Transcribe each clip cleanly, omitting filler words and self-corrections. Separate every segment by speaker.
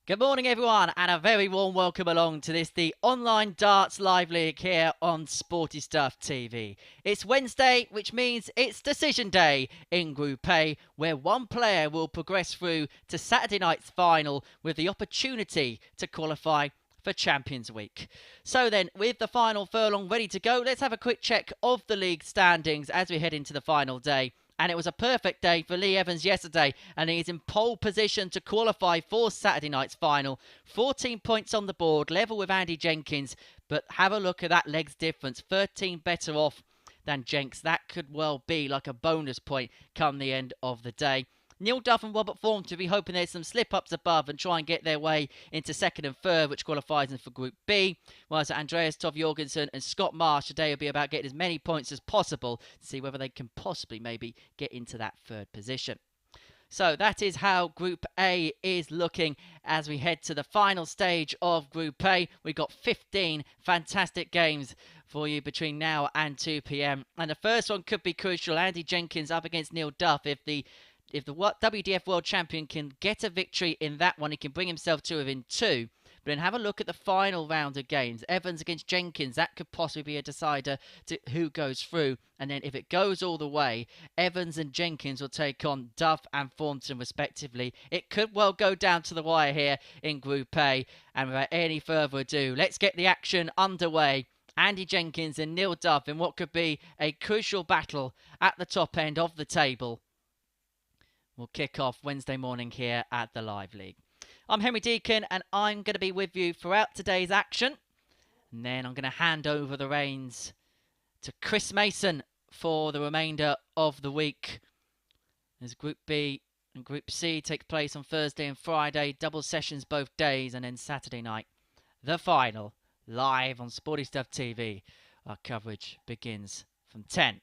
Speaker 1: Good morning, everyone, and a very warm welcome along to the online darts live league here on Sporty Stuff TV. It's Wednesday, which means it's decision day in Group A, where one player will progress through to Saturday night's final with the opportunity to qualify for Champions Week. So then, with the final furlong ready to go, let's have a quick check of the league standings as we head into the final day. And it was a perfect day for Lee Evans yesterday, and he is in pole position to qualify for Saturday night's final. 14 points on the board, level with Andy Jenkins, but have a look at that legs difference. 13 better off than Jenks. That could well be like a bonus point come the end of the day. Neil Duff and Robert Thornton to be hoping there's some slip-ups above and try and get their way into second and third, which qualifies them for Group B. Whereas Andreas Toft-Jørgensen and Scott Marsh today will be about getting as many points as possible to see whether they can possibly maybe get into that third position. So that is how Group A is looking as we head to the final stage of Group A. We've got 15 fantastic games for you between now and 2 p.m. And the first one could be crucial. Andy Jenkins up against Neil Duff. If the WDF World Champion can get a victory in that one, he can bring himself to within 2. But then have a look at the final round of games. Evans against Jenkins, that could possibly be a decider to who goes through. And then if it goes all the way, Evans and Jenkins will take on Duff and Formton respectively. It could well go down to the wire here in Group A. And without any further ado, let's get the action underway. Andy Jenkins and Neil Duff in what could be a crucial battle at the top end of the table. We'll kick off Wednesday morning here at the Live League. I'm Henry Deacon, and I'm going to be with you throughout today's action. And then I'm going to hand over the reins to Chris Mason for the remainder of the week. As Group B and Group C take place on Thursday and Friday, double sessions both days, and then Saturday night, the final, live on Sporty Stuff TV. Our coverage begins from 10.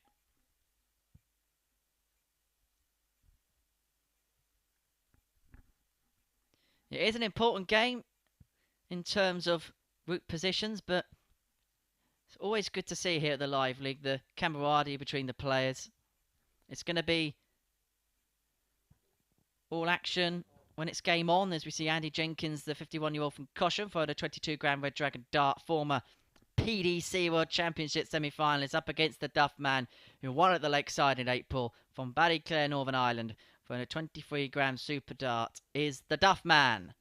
Speaker 1: It is an important game in terms of group positions, but it's always good to see here at the Live League the camaraderie between the players. It's going to be all action when it's game on, as we see Andy Jenkins, the 51-year-old from Cosham, for the 22 Grand Red Dragon Dart, former PDC World Championship semi-finalist, up against the Duff man, who won at the Lakeside in April from Ballyclare, Northern Ireland. For a 23 Grand Super Dart is the Duff man.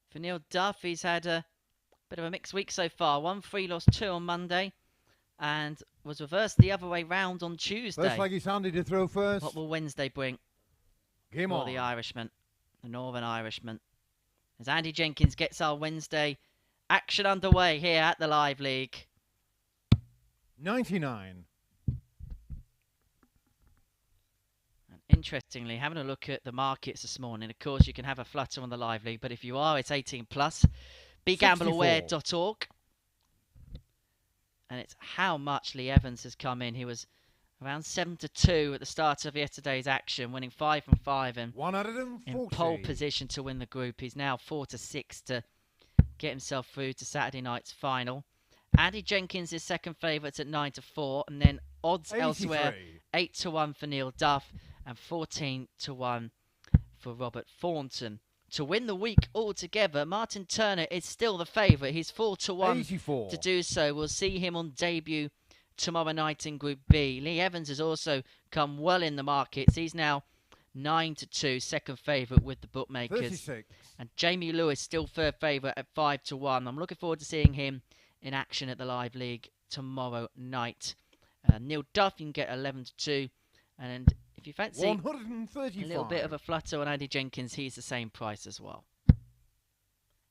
Speaker 1: For Neil Duff, he's had a bit of a mixed week so far. 1-3, lost 2 on Monday, and was reversed the other way round on Tuesday.
Speaker 2: First leg is Andy to throw first.
Speaker 1: What will Wednesday bring
Speaker 2: Game
Speaker 1: for
Speaker 2: on.
Speaker 1: the Irishman, the Northern Irishman? As Andy Jenkins gets our Wednesday action underway here at the Live League.
Speaker 2: 99.
Speaker 1: And interestingly, having a look at the markets this morning, of course, you can have a flutter on the Live League, but if you are, it's 18 plus. BeGambleAware.org. And it's how much Lee Evans has come in. He was around 7-2 at the start of yesterday's action, winning 5 from 5 and
Speaker 2: 140.
Speaker 1: in pole position to win the group. He's now 4-6 to get himself through to Saturday night's final. Andy Jenkins is second favourites at 9-4, and then odds
Speaker 2: 83.
Speaker 1: elsewhere 8-1 for Neil Duff and 14-1 for Robert Thornton. To win the week altogether, Martin Turner is still the favourite. He's 4-1
Speaker 2: 84.
Speaker 1: to do so. We'll see him on debut tomorrow night in Group B. Lee Evans has also come well in the markets. He's now 9-2, second favourite with the bookmakers.
Speaker 2: 36.
Speaker 1: And Jamie Lewis still third favourite at 5-1. I'm looking forward to seeing him in action at the Live League tomorrow night. Neil Duff, you can get 11-2. And if you fancy
Speaker 2: 135.
Speaker 1: a little bit of a flutter on Andy Jenkins, he's the same price as well.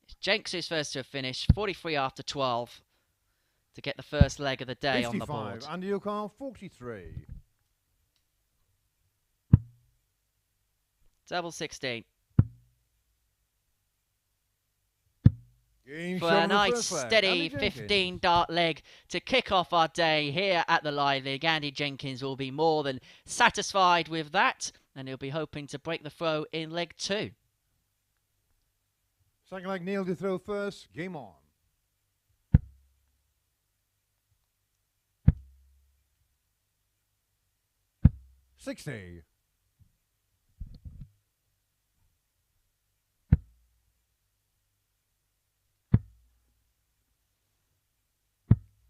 Speaker 1: It's Jenks who's first to have finished, 43 after 12, to get the first leg of the day
Speaker 2: 55.
Speaker 1: on the board.
Speaker 2: Andy O'Connell, 43.
Speaker 1: Double 16.
Speaker 2: Game
Speaker 1: For a nice, steady 15 dart leg to kick off our day here at the Live League. Andy Jenkins will be more than satisfied with that, and he'll be hoping to break the throw in leg 2.
Speaker 2: Second leg, Neil to throw first. Game on. 60.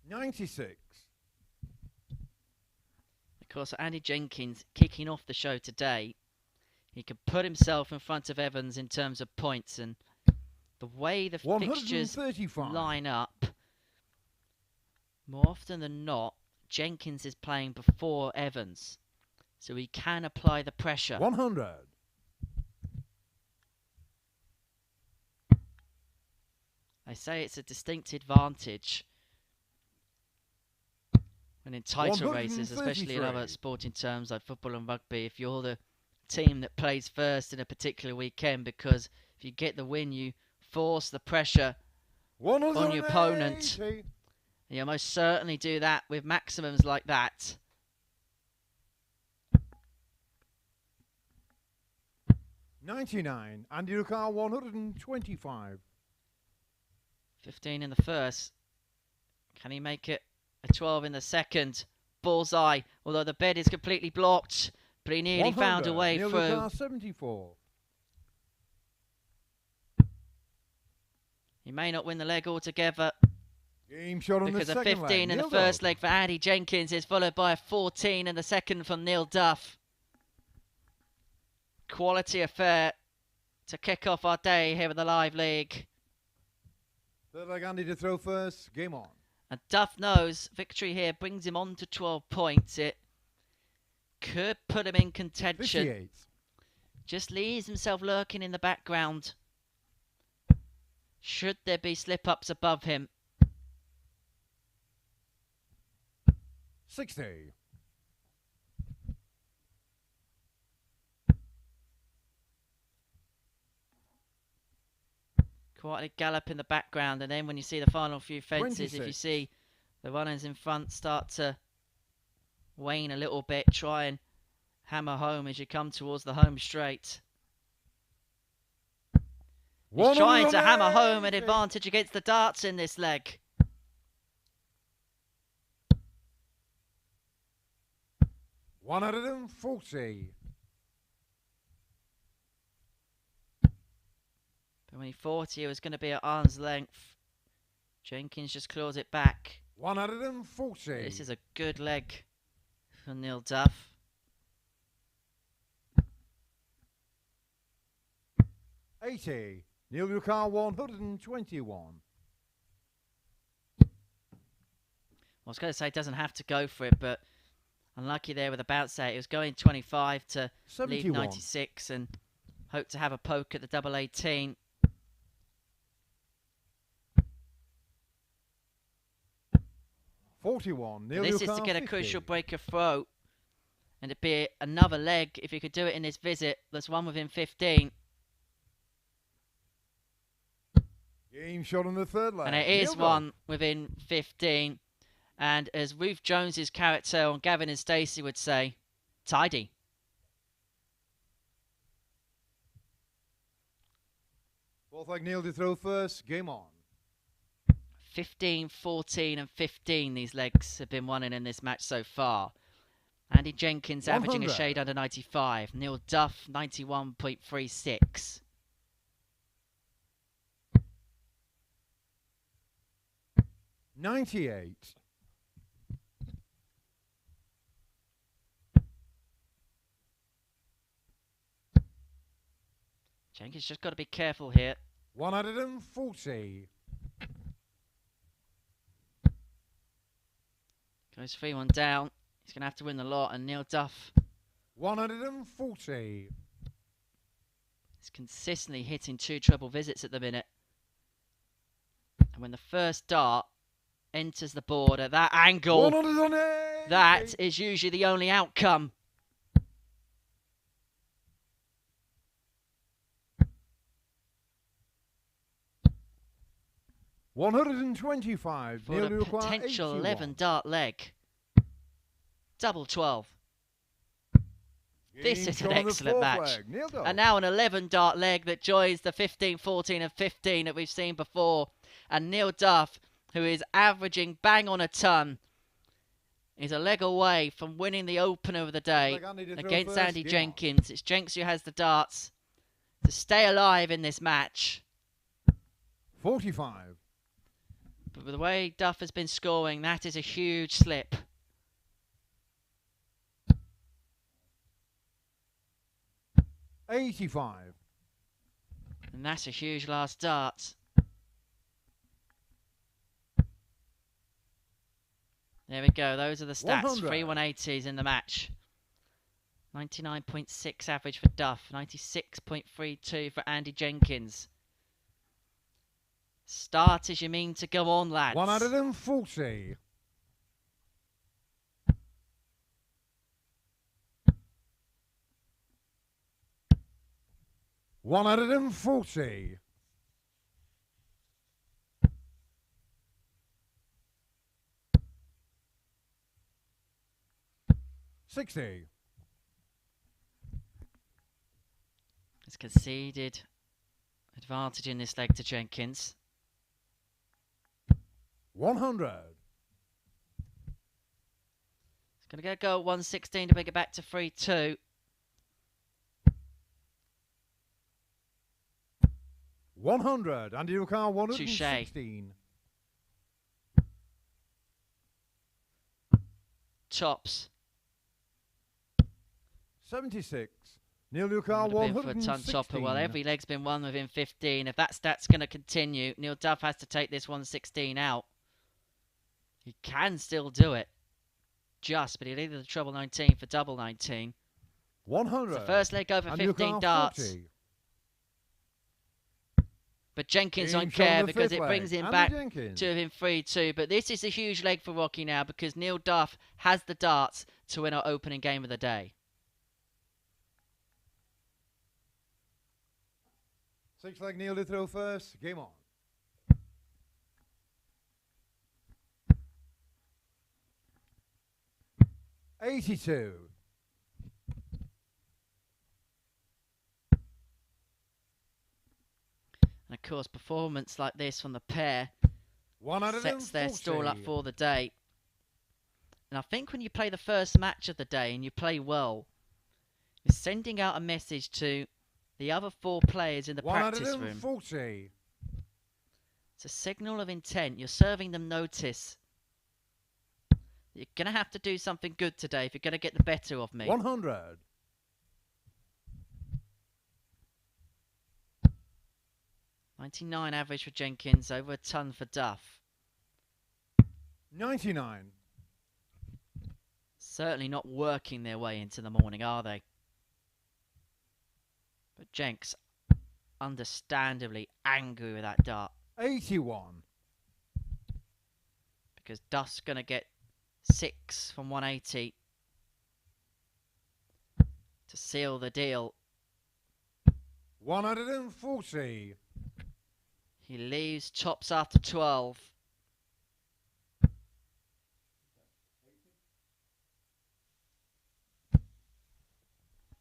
Speaker 2: 96.
Speaker 1: Of course, Andy Jenkins kicking off the show today. He could put himself in front of Evans in terms of points, and the way the fixtures
Speaker 2: 135.
Speaker 1: line up, more often than not, Jenkins is playing before Evans, so he can apply the pressure.
Speaker 2: 100.
Speaker 1: I say it's a distinct advantage when in title races, especially in other sporting terms like football and rugby, if you're the team that plays first in a particular weekend, because if you get the win, you force the pressure on your opponent. You'll most certainly do that with maximums like that.
Speaker 2: $99. Andy Ricard, 125.
Speaker 1: 15 in the first. Can he make it a 12 in the second? Bullseye, although the bed is completely blocked, but he nearly found a way
Speaker 2: Neil
Speaker 1: through.
Speaker 2: Ricard, 74.
Speaker 1: He may not win the leg altogether,
Speaker 2: Game shot on
Speaker 1: because
Speaker 2: the
Speaker 1: a
Speaker 2: second
Speaker 1: 15
Speaker 2: leg.
Speaker 1: in the
Speaker 2: Neil
Speaker 1: first
Speaker 2: Duff.
Speaker 1: leg for Andy Jenkins is followed by a 14 in the second from Neil Duff. Quality affair to kick off our day here with the live league.
Speaker 2: Third leg, Andy to throw first. Game on.
Speaker 1: And Duff knows victory here brings him on to 12 points. It could put him in contention.
Speaker 2: 58.
Speaker 1: Just leaves himself lurking in the background. Should there be slip-ups above him?
Speaker 2: 60.
Speaker 1: Quite a gallop in the background, and then when you see the final few fences,
Speaker 2: 26.
Speaker 1: if you see the runners in front start to wane a little bit, try and hammer home as you come towards the home straight. He's trying to hammer home an advantage against the darts in this leg.
Speaker 2: $140.
Speaker 1: But when he thought he was going to be at arm's length, Jenkins just claws it back.
Speaker 2: 140.
Speaker 1: This is a good leg for Neil Duff.
Speaker 2: $80. Neil Ricard, 121.
Speaker 1: I was going to say doesn't have to go for it, but unlucky there with the bounce out. It was going 25 to
Speaker 2: 71.
Speaker 1: leave 96 and hope to have a poke at the double 18.
Speaker 2: $41. Neil
Speaker 1: This is to
Speaker 2: Ricard,
Speaker 1: get a
Speaker 2: 50.
Speaker 1: crucial breaker throw, and it'd be another leg if you could do it in this visit. There's one within 15.
Speaker 2: Game shot on the third leg.
Speaker 1: And it
Speaker 2: Neil
Speaker 1: is
Speaker 2: Duff.
Speaker 1: one within 15. And as Ruth Jones's character on Gavin and Stacey would say, tidy.
Speaker 2: Fourth leg, Neil to throw first. Game on.
Speaker 1: 15, 14 and 15 these legs have been won in this match so far. Andy Jenkins averaging a
Speaker 2: 100.
Speaker 1: shade under 95. Neil Duff, 91.36.
Speaker 2: $98.
Speaker 1: Jenkins just got to be careful here.
Speaker 2: 140.
Speaker 1: Goes 3-1 down. He's going to have to win the lot. And Neil Duff
Speaker 2: 140.
Speaker 1: is consistently hitting 2 treble visits at the minute. And when the first dart enters the board at that angle,
Speaker 2: 180.
Speaker 1: that is usually the only outcome.
Speaker 2: $125.
Speaker 1: For
Speaker 2: Neil
Speaker 1: a
Speaker 2: Ricard,
Speaker 1: potential
Speaker 2: 81.
Speaker 1: 11 dart leg. Double 12. This
Speaker 2: Game
Speaker 1: is
Speaker 2: shot
Speaker 1: an
Speaker 2: on the
Speaker 1: excellent
Speaker 2: fourth
Speaker 1: match.
Speaker 2: leg. Neil Duff.
Speaker 1: And now an 11 dart leg that joins the 15, 14 and 15 that we've seen before. And Neil Duff, who is averaging bang on a ton, is a leg away from winning the opener of the day against Andy Jenkins. It's Jenks who has the darts to stay alive in this match.
Speaker 2: 45.
Speaker 1: But with the way Duff has been scoring, that is a huge slip.
Speaker 2: $85.
Speaker 1: And that's a huge last dart. There we go. Those are the stats.
Speaker 2: 100.
Speaker 1: 3 180s in the match. 99.6 average for Duff. 96.32 for Andy Jenkins. Start as you mean to go on, lads.
Speaker 2: 140. $140. 60.
Speaker 1: Has conceded advantage in this leg to Jenkins.
Speaker 2: 100.
Speaker 1: It's going to go at 116 to bring it back to 3-2.
Speaker 2: 100. Andy Rukar, 116.
Speaker 1: Tops.
Speaker 2: 76. Neil Rukar,
Speaker 1: For a
Speaker 2: 116.
Speaker 1: ton topper. Well, every leg's been won within 15. If that stat's going to continue, Neil Duff has to take this 116 out. He can still do it. But he'll either the treble 19 for double 19.
Speaker 2: 100.
Speaker 1: It's the first leg over 15 darts.
Speaker 2: 40.
Speaker 1: But Jenkins
Speaker 2: Game
Speaker 1: won't care
Speaker 2: shown the
Speaker 1: because
Speaker 2: fifth
Speaker 1: it brings
Speaker 2: leg.
Speaker 1: him
Speaker 2: Andy
Speaker 1: back
Speaker 2: Jenkins.
Speaker 1: to him 3-2. But this is a huge leg for Rocky now because Neil Duff has the darts to win our opening game of the day.
Speaker 2: 6 leg Neil to throw first. Game on. $82.
Speaker 1: And of course, performance like this from the pair
Speaker 2: 140.
Speaker 1: sets their stall up for the day. And I think when you play the first match of the day and you play well, you're sending out a message to the other 4 players in the practice room.
Speaker 2: 140.
Speaker 1: It's a signal of intent. You're serving them notice. You're going to have to do something good today if you're going to get the better of me.
Speaker 2: 100.
Speaker 1: 99 average for Jenkins, over a ton for Duff.
Speaker 2: 99.
Speaker 1: Certainly not working their way into the morning, are they? But Jenks, understandably angry with that dart.
Speaker 2: 81.
Speaker 1: Because Duff's going to get 6 from 180 to seal the deal.
Speaker 2: 140.
Speaker 1: He leaves tops after 12.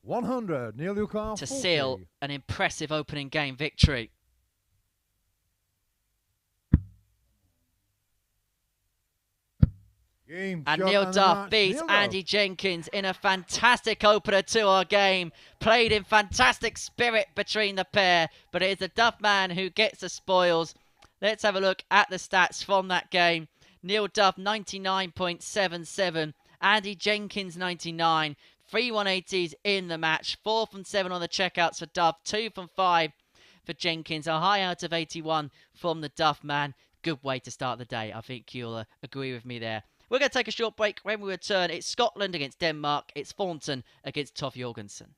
Speaker 2: $100. Neil Rukar,
Speaker 1: To
Speaker 2: 40.
Speaker 1: seal an impressive opening game victory.
Speaker 2: Game
Speaker 1: And
Speaker 2: shot
Speaker 1: Neil
Speaker 2: and
Speaker 1: Duff
Speaker 2: match.
Speaker 1: beats
Speaker 2: Neil
Speaker 1: Andy
Speaker 2: Duff.
Speaker 1: Jenkins in a fantastic opener to our game. Played in fantastic spirit between the pair, but it is the Duff man who gets the spoils. Let's have a look at the stats from that game. Neil Duff 99.77, Andy Jenkins 99, 3 180s in the match, 4 from 7 on the checkouts for Duff, 2 from 5 for Jenkins, a high out of 81 from the Duff man. Good way to start the day. I think you'll agree with me there. We're going to take a short break. When we return, it's Scotland against Denmark. It's Formton against Toff-Jørgensen.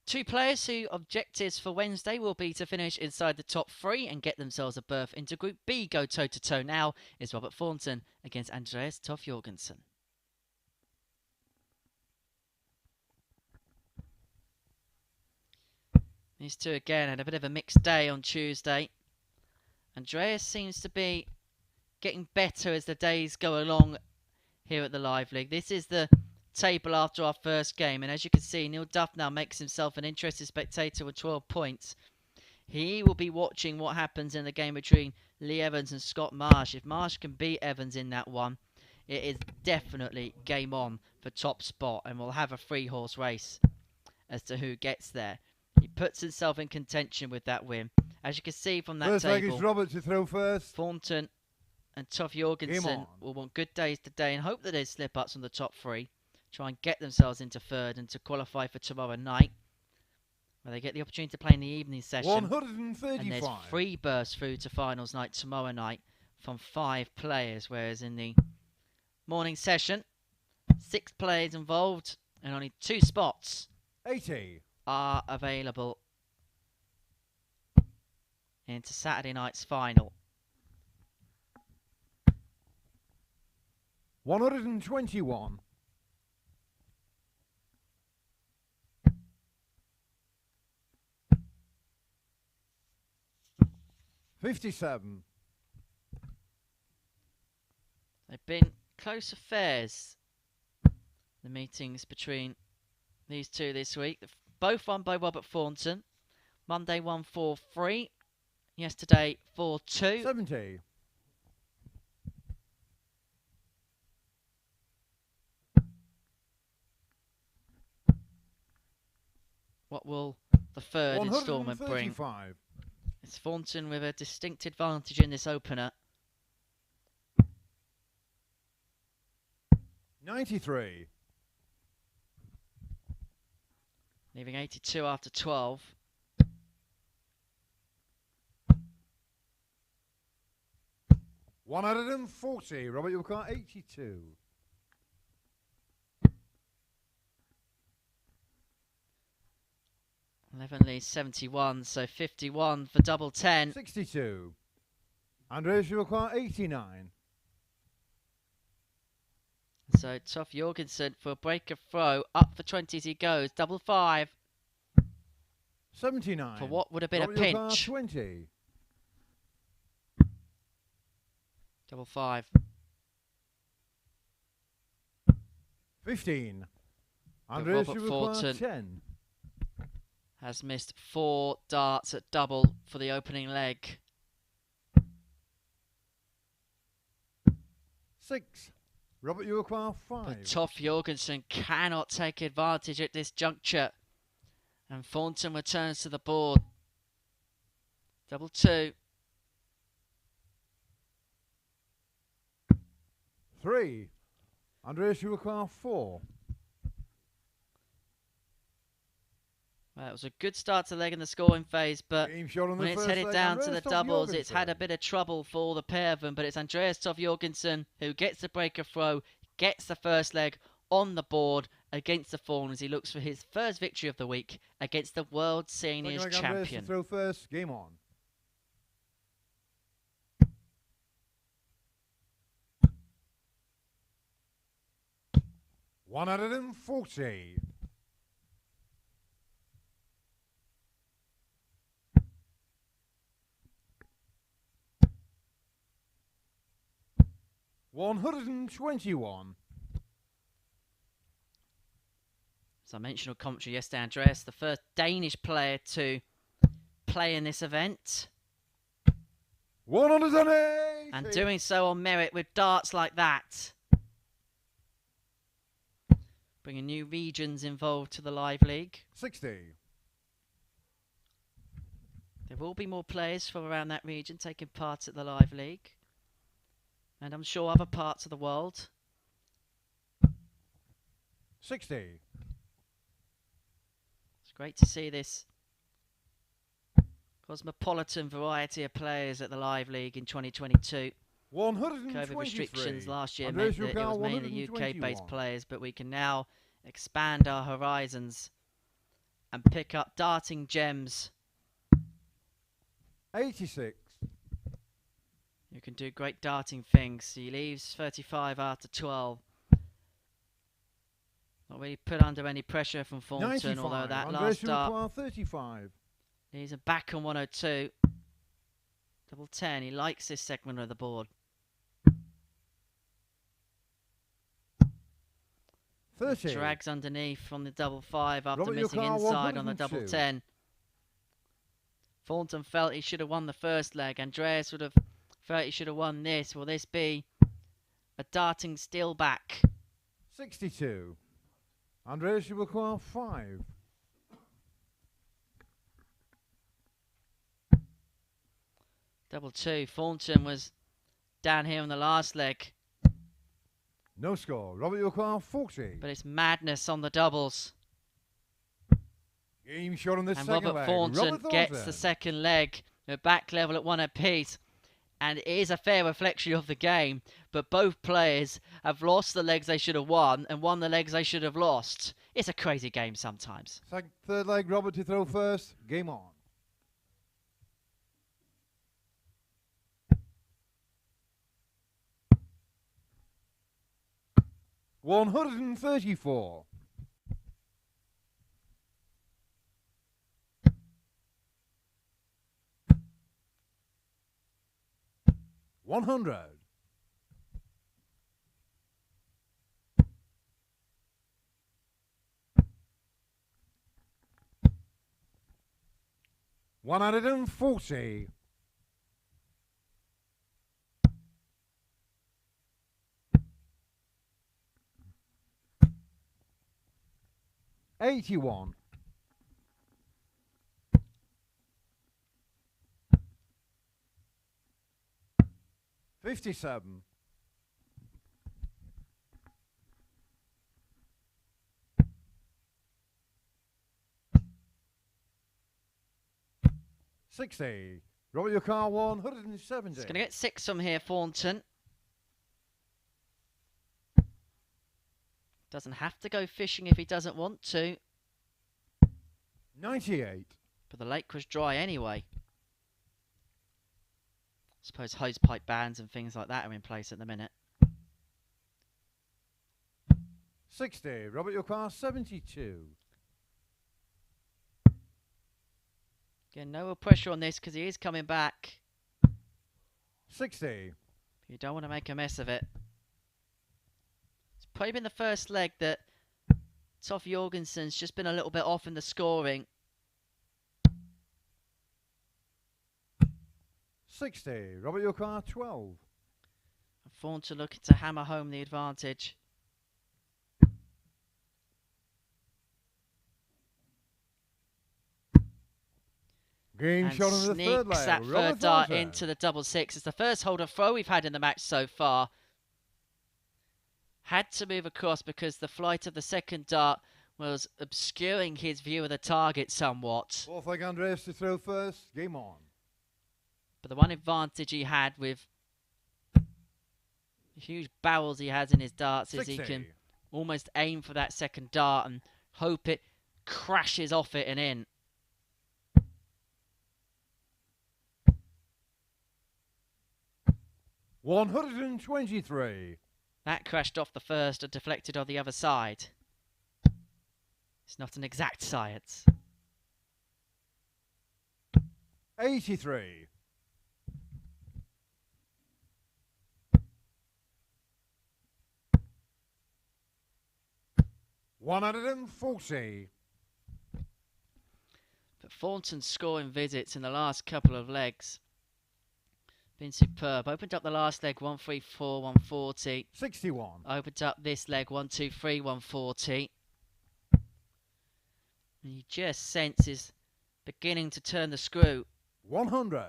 Speaker 1: Two players whose objectives for Wednesday will be to finish inside the top three and get themselves a berth into Group B go toe-to-toe now is Robert Thornton against Andreas Toft-Jørgensen. These two again had a bit of a mixed day on Tuesday. Andreas seems to be getting better as the days go along here at the Live League. This is the table after our first game, and as you can see, Neil Duff now makes himself an interested spectator with 12 points. He will be watching what happens in the game between Lee Evans and Scott Marsh. If Marsh can beat Evans in that one, it is definitely game on for top spot, and we'll have a 3-horse race as to who gets there. He puts himself in contention with that win. As you can see from that
Speaker 2: First leg
Speaker 1: table,
Speaker 2: is Robert to throw first.
Speaker 1: Thornton and Toff-Jørgensen will want good days today and hope that they slip ups from the top three. Try and get themselves into third and to qualify for tomorrow night, where they get the opportunity to play in the evening session.
Speaker 2: 135.
Speaker 1: And there's 3 bursts through to finals night tomorrow night from 5 players, whereas in the morning session, 6 players involved and only 2 spots
Speaker 2: 80.
Speaker 1: are available into Saturday night's final.
Speaker 2: 121. 57.
Speaker 1: They've been close affairs, the meetings between these two this week. Both won by Robert Formton. Monday won 4-3. Yesterday 4-2.
Speaker 2: 70.
Speaker 1: What will the third instalment bring?
Speaker 2: 135.
Speaker 1: It's Thornton with a distinct advantage in this opener.
Speaker 2: 93.
Speaker 1: Leaving 82 after 12.
Speaker 2: $140. Robert, you've got 82.
Speaker 1: Leads 71, so 51 for double 10.
Speaker 2: 62. Andreas, you've got 89.
Speaker 1: So Toff-Jørgensen for a break of throw, up for 20 as he goes, double 5.
Speaker 2: 79.
Speaker 1: For what would have been
Speaker 2: Robert,
Speaker 1: a
Speaker 2: you've got
Speaker 1: pinch.
Speaker 2: 20.
Speaker 1: Double 5.
Speaker 2: 15.
Speaker 1: But
Speaker 2: Andreas,
Speaker 1: Robert
Speaker 2: you've got
Speaker 1: Thornton
Speaker 2: 10.
Speaker 1: has missed 4 darts at double for the opening leg.
Speaker 2: 6. Robert, you acquire 5.
Speaker 1: But Toff-Jørgensen cannot take advantage at this juncture. And Formton returns to the board. Double 2.
Speaker 2: 3. Andreas, you acquire 4.
Speaker 1: Well, it was a good start to the leg in the scoring phase, but
Speaker 2: Game shot on
Speaker 1: when
Speaker 2: the
Speaker 1: it's
Speaker 2: first
Speaker 1: headed
Speaker 2: leg,
Speaker 1: down to
Speaker 2: Andreas
Speaker 1: the doubles, it's had a
Speaker 2: Toff-Jørgensen.
Speaker 1: bit of trouble for all the pair of them. But it's Andreas Toff-Jørgensen who gets the breaker throw, gets the first leg on the board against the Fawn as he looks for his first victory of the week against the World Seniors
Speaker 2: Looking like Andreas to
Speaker 1: champion.
Speaker 2: throw first. Game on. $140. 121.
Speaker 1: As I mentioned on commentary yesterday, Andreas, the first Danish player to play in this event.
Speaker 2: 180.
Speaker 1: And doing so on merit with darts like that. Bringing new regions involved to the Live League.
Speaker 2: 60.
Speaker 1: There will be more players from around that region taking part at the Live League. And I'm sure other parts of the world.
Speaker 2: 60.
Speaker 1: It's great to see this cosmopolitan variety of players at the Live League in 2022.
Speaker 2: 123.
Speaker 1: COVID restrictions last year
Speaker 2: Andreas
Speaker 1: meant that it was
Speaker 2: Rukar,
Speaker 1: mainly UK-based
Speaker 2: 121.
Speaker 1: players, but we can now expand our horizons and pick up darting gems.
Speaker 2: 86.
Speaker 1: You can do great darting things. He leaves 35 after 12. Not really put under any pressure from Thornton,
Speaker 2: 95.
Speaker 1: although that
Speaker 2: Andreas
Speaker 1: last dart
Speaker 2: Toft-Jørgensen, 35.
Speaker 1: leaves him back on 102. Double 10. He likes this segment of the board.
Speaker 2: 30.
Speaker 1: Drags underneath from the double 5 after
Speaker 2: Robert
Speaker 1: missing
Speaker 2: Yukar,
Speaker 1: inside on the double
Speaker 2: 102.
Speaker 1: 10. Thornton felt he should have won the first leg. Andreas would have felt he should have won this. Will this be a darting steal back?
Speaker 2: 62. Andreas Toft-Jørgensen, 5.
Speaker 1: Double 2. Formton was down here on the last leg.
Speaker 2: No score. Robert Yukar, 40.
Speaker 1: But it's madness on the doubles.
Speaker 2: Game shot on the
Speaker 1: And
Speaker 2: second
Speaker 1: Robert
Speaker 2: leg.
Speaker 1: Thornton
Speaker 2: Robert
Speaker 1: gets
Speaker 2: Thornton.
Speaker 1: the second leg. We're back level at 1 apiece. And it is a fair reflection of the game. But both players have lost the legs they should have won and won the legs they should have lost. It's a crazy game sometimes.
Speaker 2: Third leg, Robert to throw first. Game on. $134. 100. 140. 81. 57. 60. Robert Yukar, 170.
Speaker 1: He's going to get 6 from here, Thornton. Doesn't have to go fishing if he doesn't want to.
Speaker 2: 98.
Speaker 1: But the lake was dry anyway. I suppose hosepipe bans and things like that are in place at the minute.
Speaker 2: 60. Robert Yukar, 72.
Speaker 1: Again, no real pressure on this because he is coming back.
Speaker 2: 60.
Speaker 1: You don't want to make a mess of it. It's probably been the first leg that Toff-Jørgensen's just been a little bit off in the scoring.
Speaker 2: 60. Robert Yukar, 12.
Speaker 1: And Thornton looking to hammer home the advantage.
Speaker 2: Game
Speaker 1: And
Speaker 2: shot on the third
Speaker 1: sneaks
Speaker 2: leg.
Speaker 1: that
Speaker 2: Robert
Speaker 1: third dart
Speaker 2: Thornton.
Speaker 1: into the double 6. It's the first holder throw we've had in the match so far. Had to move across because the flight of the second dart was obscuring his view of the target somewhat.
Speaker 2: Fourth leg, Andreas to throw first. Game on.
Speaker 1: But the one advantage he had with the huge barrels he has in his darts is
Speaker 2: 60.
Speaker 1: he can almost aim for that second dart and hope it crashes off it and in.
Speaker 2: $123.
Speaker 1: That crashed off the first and deflected on the other side. It's not an exact science.
Speaker 2: 83. 140.
Speaker 1: But Thornton's scoring visits in the last couple of legs been superb. Opened up the last leg 134, 140.
Speaker 2: 61.
Speaker 1: Opened up this leg 123, 140. And you just sense he's beginning to turn the screw.
Speaker 2: 100.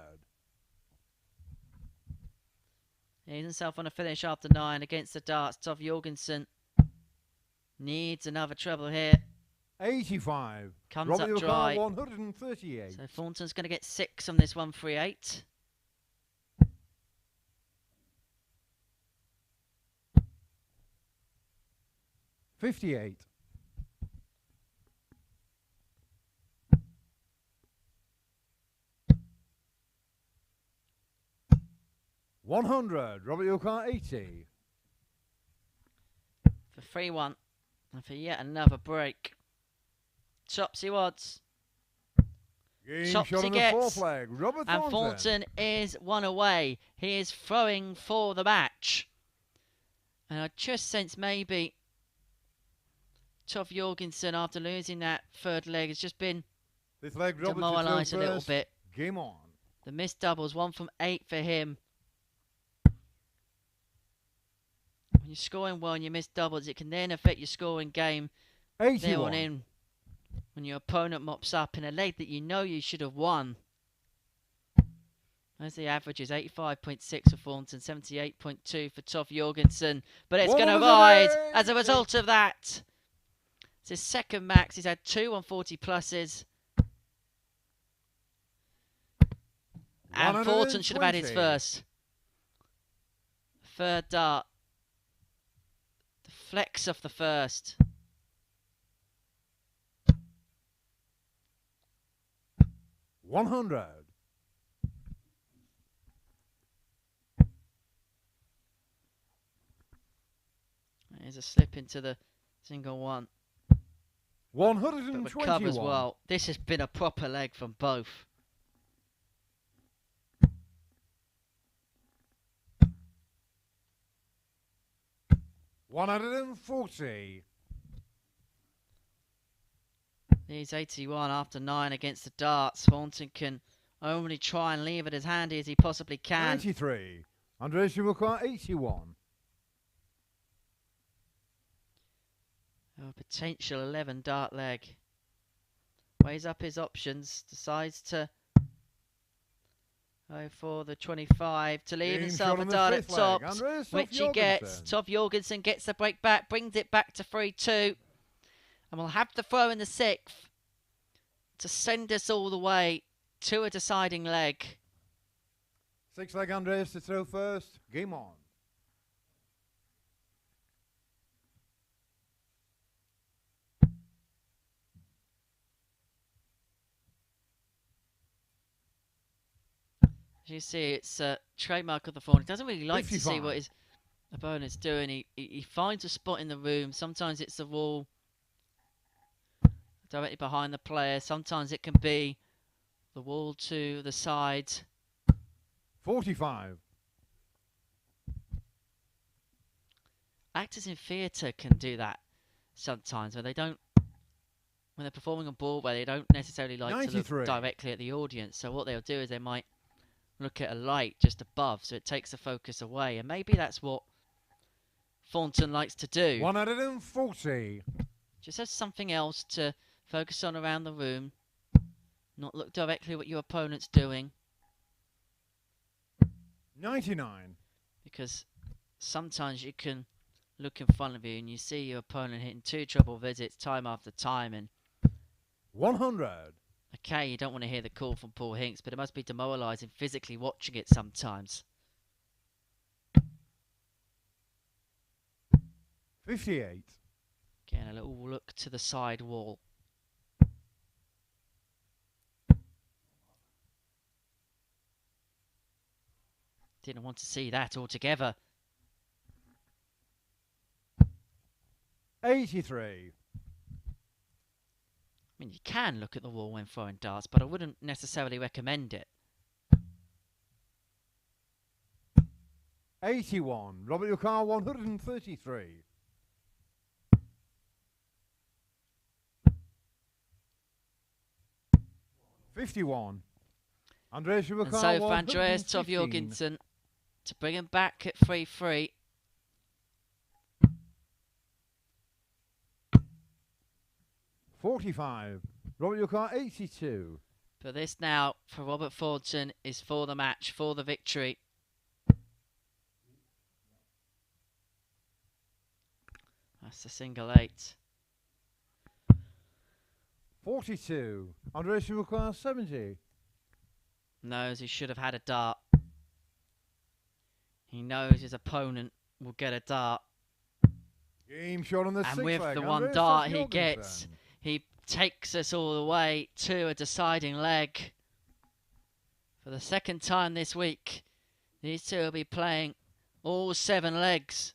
Speaker 1: He's himself on a finish after 9 against the darts. Toff-Jørgensen needs another treble here.
Speaker 2: 85.
Speaker 1: Comes
Speaker 2: Robert
Speaker 1: up dry.
Speaker 2: Yukar, 138.
Speaker 1: So Thornton's going to get 6 on this 138.
Speaker 2: $58. 100. Robert your car 80.
Speaker 1: For 3-1. And for yet another break. Topsy odds.
Speaker 2: Game
Speaker 1: Topsy
Speaker 2: shot on the
Speaker 1: gets.
Speaker 2: fourth leg. Robert
Speaker 1: And
Speaker 2: Thornton.
Speaker 1: Formton is one away. He is throwing for the match. And I just sense maybe Toff-Jørgensen, after losing that third leg, has just been
Speaker 2: This leg, Robert
Speaker 1: demoralised a little bit.
Speaker 2: Game on.
Speaker 1: The missed doubles, 1 from 8 for him. When you're scoring well and you miss doubles, it can then affect your scoring game there
Speaker 2: 81.
Speaker 1: on in. When your opponent mops up in a leg that you know you should have won. As the average is 85.6 for Thornton, 78.2 for Toff-Jørgensen. But it's going to rise as a result of that. It's his second max. He's had 2 140 pluses. And Thornton should have had his first. Third dart. The flex off the first.
Speaker 2: $100.
Speaker 1: There's a slip into the single one.
Speaker 2: 121.
Speaker 1: But recovers well. This has been a proper leg from both.
Speaker 2: $140.
Speaker 1: He's 81 after 9 against the darts. Thornton can only try and leave it as handy as he possibly can.
Speaker 2: 93. Andreas Toft-Jørgensen 81.
Speaker 1: Oh, potential 11 dart leg. Weighs up his options. Decides to go for the 25 to leave himself a dart at tops, which he gets. Toff-Jørgensen gets the break back, brings it back to 3-2. And we'll have to throw in the 6th to send us all the way to a deciding leg.
Speaker 2: 6 leg Andreas to throw first. Game on.
Speaker 1: As you see, it's a trademark of the Thornton. He doesn't really like
Speaker 2: 55.
Speaker 1: to see what his opponent's doing. He finds a spot in the room. Sometimes it's the wall directly behind the player. Sometimes it can be the wall to the side.
Speaker 2: 45.
Speaker 1: Actors in theatre can do that sometimes when they're performing on Broadway, they don't necessarily like
Speaker 2: 93.
Speaker 1: to look directly at the audience. So what they'll do is they might look at a light just above, so it takes the focus away. And maybe that's what Thornton likes to do.
Speaker 2: 140.
Speaker 1: Just as something else to focus on around the room. Not look directly at what your opponent's doing.
Speaker 2: 99.
Speaker 1: Because sometimes you can look in front of you and you see your opponent hitting 2 triple visits time after time. And
Speaker 2: 100.
Speaker 1: okay, you don't want to hear the call from Paul Hinks, but it must be demoralising physically watching it sometimes.
Speaker 2: 58.
Speaker 1: Getting a little look to the side wall. Didn't want to see that altogether.
Speaker 2: 83.
Speaker 1: I mean, you can look at the wall when throwing darts, but I wouldn't necessarily recommend it.
Speaker 2: 81. Robert your car 133. $51. Andreas
Speaker 1: And so for Andreas Toft-Jørgensen to bring him back at 3-3.
Speaker 2: $45. Robert your car 82.
Speaker 1: But this now for Robert Thornton is for the match, for the victory. That's the single 8.
Speaker 2: 42. Andreas your car 70.
Speaker 1: Knows he should have had a dart. He knows his opponent will get a dart.
Speaker 2: Game shot on the
Speaker 1: And
Speaker 2: 6th
Speaker 1: with
Speaker 2: leg.
Speaker 1: the one
Speaker 2: Andreas
Speaker 1: dart he
Speaker 2: Toft-Jørgensen.
Speaker 1: gets, he takes us all the way to a deciding leg. For the second time this week, These two will be playing all 7 legs.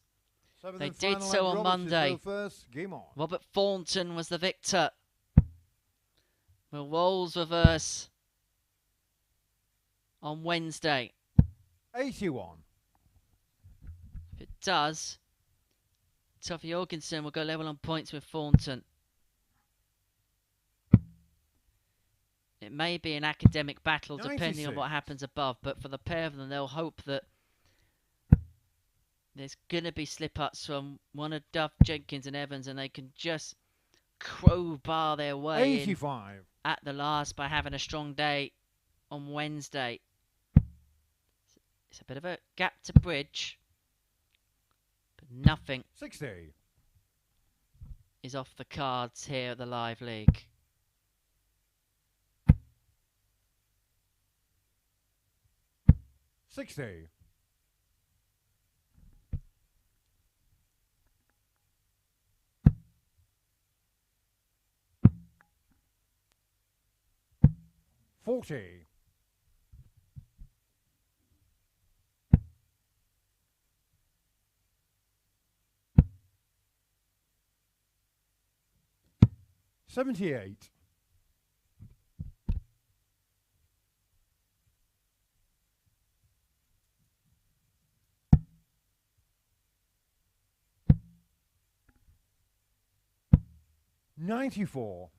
Speaker 2: Seventh
Speaker 1: They
Speaker 2: and
Speaker 1: did
Speaker 2: final
Speaker 1: so
Speaker 2: leg,
Speaker 1: on
Speaker 2: Roberts to
Speaker 1: Monday.
Speaker 2: throw first. Game on.
Speaker 1: Robert Thornton was the victor. Will Rolls reverse on Wednesday?
Speaker 2: 81.
Speaker 1: If it does, Toff-Jørgensen will go level on points with Formton. It may be an academic battle depending on what
Speaker 2: 96.
Speaker 1: happens above, but for the pair of them, they'll hope that there's going to be slip-ups from one of Duff, Jenkins and Evans, and they can just crowbar their way
Speaker 2: 85.
Speaker 1: in at the last by having a strong day on Wednesday. It's a bit of a gap to bridge, but nothing
Speaker 2: 60.
Speaker 1: is off the cards here at the live league.
Speaker 2: $60. 40. 78. 94.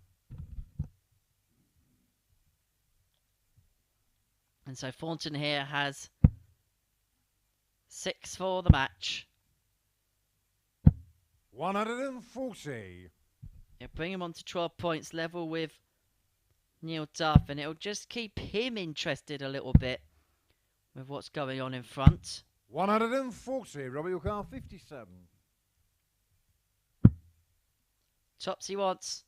Speaker 1: And so Formton here has 6 for the match.
Speaker 2: 140.
Speaker 1: It'll bring him on to 12 points, level with Neil Duff, and it'll just keep him interested a little bit with what's going on in front.
Speaker 2: 140. Robbie your car 57.
Speaker 1: Topsy wants.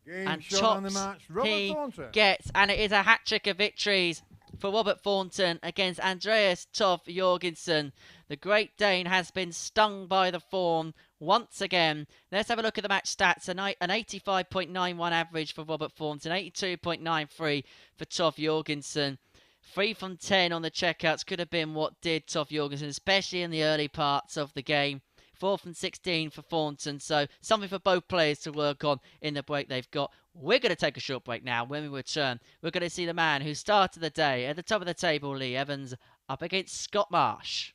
Speaker 2: Game
Speaker 1: And
Speaker 2: shot on the
Speaker 1: chops
Speaker 2: match. Robert
Speaker 1: he
Speaker 2: Thornton.
Speaker 1: gets, and it is a hat-trick of victories for Robert Thornton against Andreas Toft-Jørgensen. The Great Dane has been stung by the form once again. Let's have a look at the match stats. An 85.91 average for Robert Thornton, 82.93 for Toff-Jørgensen. 3 from 10 on the checkouts could have been what did Toff-Jørgensen, especially in the early parts of the game. 4 from 16 for Thornton, so something for both players to work on in the break they've got. We're going to take a short break now. When we return, we're going to see the man who started the day at the top of the table, Lee Evans, up against Scott Marsh.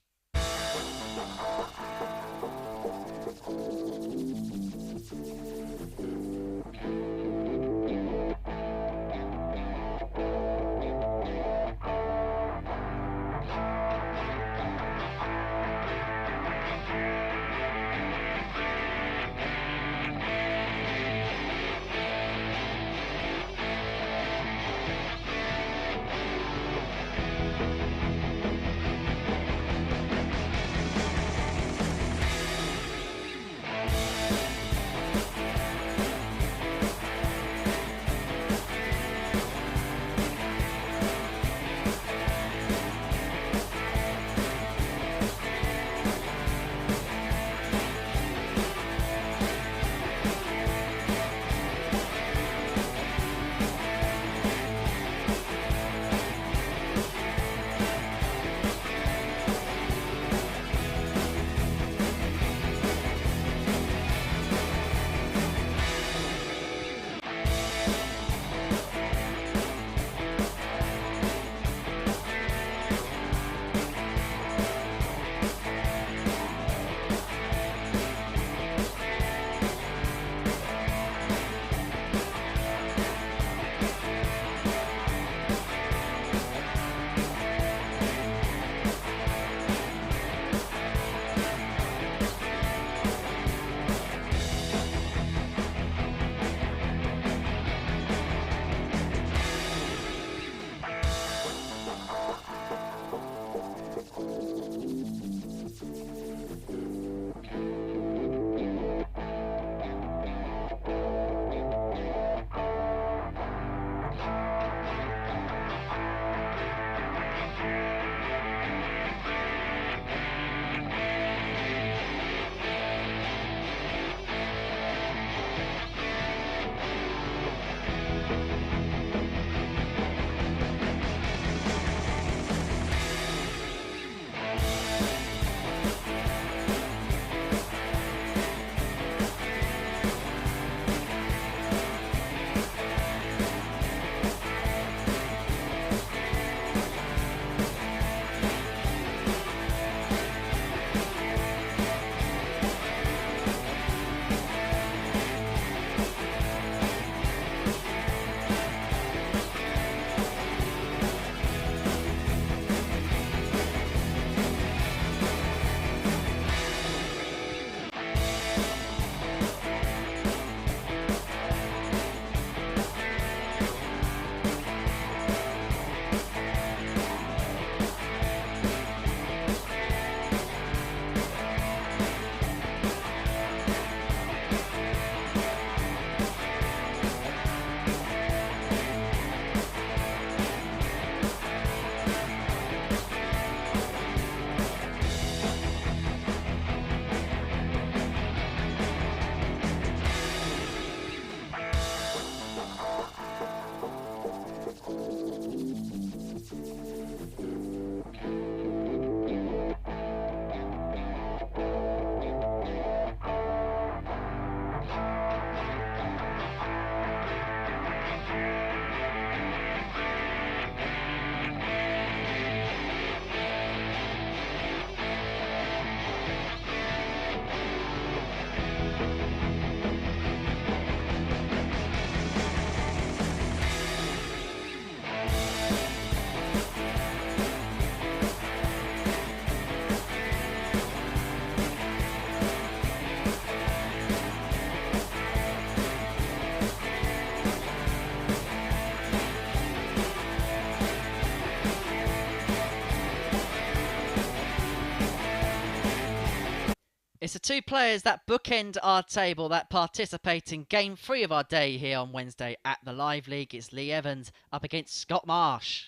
Speaker 1: It's the two players that bookend our table that participate in Game 3 of our day here on Wednesday at the Live League. It's Lee Evans up against Scott Marsh.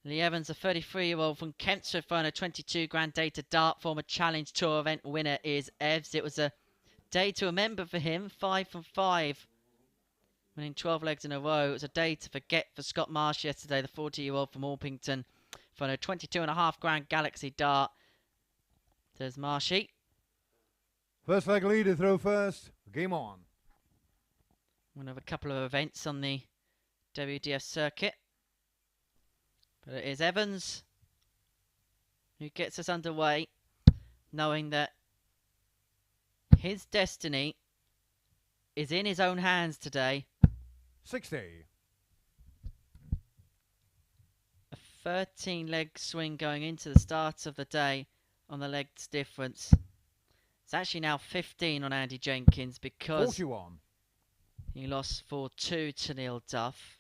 Speaker 1: Lee Evans, a 33-year-old from Kempsford, won a 22 grand day to dart. Former Challenge Tour event winner is Evs. It was a day to remember for him, 5 from 5. Winning 12 legs in a row. It was a day to forget for Scott Marsh yesterday, the 40-year-old from Orpington, for a 22.5 grand Galaxy dart. There's Marshy.
Speaker 2: First leg leader throw first. Game on.
Speaker 1: One of a couple of events on the WDF circuit. But it is Evans who gets us underway, knowing that his destiny is in his own hands today.
Speaker 2: 60.
Speaker 1: A 13-leg swing going into the start of the day on the legs difference. It's actually now 15 on Andy Jenkins because
Speaker 2: 41.
Speaker 1: He lost 4-2 to Neil Duff.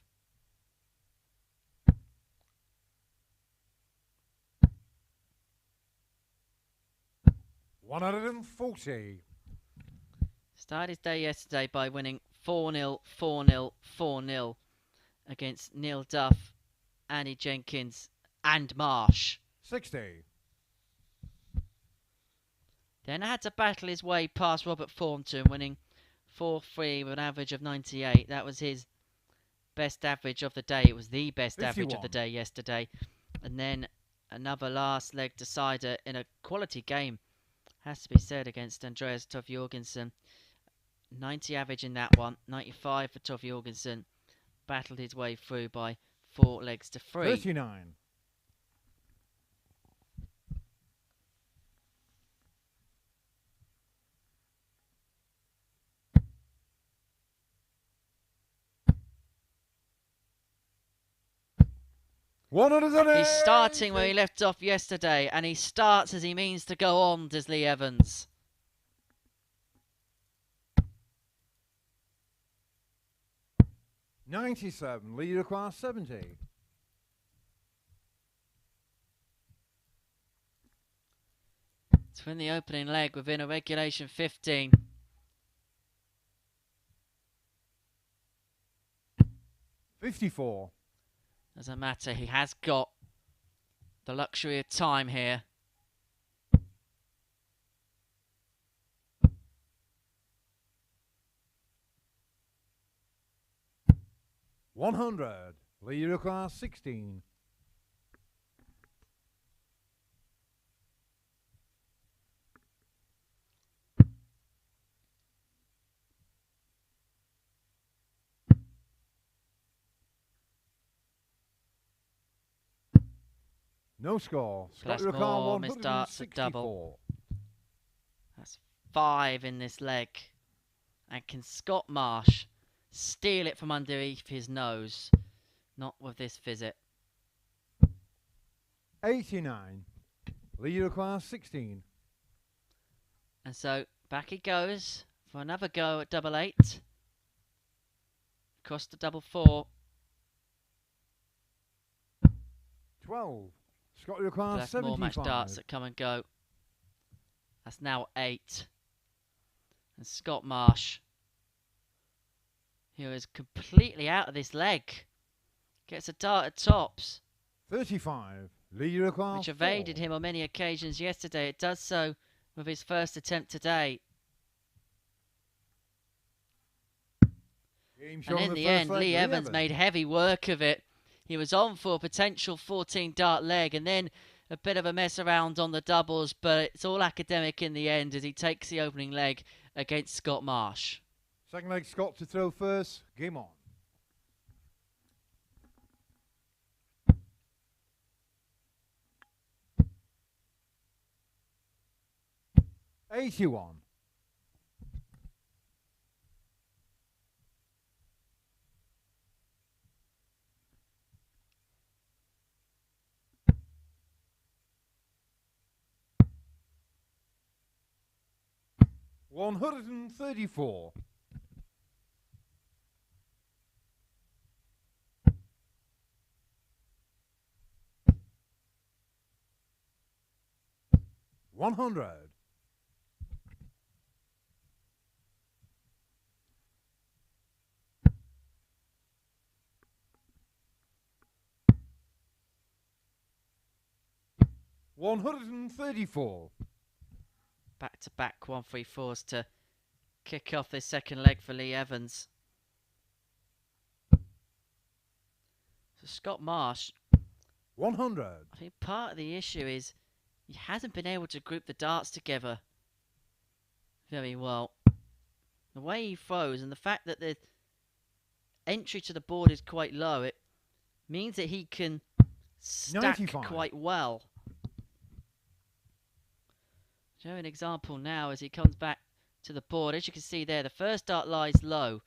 Speaker 2: $140.
Speaker 1: Started his day yesterday by winning 4-0, 4-0, 4-0 against Neil Duff, Andy Jenkins and Marsh.
Speaker 2: 60.
Speaker 1: Then had to battle his way past Robert Formton, winning 4-3 with an average of 98. That was his best average of the day. It was the best
Speaker 2: 51.
Speaker 1: average of the day yesterday. And then another last leg decider in a quality game, has to be said, against Andreas Toft-Jørgensen. 90 average in that one, 95 for Toff-Jørgensen. Battled his way through by 4 legs to 3.
Speaker 2: 39.
Speaker 1: He's starting where he left off yesterday, and he starts as he means to go on, does Lee Evans.
Speaker 2: $97. Lead across 70.
Speaker 1: To win the opening leg within a regulation 15.
Speaker 2: $54.
Speaker 1: Doesn't matter, he has got the luxury of time here.
Speaker 2: $100. Leader class 16. No score.
Speaker 1: Plus more, missed darts at double. That's 5 in this leg. And can Scott Marsh steal it from underneath his nose? Not with this visit.
Speaker 2: 89. Leader class 16.
Speaker 1: And so back he goes for another go at double 8. Across the double 4.
Speaker 2: 12. Scott class
Speaker 1: That's
Speaker 2: 75.
Speaker 1: more match darts that come and go. That's now 8. And Scott Marsh, who is completely out of this leg, gets a dart at tops.
Speaker 2: 35. Leader class
Speaker 1: which evaded
Speaker 2: 4.
Speaker 1: him on many occasions yesterday. It does so with his first attempt today. And in the end, Lee Evans made heavy work of it. He was on for a potential 14 dart leg and then a bit of a mess around on the doubles, but it's all academic in the end as he takes the opening leg against Scott Marsh.
Speaker 2: Second leg, Scott to throw first. Game on. $81. $134. 100. 134.
Speaker 1: Back-to-back 1-3-4s to kick off this second leg for Lee Evans. So Scott Marsh,
Speaker 2: 100.
Speaker 1: I think part of the issue is he hasn't been able to group the darts together very well. The way he throws and the fact that the entry to the board is quite low, it means that he can stack
Speaker 2: 95.
Speaker 1: quite well. Show an example now as he comes back to the board. As you can see there, the first dart lies low,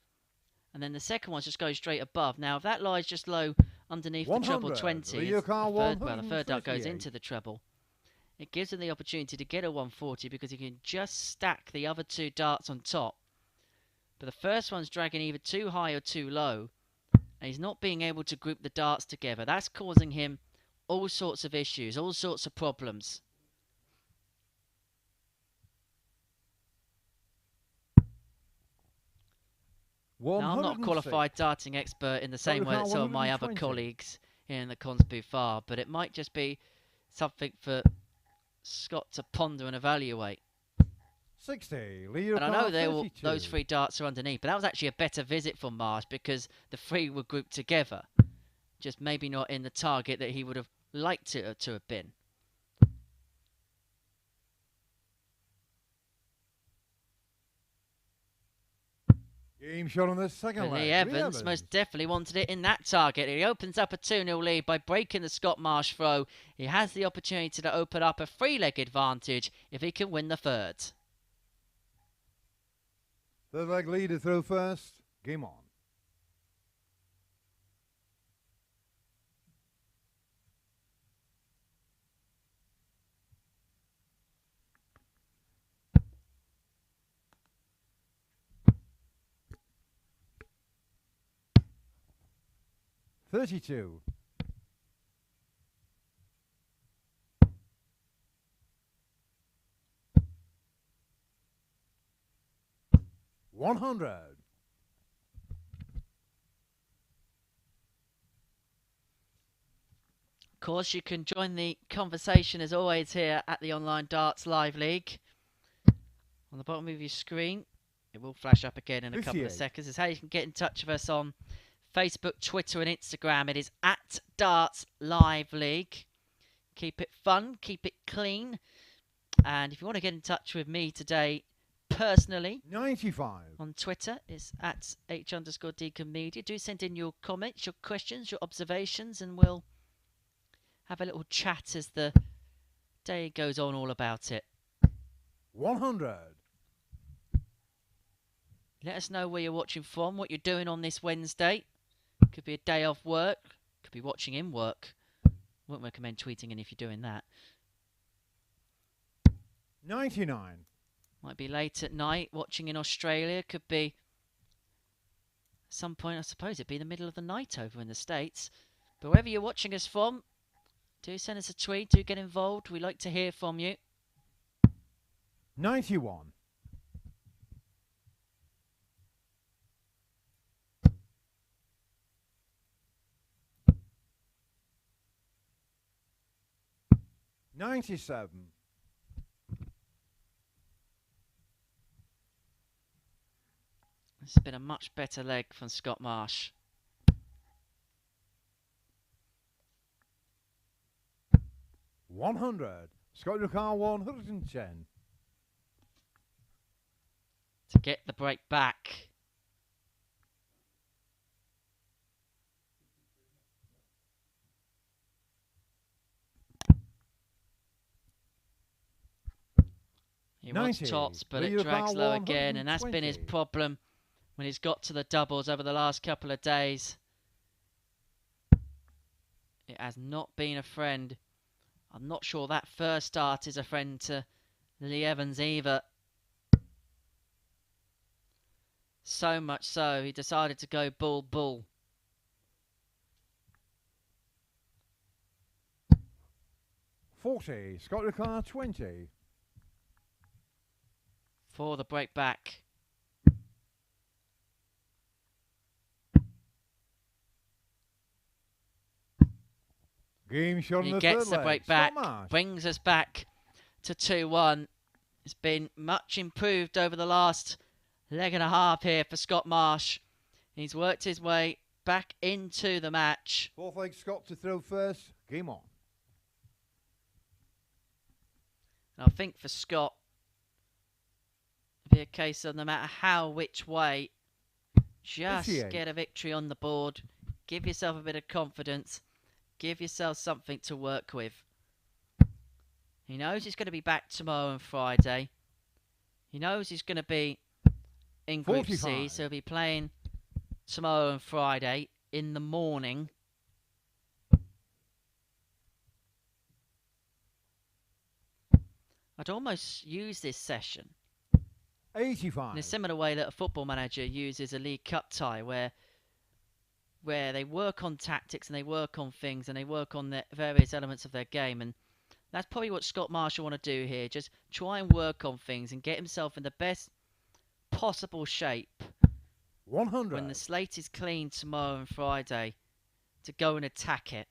Speaker 1: and then the second one just goes straight above. Now, if that lies just low underneath the treble 20, the third dart goes into the treble. It gives him the opportunity to get a 140 because he can just stack the other two darts on top. But the first one's dragging either too high or too low, and he's not being able to group the darts together. That's causing him all sorts of issues, all sorts of problems. Now, I'm not a qualified darting expert in the same way that some of my other colleagues here in the Cons Buffard, but it might just be something for Scott to ponder and evaluate.
Speaker 2: 60.
Speaker 1: And I know those three darts are underneath, but that was actually a better visit from Marsh because the three were grouped together. Just maybe not in the target that he would have liked it to have been.
Speaker 2: Game shot on the second leg.
Speaker 1: Lee Evans most definitely wanted it in that target. He opens up a 2-0 lead by breaking the Scott Marsh throw. He has the opportunity to open up a 3-leg advantage if he can win the third.
Speaker 2: Third leg lead to throw first. Game on. $32. 100.
Speaker 1: Of course, you can join the conversation as always here at the Online Darts Live League. On the bottom of your screen, it will flash up again in a couple of seconds. It's how you can get in touch with us on Facebook, Twitter and Instagram. It is at Darts Live League. Keep it fun, keep it clean. And if you want to get in touch with me today personally,
Speaker 2: 95.
Speaker 1: On Twitter, it's at H_Deacon Media. Do send in your comments, your questions, your observations, and we'll have a little chat as the day goes on all about it.
Speaker 2: 100.
Speaker 1: Let us know where you're watching from, what you're doing on this Wednesday. Could be a day off work, could be watching in work. Wouldn't recommend tweeting in if you're doing that.
Speaker 2: 99.
Speaker 1: Might be late at night, watching in Australia. Could be at some point, I suppose it'd be the middle of the night over in the States. But wherever you're watching us from, do send us a tweet, do get involved. We like to hear from you.
Speaker 2: 91. 97.
Speaker 1: This has been a much better leg from Scott Marsh.
Speaker 2: 100. Scott Ricard 110.
Speaker 1: To get the break back. He wants tops, but it drags low again, and that's been his problem when he's got to the doubles over the last couple of days. It has not been a friend. I'm not sure that first start is a friend to Lee Evans either. So much so, he decided to go bull.
Speaker 2: 40. Scott Ricard 20.
Speaker 1: for the break back.
Speaker 2: Game shot on
Speaker 1: He
Speaker 2: the
Speaker 1: gets
Speaker 2: third
Speaker 1: the
Speaker 2: leg.
Speaker 1: break
Speaker 2: Scott
Speaker 1: back,
Speaker 2: Marsh.
Speaker 1: brings us back to 2-1. It's been much improved over the last leg and a half here for Scott Marsh. He's worked his way back into the match.
Speaker 2: Fourth leg Scott to throw first. Game on.
Speaker 1: And I think for Scott, it'll be a case of no matter how, which way, just
Speaker 2: 58.
Speaker 1: get a victory on the board. Give yourself a bit of confidence. Give yourself something to work with. He knows he's going to be back tomorrow and Friday. He knows he's going to be in Group
Speaker 2: 45.
Speaker 1: C, so he'll be playing tomorrow and Friday in the morning. I'd almost use this session
Speaker 2: 85.
Speaker 1: in a similar way that a football manager uses a League Cup tie, where they work on tactics and they work on things and they work on the various elements of their game. And that's probably what Scott Marsh will want to do here. Just try and work on things and get himself in the best possible shape
Speaker 2: 100.
Speaker 1: when the slate is clean tomorrow and Friday to go and attack it.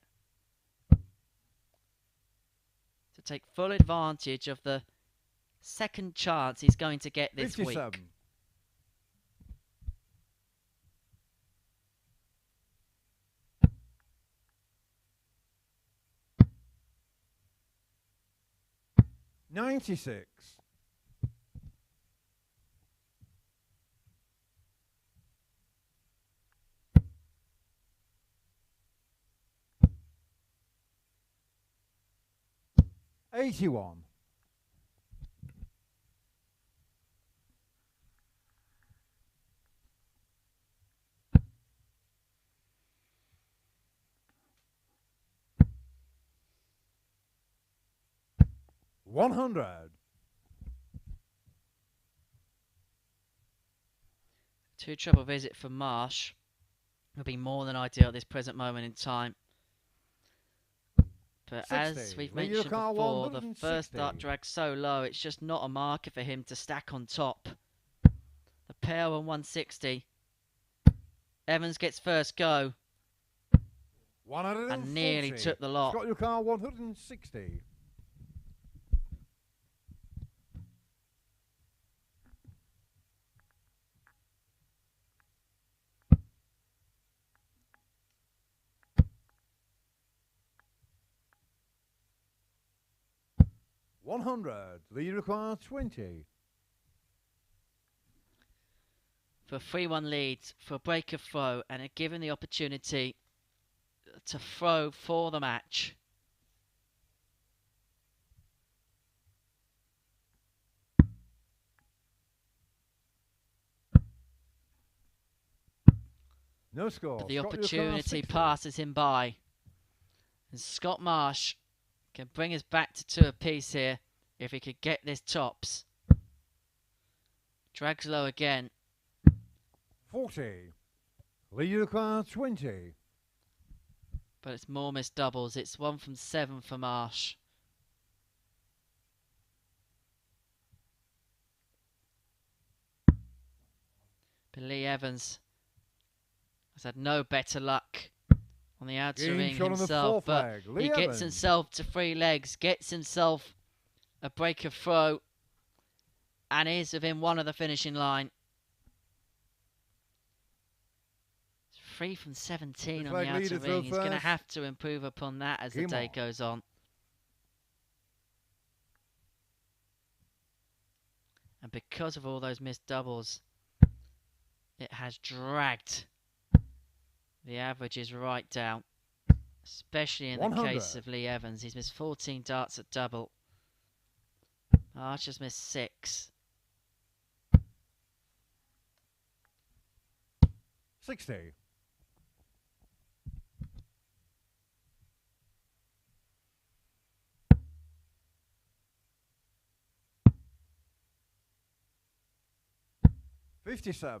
Speaker 1: To take full advantage of the second chance he's going to get this
Speaker 2: 57.
Speaker 1: week.
Speaker 2: $96. 81. 100.
Speaker 1: Two treble visit for Marsh would be more than ideal at this present moment in time. But
Speaker 2: 60.
Speaker 1: as we've
Speaker 2: Lead
Speaker 1: mentioned
Speaker 2: car
Speaker 1: before, the
Speaker 2: 160.
Speaker 1: first dart drags so low, it's just not a marker for him to stack on top. The pair on 160. Evans gets first go
Speaker 2: 140.
Speaker 1: and nearly took the lot.
Speaker 2: Scott your car 160. $100. Lead require 20.
Speaker 1: For a 3-1 lead, for a break of throw, and are given the opportunity to throw for the match.
Speaker 2: No score.
Speaker 1: But the
Speaker 2: Scott your car
Speaker 1: opportunity
Speaker 2: 60.
Speaker 1: passes him by. And Scott Marsh can bring us back to 2 apiece here if he could get this tops. Drags low again.
Speaker 2: 40. Lead require 20.
Speaker 1: But it's more missed doubles. It's 1 from 7 for Marsh. But Lee Evans has had no better luck on the outer
Speaker 2: Game
Speaker 1: ring
Speaker 2: shot on the
Speaker 1: himself.
Speaker 2: fourth
Speaker 1: But
Speaker 2: leg. Lee
Speaker 1: he gets
Speaker 2: Evans.
Speaker 1: himself to 3 legs, gets himself a break of throw, and is within 1 of the finishing line. 3 from 17
Speaker 2: Looks
Speaker 1: on
Speaker 2: like
Speaker 1: the
Speaker 2: Lee
Speaker 1: outer
Speaker 2: to throw
Speaker 1: ring. He's going to
Speaker 2: first.
Speaker 1: have to improve upon that as the
Speaker 2: Game
Speaker 1: day
Speaker 2: on.
Speaker 1: goes on. And because of all those missed doubles, it has dragged the averages right down, especially in the
Speaker 2: 100.
Speaker 1: case of Lee Evans. He's missed 14 darts at double. Marsh has missed 6.
Speaker 2: 60. $57.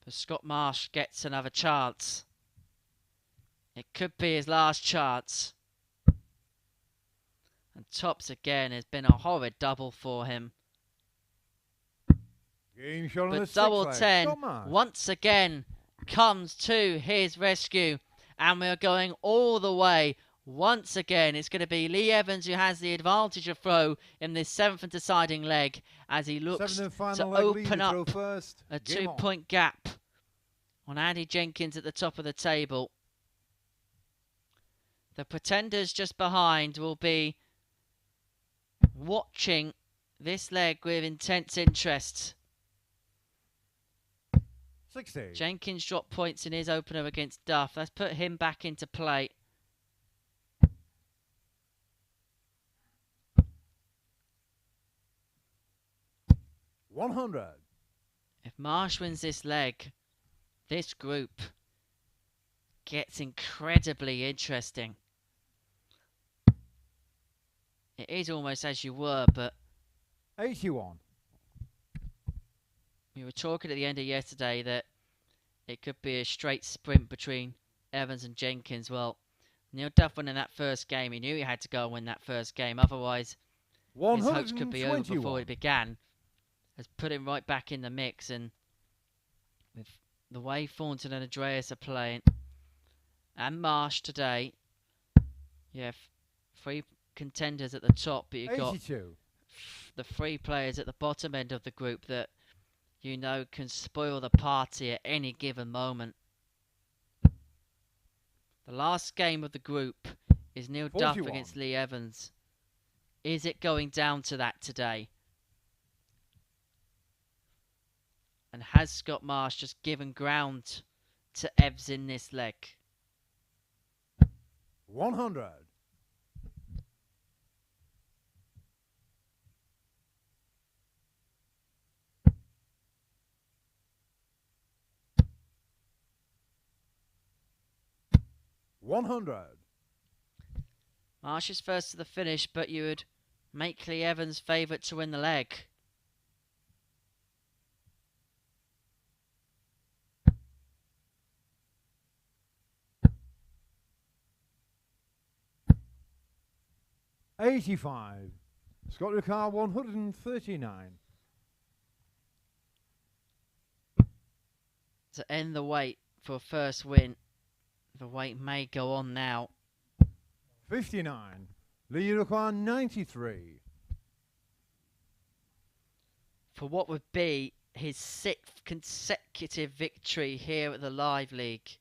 Speaker 1: But Scott Marsh gets another chance. It could be his last chance. And tops again. Has been a horrid double for him.
Speaker 2: Game shot on the
Speaker 1: But double
Speaker 2: six
Speaker 1: 10
Speaker 2: leg. Scott Marsh.
Speaker 1: once again comes to his rescue. And we're going all the way. Once again, it's going to be Lee Evans who has the advantage of throw in this 7th and deciding leg as he looks to open up a 2-point gap on Andy Jenkins at the top of the table. The pretenders just behind will be watching this leg with intense interest.
Speaker 2: 60.
Speaker 1: Jenkins dropped points in his opener against Duff. Let's put him back into play.
Speaker 2: $100.
Speaker 1: If Marsh wins this leg, this group gets incredibly interesting. It is almost as you were, but
Speaker 2: 81.
Speaker 1: we were talking at the end of yesterday that it could be a straight sprint between Evans and Jenkins. Well, Neil Duff won in that first game. He knew he had to go and win that first game. Otherwise, his hopes could be over before it began. Has put him right back in the mix. And with the way Thornton and Andreas are playing, and Marsh today, you have 3 contenders at the top, but you've got the 3 players at the bottom end of the group that you know can spoil the party at any given moment. The last game of the group is Neil
Speaker 2: 41.
Speaker 1: Duff against Lee Evans. Is it going down to that today? And has Scott Marsh just given ground to Evs in this leg?
Speaker 2: 100. $100.
Speaker 1: Marsh is first to the finish, but you would make Lee Evans favourite to win the leg.
Speaker 2: $85. Scott Ricard 139.
Speaker 1: To end the wait for a first win. The wait may go on now.
Speaker 2: 59. Lee Ricard 93.
Speaker 1: For what would be his 6th consecutive victory here at the Live League.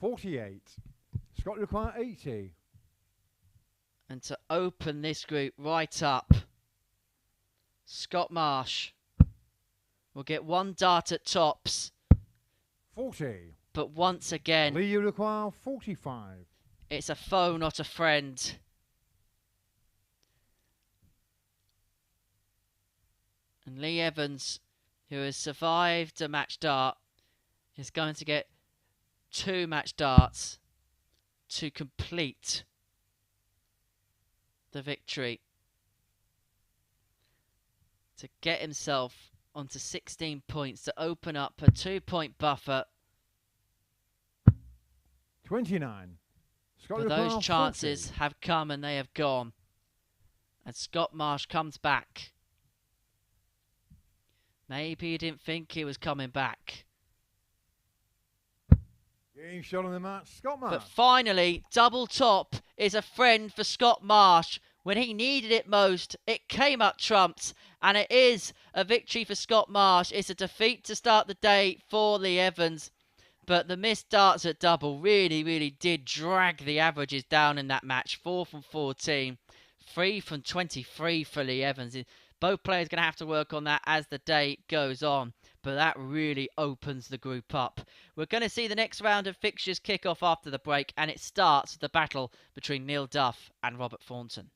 Speaker 2: $48. Scott Ricard 80.
Speaker 1: And to open this group right up, Scott Marsh will get 1 dart at tops.
Speaker 2: 40.
Speaker 1: But once again,
Speaker 2: Lee Ricard 45.
Speaker 1: it's a foe, not a friend. And Lee Evans, who has survived a match dart, is going to get 2 match darts to complete the victory, to get himself onto 16 points, to open up a 2-point buffer.
Speaker 2: 29. Scott
Speaker 1: But
Speaker 2: Ricard
Speaker 1: those chances
Speaker 2: 40.
Speaker 1: have come and they have gone. And Scott Marsh comes back. Maybe he didn't think he was coming back.
Speaker 2: Game shot on the match, Scott Marsh.
Speaker 1: But finally, double top is a friend for Scott Marsh. When he needed it most, it came up trumps. And it is a victory for Scott Marsh. It's a defeat to start the day for Lee Evans. But the missed darts at double really did drag the averages down in that match. 4 from 14. 3 from 23 for Lee Evans. Both players going to have to work on that as the day goes on. But that really opens the group up. We're going to see the next round of fixtures kick off after the break, and it starts with the battle between Neil Duff and Robert Formton.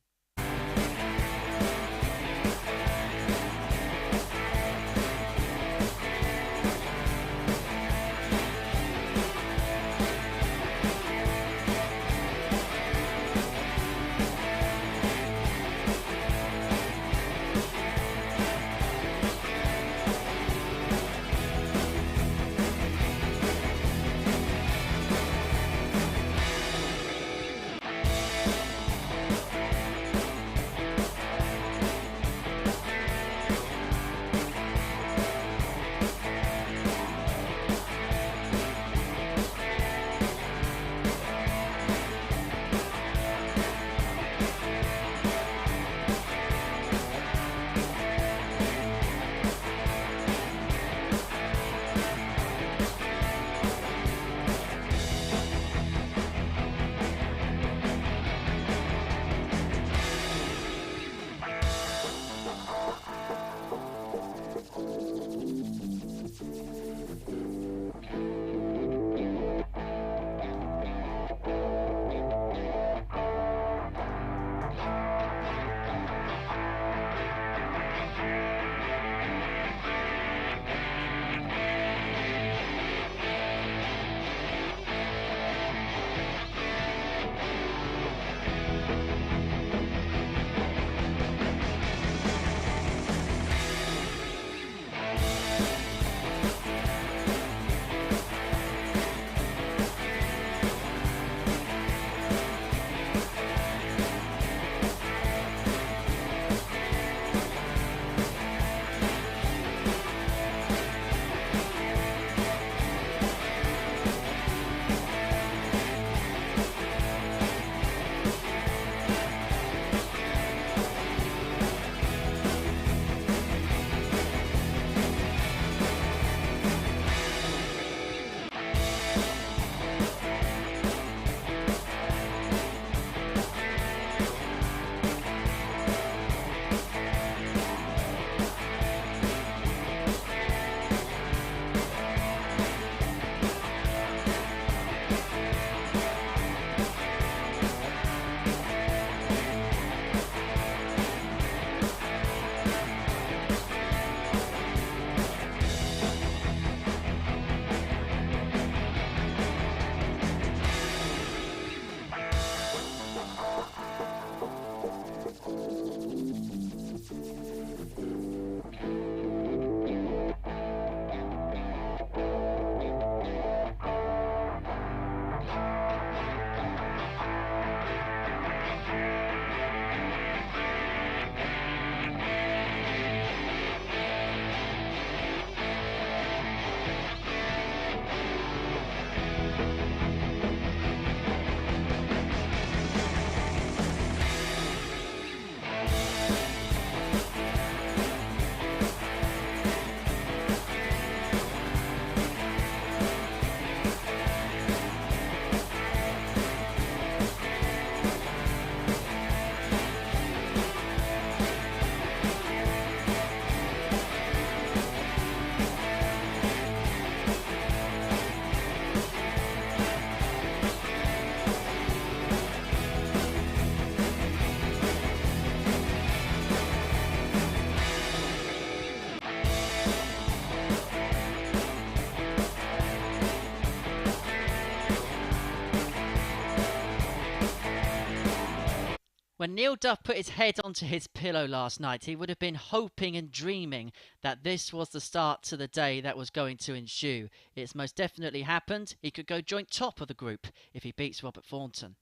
Speaker 1: When Neil Duff put his head onto his pillow last night, he would have been hoping and dreaming that this was the start to the day that was going to ensue. It's most definitely happened. He could go joint top of the group if he beats Robert Thornton.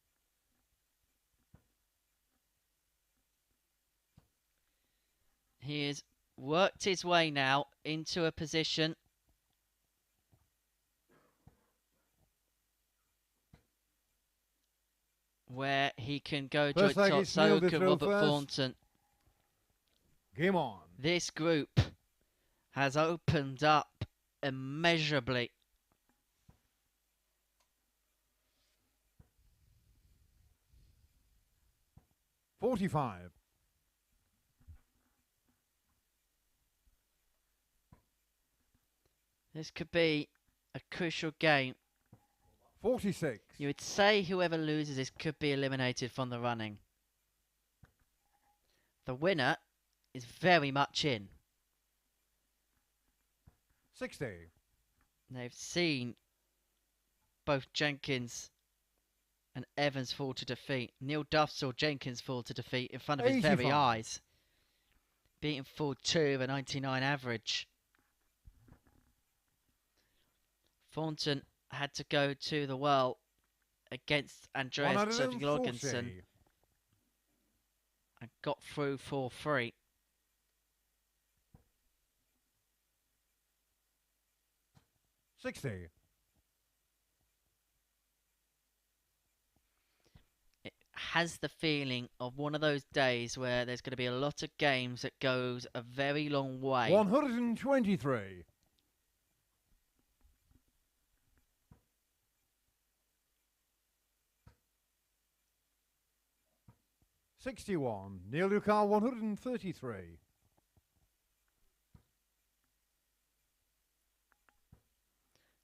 Speaker 1: He has worked his way now into a position where he can go joint top. So can Robert Formton.
Speaker 2: Game on.
Speaker 1: This group has opened up immeasurably.
Speaker 2: $45.
Speaker 1: This could be a crucial game.
Speaker 2: 46.
Speaker 1: You would say whoever loses this could be eliminated from the running. The winner is very much in.
Speaker 2: 60.
Speaker 1: They've seen both Jenkins and Evans fall to defeat. Neil Duff saw Jenkins fall to defeat in front of his very eyes. Beating 4-2 of a 99 average. Thornton had to go to the well against Andreas Toft-Jørgensen and got through 4-3.
Speaker 2: $60.
Speaker 1: It has the feeling of one of those days where there's going to be a lot of games that goes a very long way.
Speaker 2: 123. $61. Neil Lucar, 133.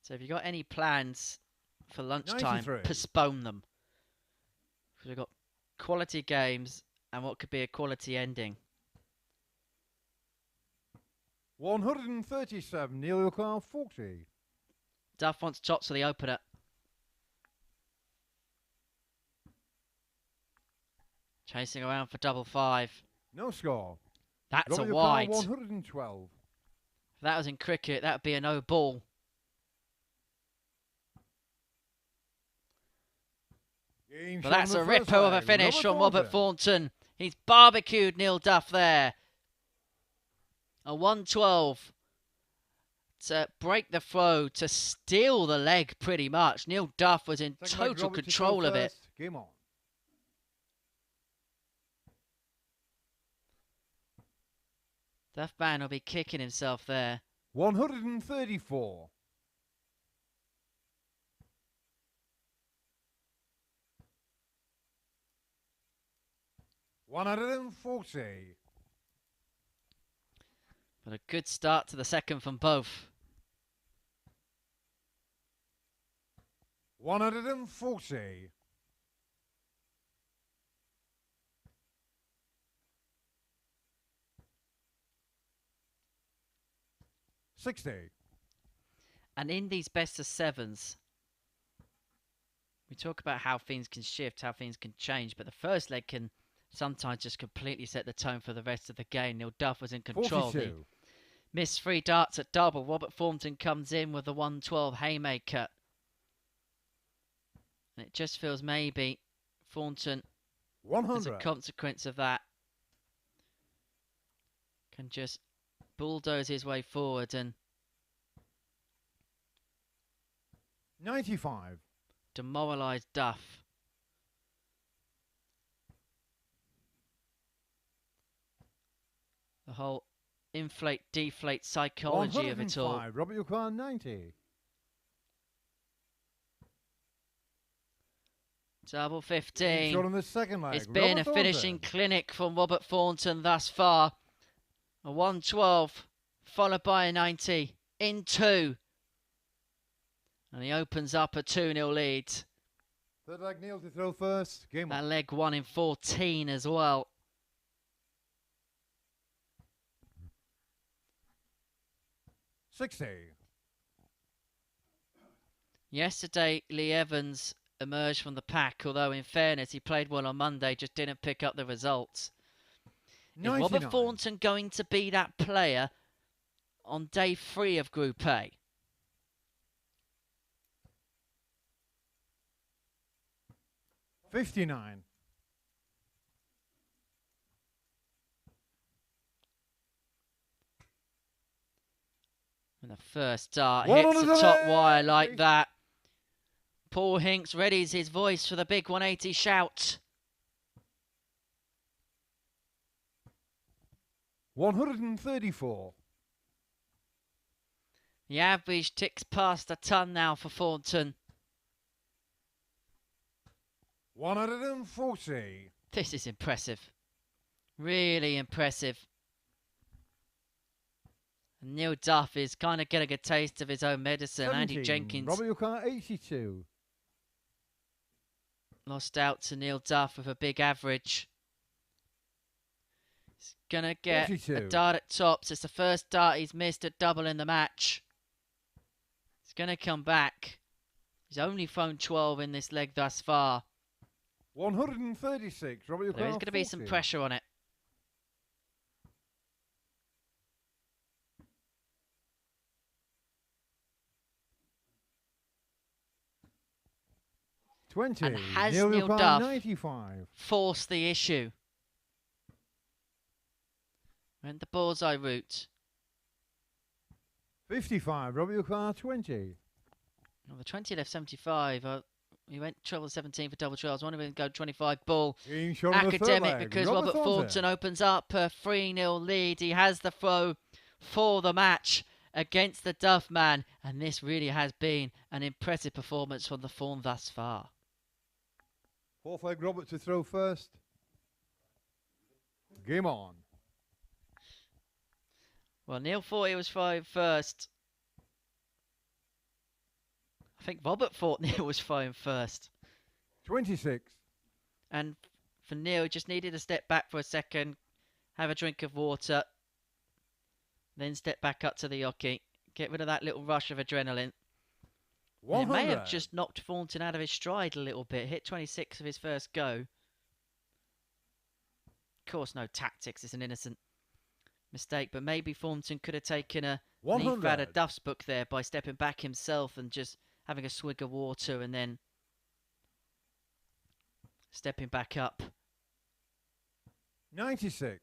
Speaker 1: So if you've got any plans for lunchtime,
Speaker 2: 93.
Speaker 1: Postpone them. Because we've got quality games and what could be a quality ending.
Speaker 2: 137. Neil Lucar, 40.
Speaker 1: Duff wants chops for the opener. Chasing around for double five.
Speaker 2: No score.
Speaker 1: That's
Speaker 2: Robert
Speaker 1: a wide.
Speaker 2: 112.
Speaker 1: If that was in cricket, that would be a no ball. But that's a ripper of a finish from Robert Thornton. He's barbecued Neil Duff there. A 112 to break the throw, to steal the leg pretty much. Neil Duff was in total control of it.
Speaker 2: Game on.
Speaker 1: Duff man will be kicking himself there.
Speaker 2: 134. $140.
Speaker 1: But a good start to the second from both.
Speaker 2: 140. $60.
Speaker 1: And in these best of sevens, we talk about how things can shift, how things can change, but the first leg can sometimes just completely set the tone for the rest of the game. Neil Duff was in control.
Speaker 2: 42.
Speaker 1: Missed 3 darts at double. Robert Formton comes in with the 112 haymaker. And it just feels maybe Thornton,
Speaker 2: 100.
Speaker 1: as a consequence of that, can just bulldoze his way forward and
Speaker 2: 95.
Speaker 1: demoralise Duff. The whole inflate-deflate psychology of it all.
Speaker 2: Robert Lucar, 90.
Speaker 1: Double 15.
Speaker 2: Shot on the second leg.
Speaker 1: It's been a finishing clinic from Robert Thornton thus far. A 112 followed by a 90 in 2. And he opens up a 2-0 lead.
Speaker 2: Third leg, Neil to throw first. Game
Speaker 1: That
Speaker 2: on.
Speaker 1: leg 1 in 14 as well.
Speaker 2: $60.
Speaker 1: Yesterday, Lee Evans emerge from the pack, although in fairness he played well on Monday, just didn't pick up the results. Is Robert Thornton going to be that player on day 3 of Group A?
Speaker 2: $59.
Speaker 1: And the first dart hits the top wire like that. Paul Hinks readies his voice for the big 180 shout.
Speaker 2: 134.
Speaker 1: The average ticks past a ton now for Formton.
Speaker 2: 140.
Speaker 1: This is impressive. Really impressive. And Neil Duff is kind of getting a taste of his own medicine.
Speaker 2: 17.
Speaker 1: Andy Jenkins
Speaker 2: Robert your car 82.
Speaker 1: lost out to Neil Duff with a big average. He's going to get
Speaker 2: 42.
Speaker 1: a dart at tops. It's the first dart he's missed at double in the match. He's going to come back. He's only thrown 12 in this leg thus far.
Speaker 2: 136. Robert your car
Speaker 1: There is going to be some pressure on it.
Speaker 2: $20.
Speaker 1: And has
Speaker 2: Neil
Speaker 1: Duff
Speaker 2: 95.
Speaker 1: forced the issue? Went the bullseye route.
Speaker 2: 55. Robert your car 20.
Speaker 1: Well, the 20 left 75. He went treble 17 for double 12. I was wondering if he would go 25 bull. Academic because Robert Formton opens up a 3-0 lead. He has the throw for the match against the Duff man. And this really has been an impressive performance from the Fawn thus far.
Speaker 2: Fourth leg Robert to throw first. Game on.
Speaker 1: Well, Neil thought he was throwing first. I think Robert thought Neil was throwing first.
Speaker 2: 26.
Speaker 1: And for Neil, just needed to step back for a second, have a drink of water, then step back up to the hockey, get rid of that little rush of adrenaline. It may have just knocked Thornton out of his stride a little bit. Hit 26 of his first go. Of course, no tactics. It's an innocent mistake. But maybe Thornton could have taken a leaf out of Duff's book there by stepping back himself and just having a swig of water and then stepping back up.
Speaker 2: 96.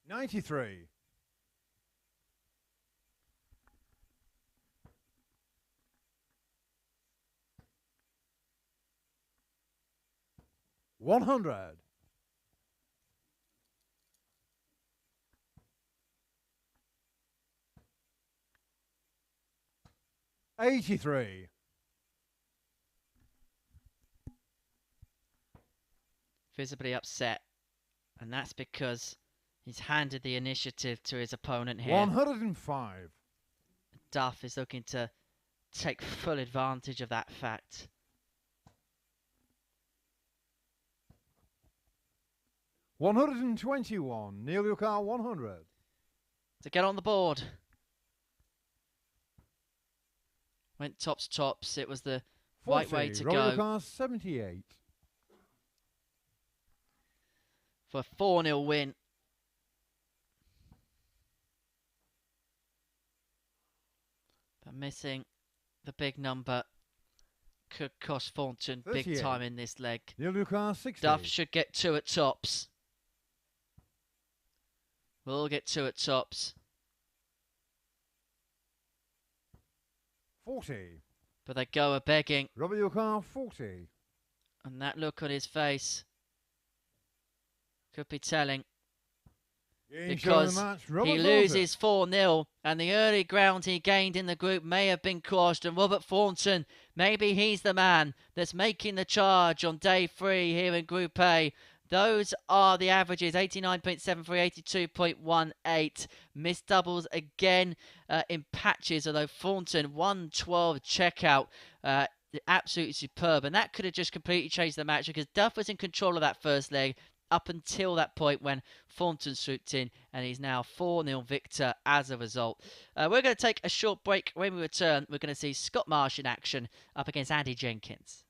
Speaker 2: 93. 100. 83.
Speaker 1: Visibly upset, and that's because he's handed the initiative to his opponent here.
Speaker 2: 105.
Speaker 1: Duff is looking to take full advantage of that fact.
Speaker 2: 121. Neil Yukar 100.
Speaker 1: To get on the board. Went tops tops. It was the
Speaker 2: 40.
Speaker 1: right way to
Speaker 2: Robert
Speaker 1: go.
Speaker 2: Yukar 78.
Speaker 1: For a 4-0 win. But missing the big number could cost Formton big time in this leg.
Speaker 2: Neil Yukar 60.
Speaker 1: Duff should get 2 at tops. We'll get 2 at tops.
Speaker 2: 40.
Speaker 1: But they go a begging.
Speaker 2: Robert Yukar 40.
Speaker 1: And that look on his face could be telling. Because he loses 4-0 and the early ground he gained in the group may have been crushed, and Robert Thornton, maybe he's the man that's making the charge on day 3 here in Group A. Those are the averages, 89.73, 82.18. Missed doubles again in patches, although Thornton 112 checkout. Absolutely superb, and that could have just completely changed the match because Duff was in control of that first leg. up until that point when Thornton swooped in, and he's now 4-0 victor as a result. We're going to take a short break. When we return, we're going to see Scott Marsh in action up against Andy Jenkins.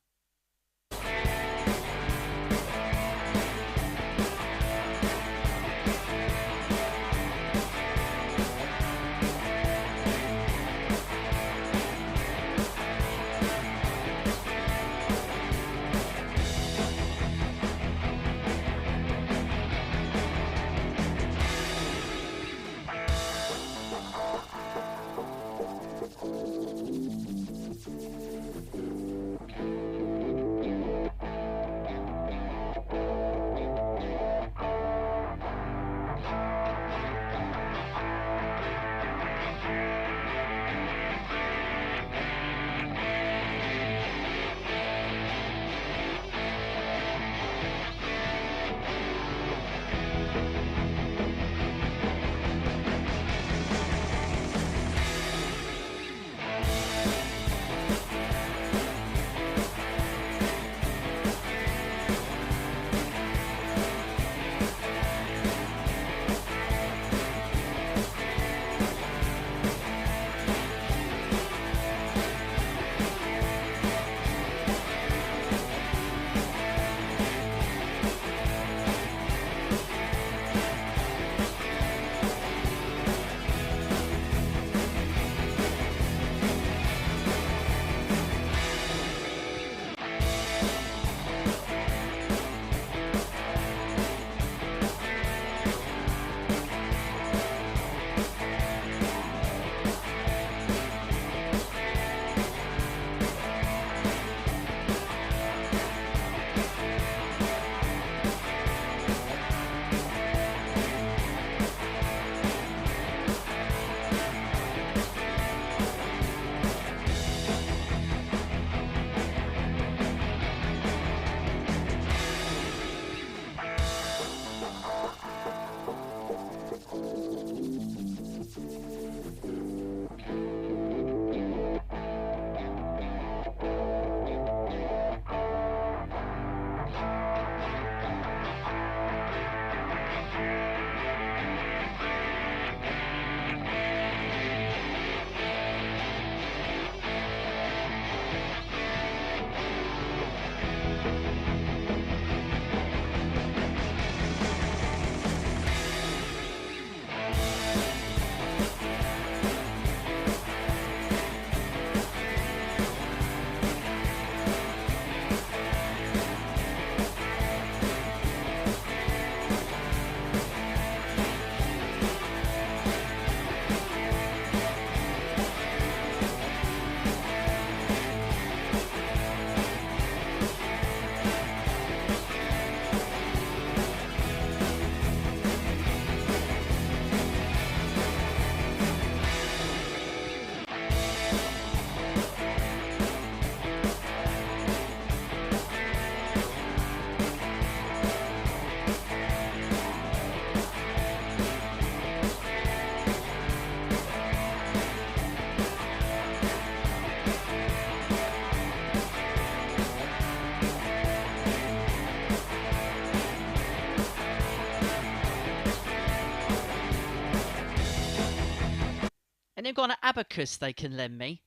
Speaker 1: And they've got an abacus they can lend me,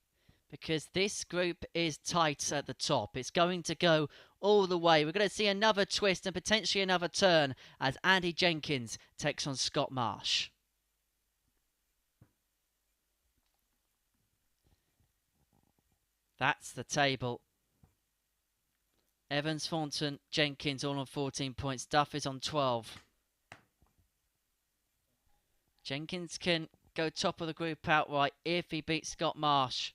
Speaker 1: because this group is tight at the top. It's going to go all the way. We're going to see another twist and potentially another turn as Andy Jenkins takes on Scott Marsh. That's the table. Evans, Formton, Jenkins all on 14 points. Duff is on 12. Jenkins can go top of the group outright if he beats Scott Marsh.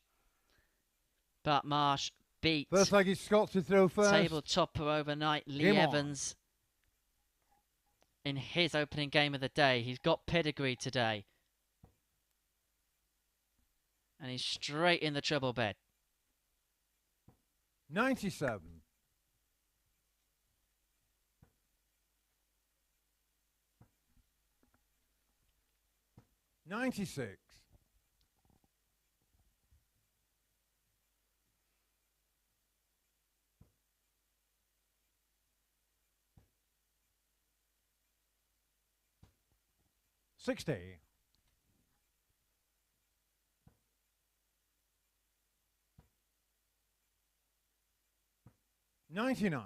Speaker 1: But Marsh beat
Speaker 2: First leg is Scott to throw first.
Speaker 1: table topper overnight, Lee Evans, in his opening game of the day. He's got pedigree today. And he's straight in the treble bed.
Speaker 2: 97. 96. 60. 99.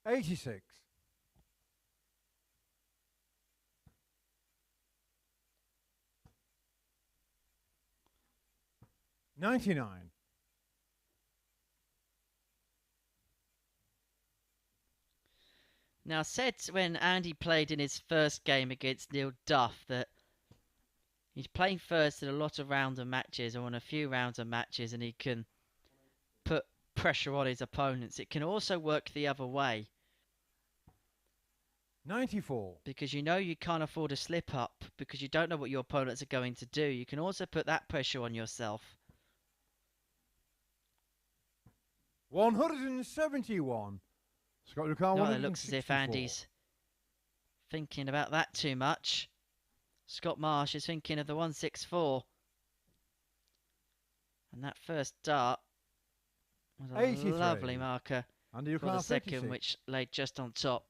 Speaker 2: 86. 99.
Speaker 1: Now, said when Andy played in his first game against Neil Duff that he's playing first in a lot of rounds of matches, or in a few rounds of matches, and he can put pressure on his opponents. It can also work the other way.
Speaker 2: 94.
Speaker 1: Because you know you can't afford a slip up, because you don't know what your opponents are going to do. You can also put that pressure on yourself.
Speaker 2: 171. Scott Lucar,
Speaker 1: No, it looks as if Andy's thinking about that too much. Scott Marsh is thinking of the 164. And that first dart was a
Speaker 2: 83.
Speaker 1: lovely marker for the second,
Speaker 2: 56.
Speaker 1: which laid just on top.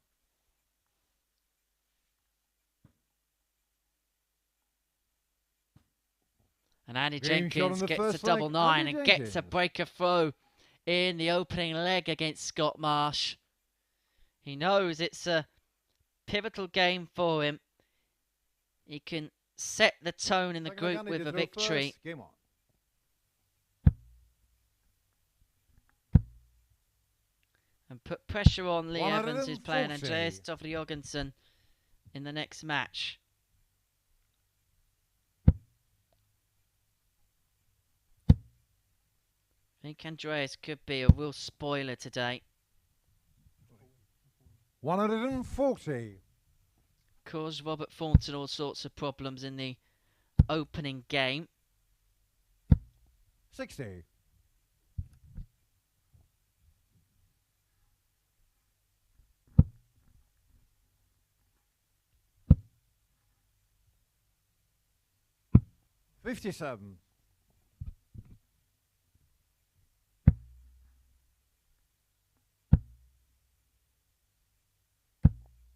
Speaker 1: And Andy Jenkins gets a double nine and gets a breaker throw in the opening leg against Scott Marsh. He knows it's a pivotal game for him. He can set the tone in the group with a victory.
Speaker 2: Game on.
Speaker 1: And put pressure on Lee Evans, who's playing
Speaker 2: 140.
Speaker 1: Andreas Toft-Jørgensen in the next match. I think Andreas could be a real spoiler today.
Speaker 2: 140.
Speaker 1: Caused Robert Thornton all sorts of problems in the opening game.
Speaker 2: 60. 57.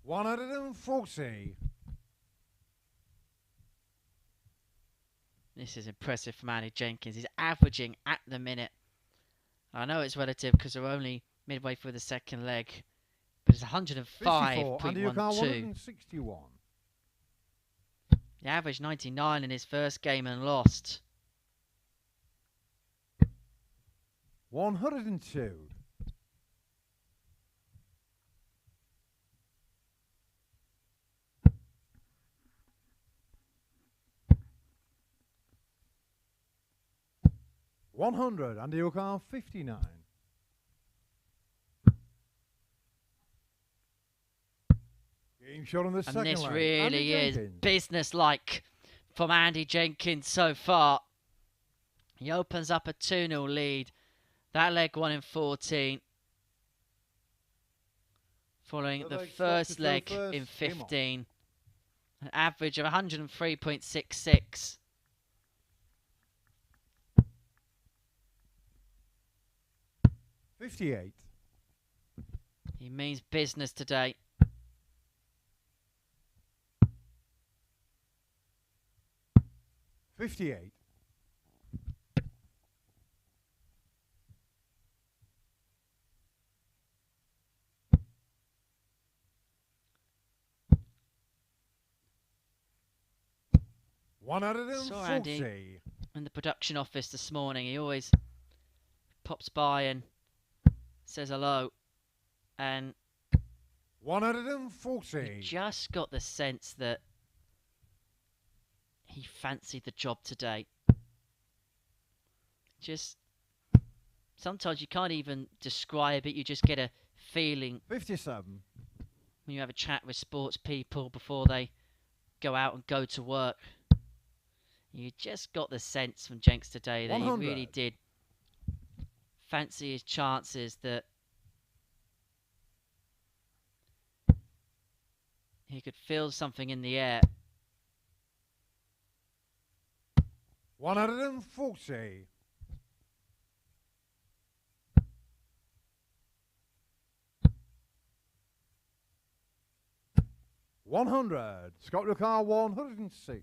Speaker 2: 140.
Speaker 1: This is impressive from Andy Jenkins. He's averaging at the minute. I know it's relative because we're only midway through the second leg, but it's 105.12.
Speaker 2: 61.
Speaker 1: He averaged 99 in his first game and lost.
Speaker 2: 102. 100. Andy O'Carr, 59. Game shot on the second
Speaker 1: And this
Speaker 2: leg.
Speaker 1: really
Speaker 2: Andy
Speaker 1: is
Speaker 2: Jenkins.
Speaker 1: business-like from Andy Jenkins so far. He opens up a 2-0 lead. That leg won in 14. Following the first leg in 15. An average of 103.66.
Speaker 2: $58.
Speaker 1: He means business today.
Speaker 2: $58. 140.
Speaker 1: Saw Andy in the production office this morning. He always pops by and says hello, and
Speaker 2: 140.
Speaker 1: you just got the sense that he fancied the job today. Just sometimes you can't even describe it, you just get a feeling
Speaker 2: 57.
Speaker 1: when you have a chat with sports people before they go out and go to work. You just got the sense from Jenks today that
Speaker 2: 100.
Speaker 1: he really did fancy his chances, that he could feel something in the air.
Speaker 2: 140. 100. Scott Ricard 106.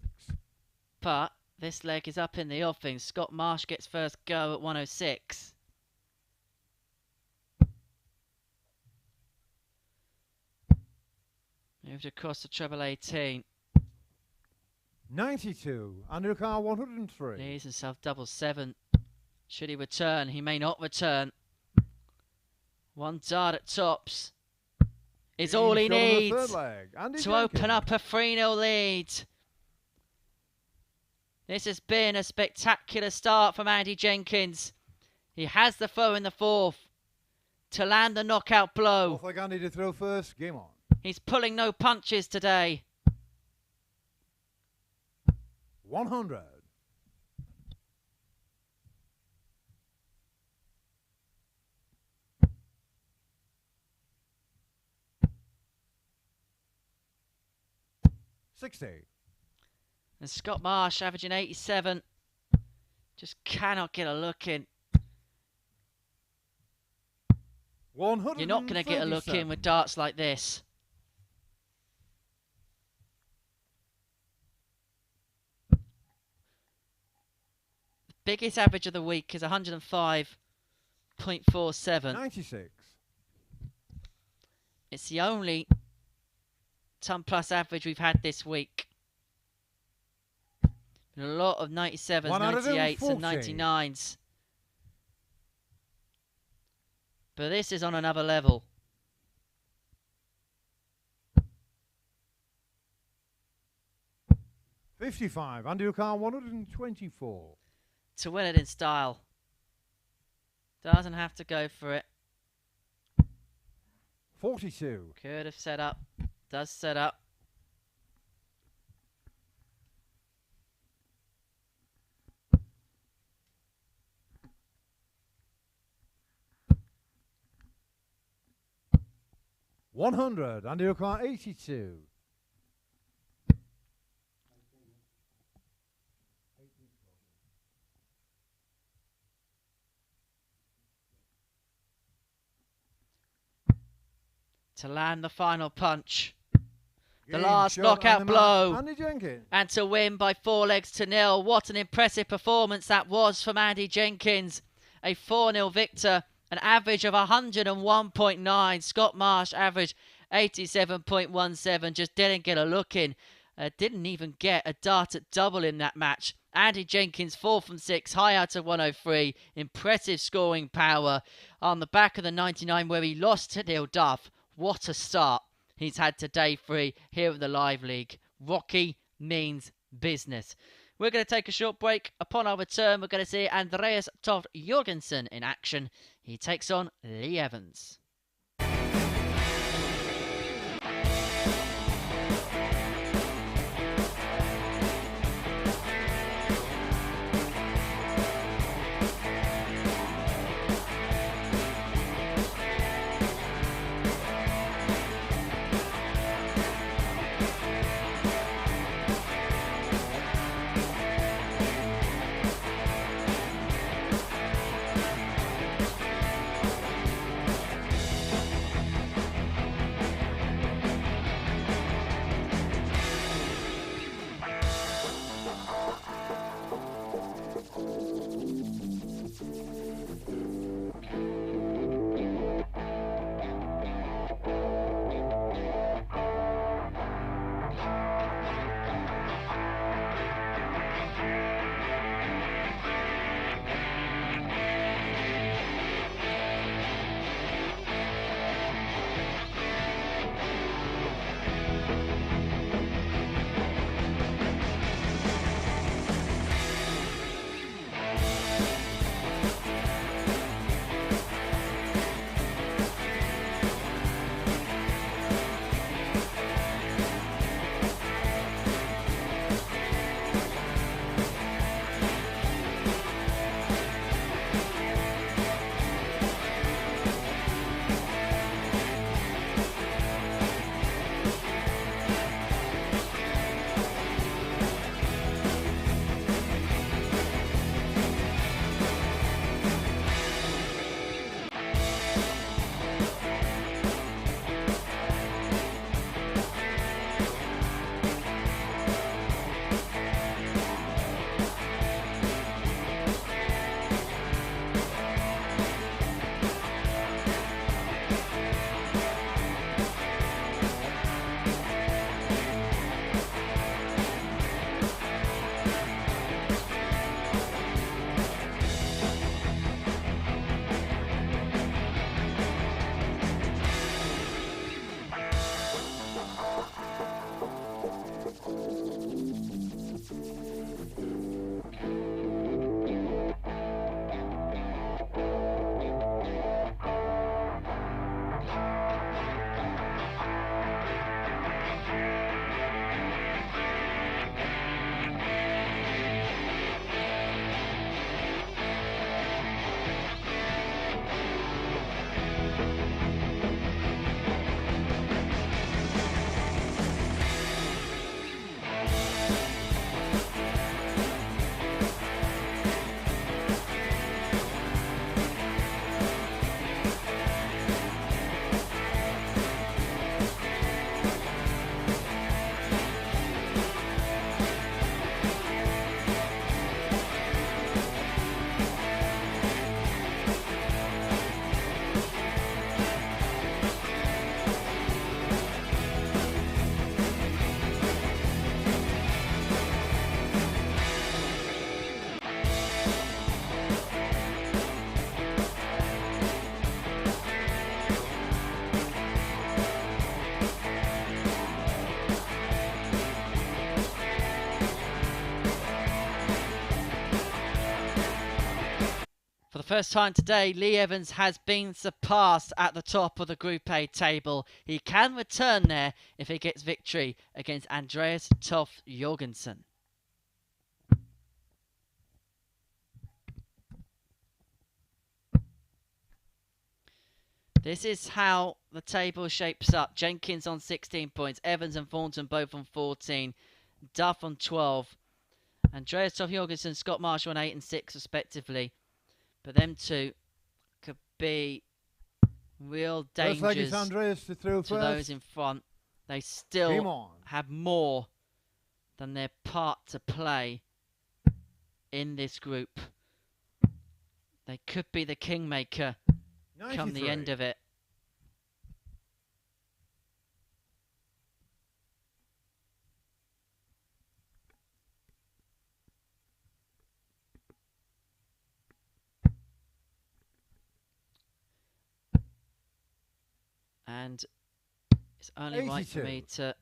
Speaker 1: But this leg is up in the offing. Scott Marsh gets first go at 106. Moved across to treble 18.
Speaker 2: 92. Andrew Carr 103.
Speaker 1: Leaves himself double 7. Should he return? He may not return. One dart at tops is all he needs to open up a 3-0 lead. This has been a spectacular start from Andy Jenkins. He has the throw in the fourth to land the knockout blow.
Speaker 2: Looks like Andy to throw first. Game on.
Speaker 1: He's pulling no punches today.
Speaker 2: 100. 60.
Speaker 1: And Scott Marsh averaging 87. Just cannot get a look in. You're not going to get a look in with darts like this. The biggest average of the week is 105.47.
Speaker 2: 96.
Speaker 1: It's the only ton plus average we've had this week. A lot of 97s, 98s and 99s. But this is on another level.
Speaker 2: $55. Andy Carr 124.
Speaker 1: To win it in style. Doesn't have to go for it.
Speaker 2: 42.
Speaker 1: Could have set up. Does set up.
Speaker 2: $100. Andy Carr 82.
Speaker 1: To land the final punch. The last knockout blow.
Speaker 2: Andy Jenkins.
Speaker 1: And to win by 4-0. What an impressive performance that was from Andy Jenkins. A 4-0 victor. An average of 101.9. Scott Marsh average 87.17. Just didn't get a look in. Didn't even get a dart at double in that match. Andy Jenkins 4 from 6, high out of 103. Impressive scoring power on the back of the 99 where he lost to Neil Duff. What a start he's had today free here at the Live League. Rocky means business. We're going to take a short break. Upon our return, we're going to see Andreas Toft-Jørgensen in action. He takes on Lee Evans. first time today, Lee Evans has been surpassed at the top of the Group A table. He can return there if he gets victory against Andreas Toft-Jørgensen. This is how the table shapes up. Jenkins on 16 points. Evans and Thornton both on 14. Duff on 12. Andreas Toft-Jørgensen, Scott Marsh on 8 and 6 respectively. But them two could be real dangers to those in front. They still have more than their part to play in this group. They could be the kingmaker come the end of it. And it's only right for me to,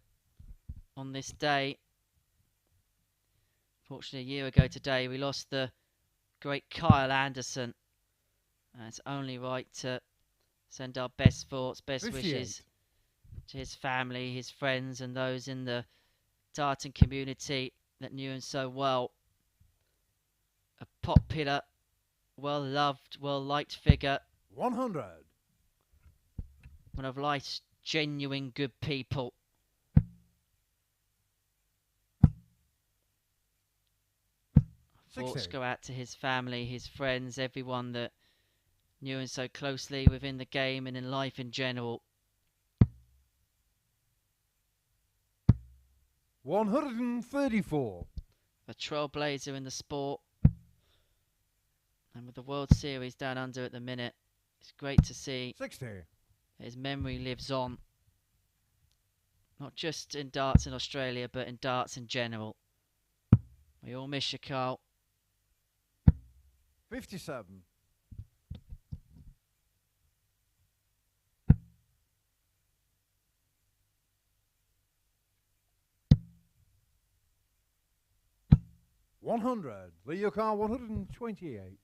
Speaker 1: on this day, fortunately a year ago today, we lost the great Kyle Anderson. And it's only right to send our best thoughts, best wishes to his family, his friends, and those in the darting community that knew him so well. A popular, well-loved, well-liked figure.
Speaker 2: 100.
Speaker 1: One of life's genuine good people. Thoughts go out to his family, his friends, everyone that knew him so closely within the game and in life in general.
Speaker 2: 134.
Speaker 1: A trailblazer in the sport. And with the World Series down under at the minute, it's great to see
Speaker 2: 60.
Speaker 1: His memory lives on. Not just in darts in Australia, but in darts in general. We all miss you, Carl.
Speaker 2: 57. $100. Leo Carl 128.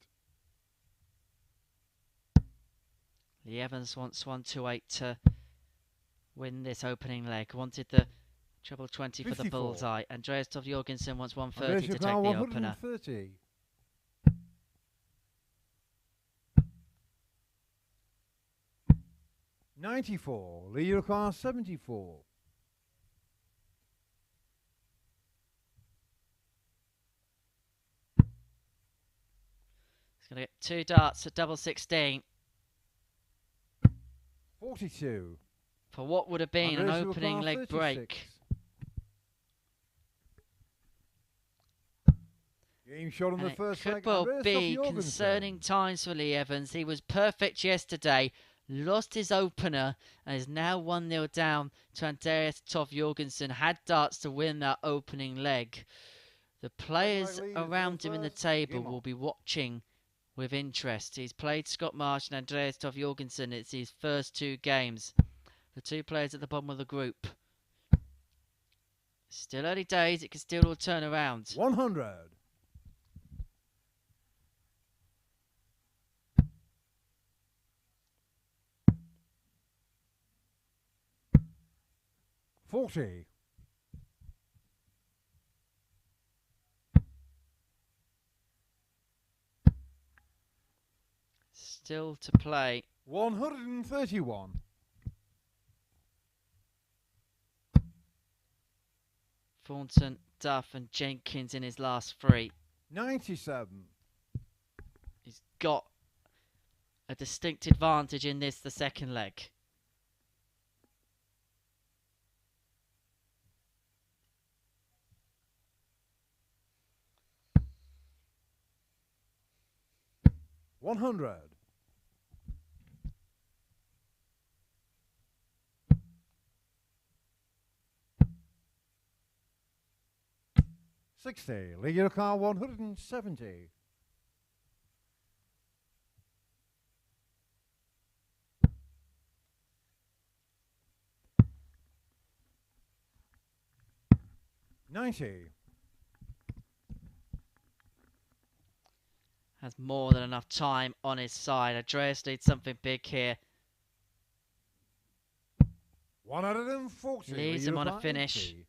Speaker 1: Lee Evans wants 128 to win this opening leg. Wanted the treble 20 for the bullseye. Andreas Toft-Jørgensen wants 130 to take the opener.
Speaker 2: 130. $94. Leo Carl 74.
Speaker 1: He's going to get 2 darts at double 16.
Speaker 2: 42.
Speaker 1: For what would have been an opening leg break.
Speaker 2: Game shot on the first leg.
Speaker 1: Could well be concerning times for Lee Evans. He was perfect yesterday, lost his opener, and is now 1-0 down to Andreas Toft-Jørgensen. Had darts to win that opening leg. The players around him in the table will be watching with interest. He's played Scott Marsh and Andreas Toft-Jørgensen. It's his first 2 games. The 2 players at the bottom of the group. Still early days. It can still all turn around.
Speaker 2: 100. $40.
Speaker 1: Still to play.
Speaker 2: 131.
Speaker 1: Formton, Duff and Jenkins in his last 3.
Speaker 2: 97.
Speaker 1: He's got a distinct advantage in this, the second leg.
Speaker 2: $100. $60. Leo Carl 170. $90.
Speaker 1: has more than enough time on his side. Andreas needs something big here.
Speaker 2: 140.
Speaker 1: Leaves him on a finish.
Speaker 2: 80.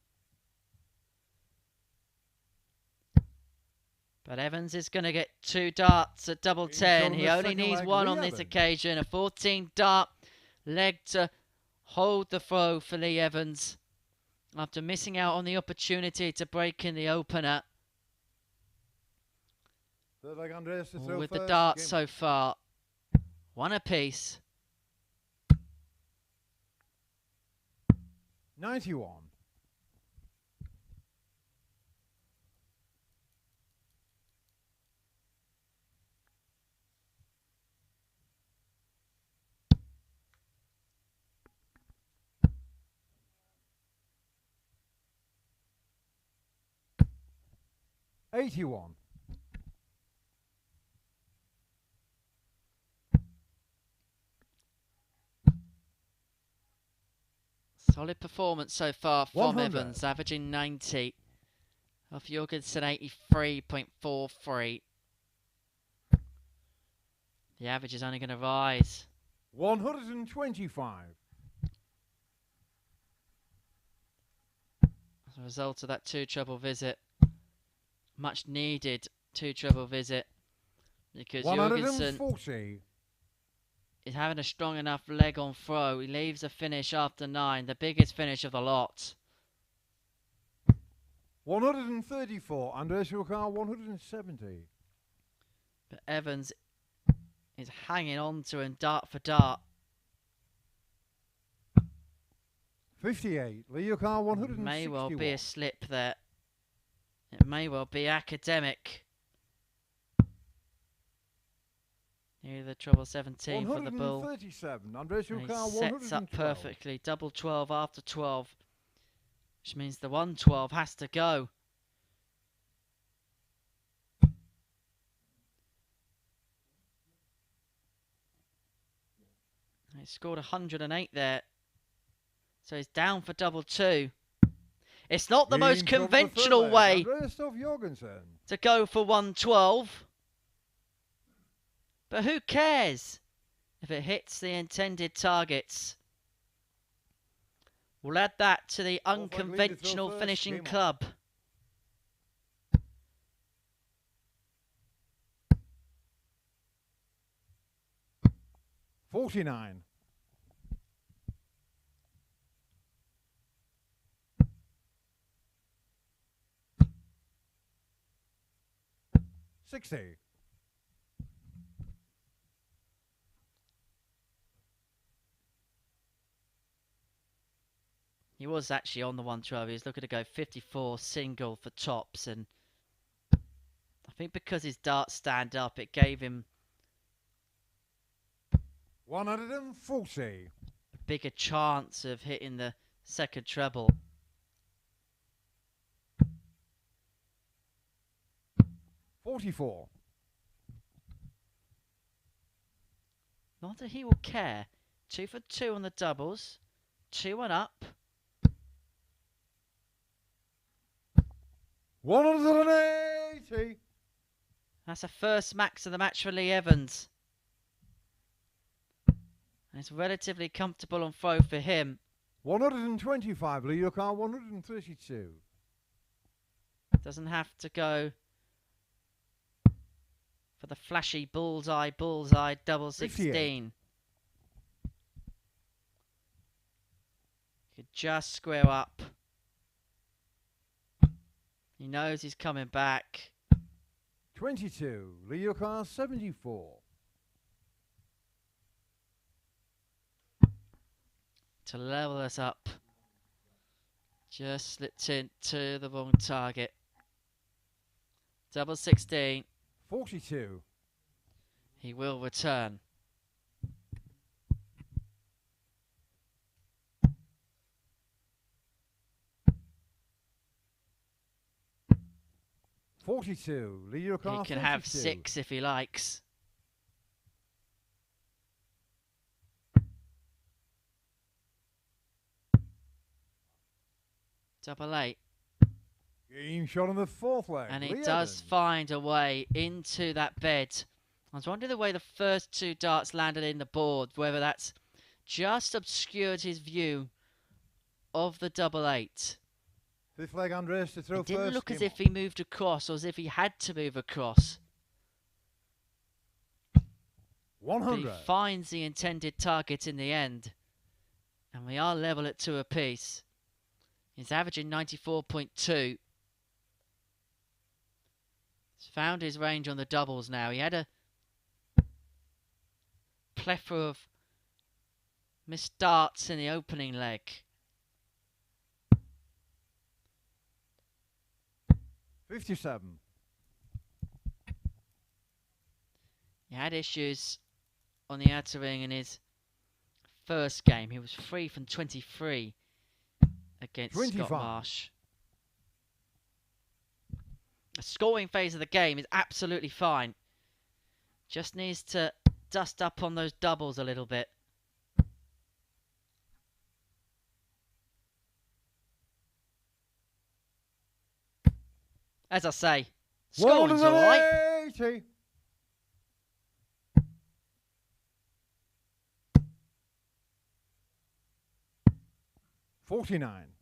Speaker 1: But Evans is going to get 2 darts at double 10. He only needs 1 on this occasion. A 14 dart leg to hold the throw for Lee Evans after missing out on the opportunity to break in the opener. With the darts so far, 1 apiece.
Speaker 2: 91. $81.
Speaker 1: Solid performance so far from
Speaker 2: 100.
Speaker 1: Evans, averaging 90. Off Jorgensen, 83.43. The average is only going to rise.
Speaker 2: 125.
Speaker 1: As a result of that 2 treble visit. Much needed 2 treble visit. Because Jorgensen is having a strong enough leg on throw. He leaves a finish after 9, the biggest finish of the lot.
Speaker 2: 134. Andreas Toft-Jørgensen 170.
Speaker 1: But Evans is hanging on to him dart for dart.
Speaker 2: 58. Lee Toft-Jørgensen 161.
Speaker 1: It may well be a slip there. It may well be academic. Near the treble 17 for the bull.
Speaker 2: 137. Andreas
Speaker 1: And he
Speaker 2: Toft-Jørgensen
Speaker 1: sets up
Speaker 2: 112.
Speaker 1: perfectly. Double 12 after 12. Which means the 112 has to go. He scored 108 there. So he's down for double 2. It's not the most conventional way
Speaker 2: Andreas Toft-Jørgensen.
Speaker 1: to go for 112. But who cares if it hits the intended targets? We'll add that to the unconventional finishing club.
Speaker 2: $49. $60.
Speaker 1: He was actually on the 112. He was looking to go 54 single for tops, and I think because his darts stand up, it gave him
Speaker 2: 140.
Speaker 1: a bigger chance of hitting the second treble.
Speaker 2: 44.
Speaker 1: Not that he will care. 2 for 2 on the doubles. 2 and up.
Speaker 2: 180.
Speaker 1: That's a first max of the match for Lee Evans. And it's relatively comfortable on throw for him.
Speaker 2: 125. Lee Toft-Jørgensen 132.
Speaker 1: Doesn't have to go for the flashy bullseye double 16. Could just square up. He knows he's coming back.
Speaker 2: 22. Lee Toft-Jørgensen 74.
Speaker 1: To level us up. Just slipped into the wrong target. Double 16.
Speaker 2: 42.
Speaker 1: He will return.
Speaker 2: Lee Toft-Jørgensen
Speaker 1: He can have
Speaker 2: 42.
Speaker 1: 6 if he likes. Double 8.
Speaker 2: Game shot on the fourth leg.
Speaker 1: And he
Speaker 2: Lee
Speaker 1: does
Speaker 2: Evans.
Speaker 1: find a way into that bed. I was wondering the way the first two darts landed in the board, whether that's just obscured his view of the double eight.
Speaker 2: Fifth leg, Andreas to throw
Speaker 1: It
Speaker 2: first.
Speaker 1: didn't look as
Speaker 2: Game
Speaker 1: if he moved across or as if he had to move across.
Speaker 2: on.
Speaker 1: But
Speaker 2: 100.
Speaker 1: he finds the intended target in the end. And we are level at 2 apiece. He's averaging 94.2. He's found his range on the doubles now. He had a plethora of missed darts in the opening leg.
Speaker 2: $57.
Speaker 1: He had issues on the outer ring in his first game. He was 3 from 23 against
Speaker 2: 25.
Speaker 1: Scott Marsh. The scoring phase of the game is absolutely fine. Just needs to dust up on those doubles a little bit. As I say, scoring's alright.
Speaker 2: 180. $49.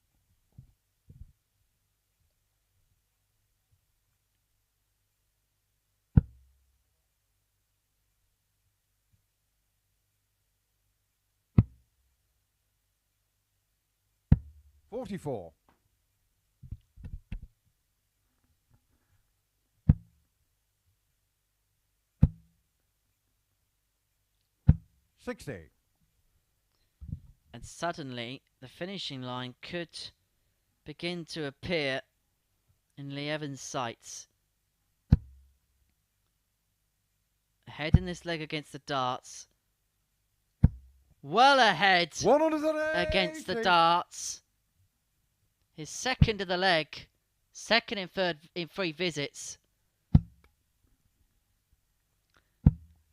Speaker 2: $44. $60.
Speaker 1: And suddenly, the finishing line could begin to appear in Lee Evans' sights. Ahead in this leg against the darts. Well ahead
Speaker 2: 180.
Speaker 1: against the darts. His second of the leg. Second and third in 3 visits.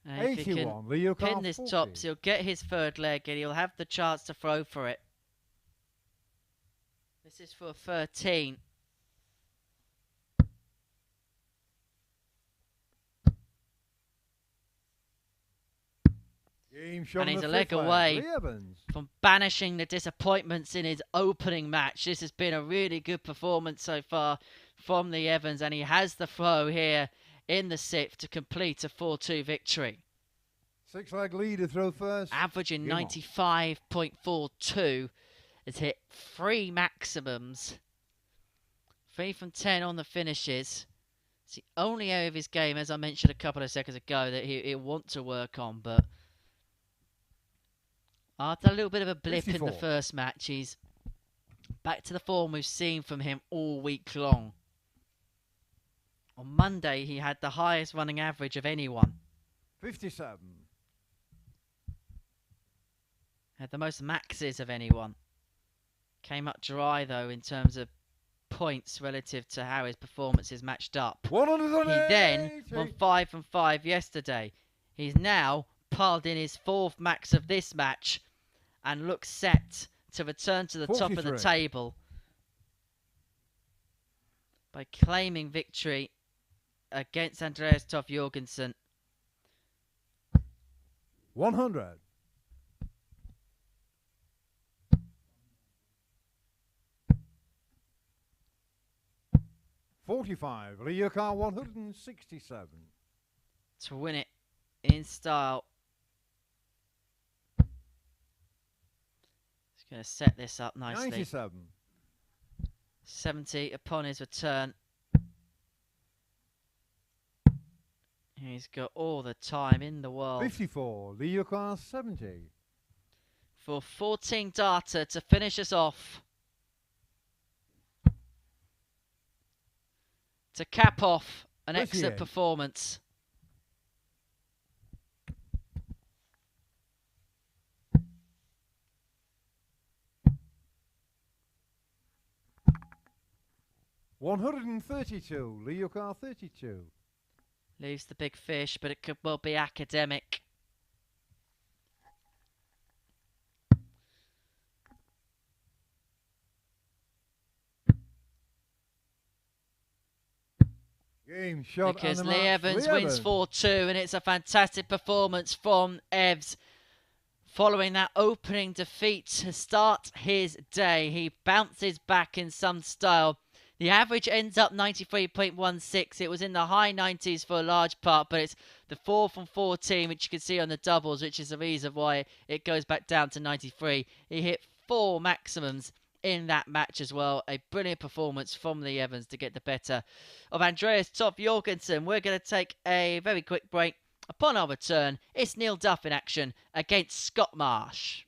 Speaker 1: And if he can
Speaker 2: 81. Leo
Speaker 1: pin
Speaker 2: Carl
Speaker 1: this
Speaker 2: 40.
Speaker 1: tops, he'll get his third leg and he'll have the chance to throw for it. This is for 13.
Speaker 2: Game shot
Speaker 1: And
Speaker 2: on
Speaker 1: he's
Speaker 2: the
Speaker 1: a leg
Speaker 2: fifth leg.
Speaker 1: away
Speaker 2: Lee Evans.
Speaker 1: from banishing the disappointments in his opening match. This has been a really good performance so far from Lee Evans, and he has the throw here in the 6th to complete a 4-2 victory.
Speaker 2: Six leg lead to throw first.
Speaker 1: Averaging
Speaker 2: Game on.
Speaker 1: 95.42. Has hit 3 maximums. 3 from 10 on the finishes. It's the only area of his game, as I mentioned a couple of seconds ago, that he'll want to work on, but after a little bit of a blip in the
Speaker 2: 54.
Speaker 1: first match, he's back to the form we've seen from him all week long. On Monday, he had the highest running average of anyone.
Speaker 2: 57.
Speaker 1: Had the most maxes of anyone. Came up dry, though, in terms of points relative to how his performances matched up.
Speaker 2: 180.
Speaker 1: He then won 5 from 5 yesterday. He's now piled in his 4th max of this match and looks set to return to the top of the
Speaker 2: 43.
Speaker 1: table by claiming victory against Andreas Toft-Jørgensen.
Speaker 2: 100. $45. Leo Carl 167.
Speaker 1: To win it in style. He's going to set this up nicely.
Speaker 2: 97.
Speaker 1: 70 upon his return. He's got all the time in the world
Speaker 2: 54. Leo Carl 70.
Speaker 1: for 14 darter to finish us off. To cap off an excellent
Speaker 2: 38.
Speaker 1: performance.
Speaker 2: $132. Leo Carl 32.
Speaker 1: Leaves the big fish, but it could well be academic.
Speaker 2: Game shot
Speaker 1: because
Speaker 2: on the
Speaker 1: Lee
Speaker 2: mark.
Speaker 1: Evans
Speaker 2: Lee
Speaker 1: wins
Speaker 2: Evans.
Speaker 1: 4-2, and it's a fantastic performance from Evs. Following that opening defeat to start his day, he bounces back in some style. The average ends up 93.16. It was in the high 90s for a large part, but it's the 4 from 14, which you can see on the doubles, which is the reason why it goes back down to 93. He hit 4 maximums in that match as well. A brilliant performance from Lee Evans to get the better of Andreas Toft-Jørgensen. We're going to take a very quick break. Upon our return, it's Neil Duff in action against Scott Marsh.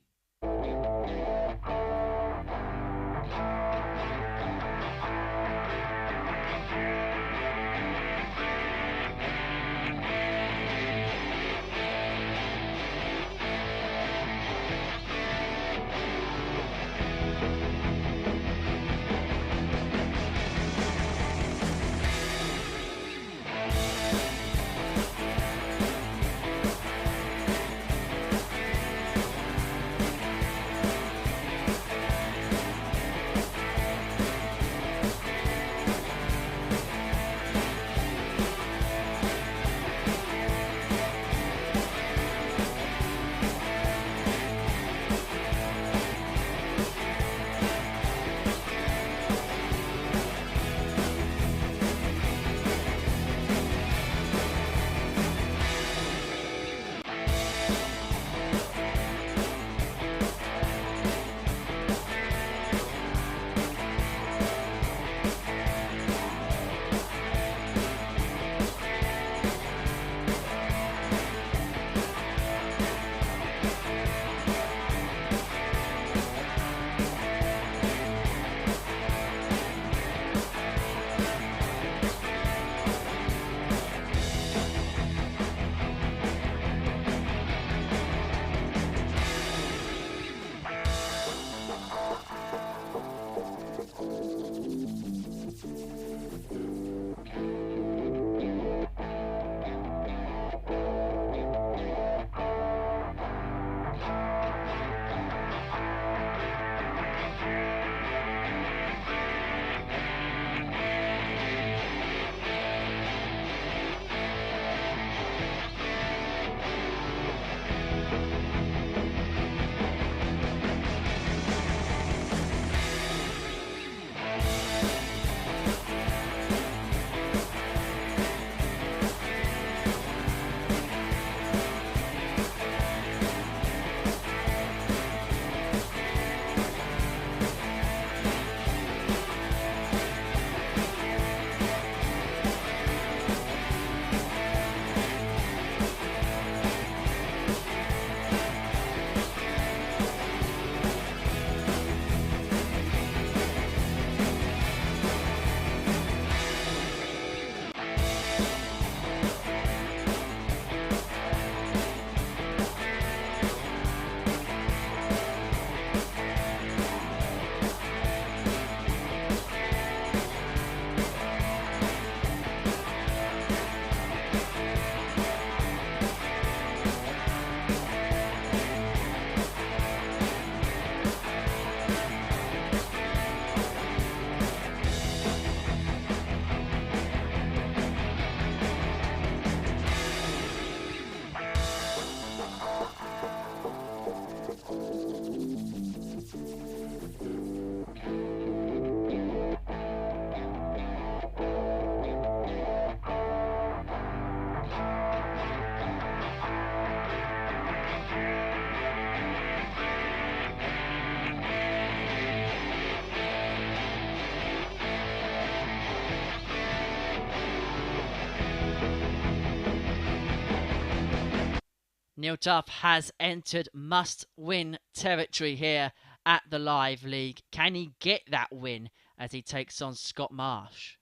Speaker 1: Neil Duff has entered must-win territory here at the Live League. Can he get that win as he takes on Scott Marsh?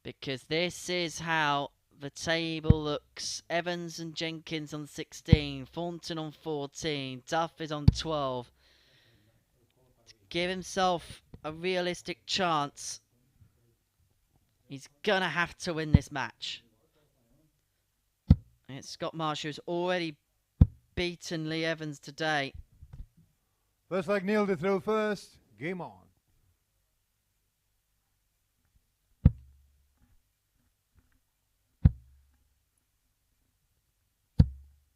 Speaker 1: Because this is how the table looks. Evans and Jenkins on 16, Thornton on 14, Duff is on 12. To give himself a realistic chance, he's gonna have to win this match. And it's Scott Marsh who's already beaten Lee Evans today.
Speaker 2: Looks like Neil to throw first. Game on.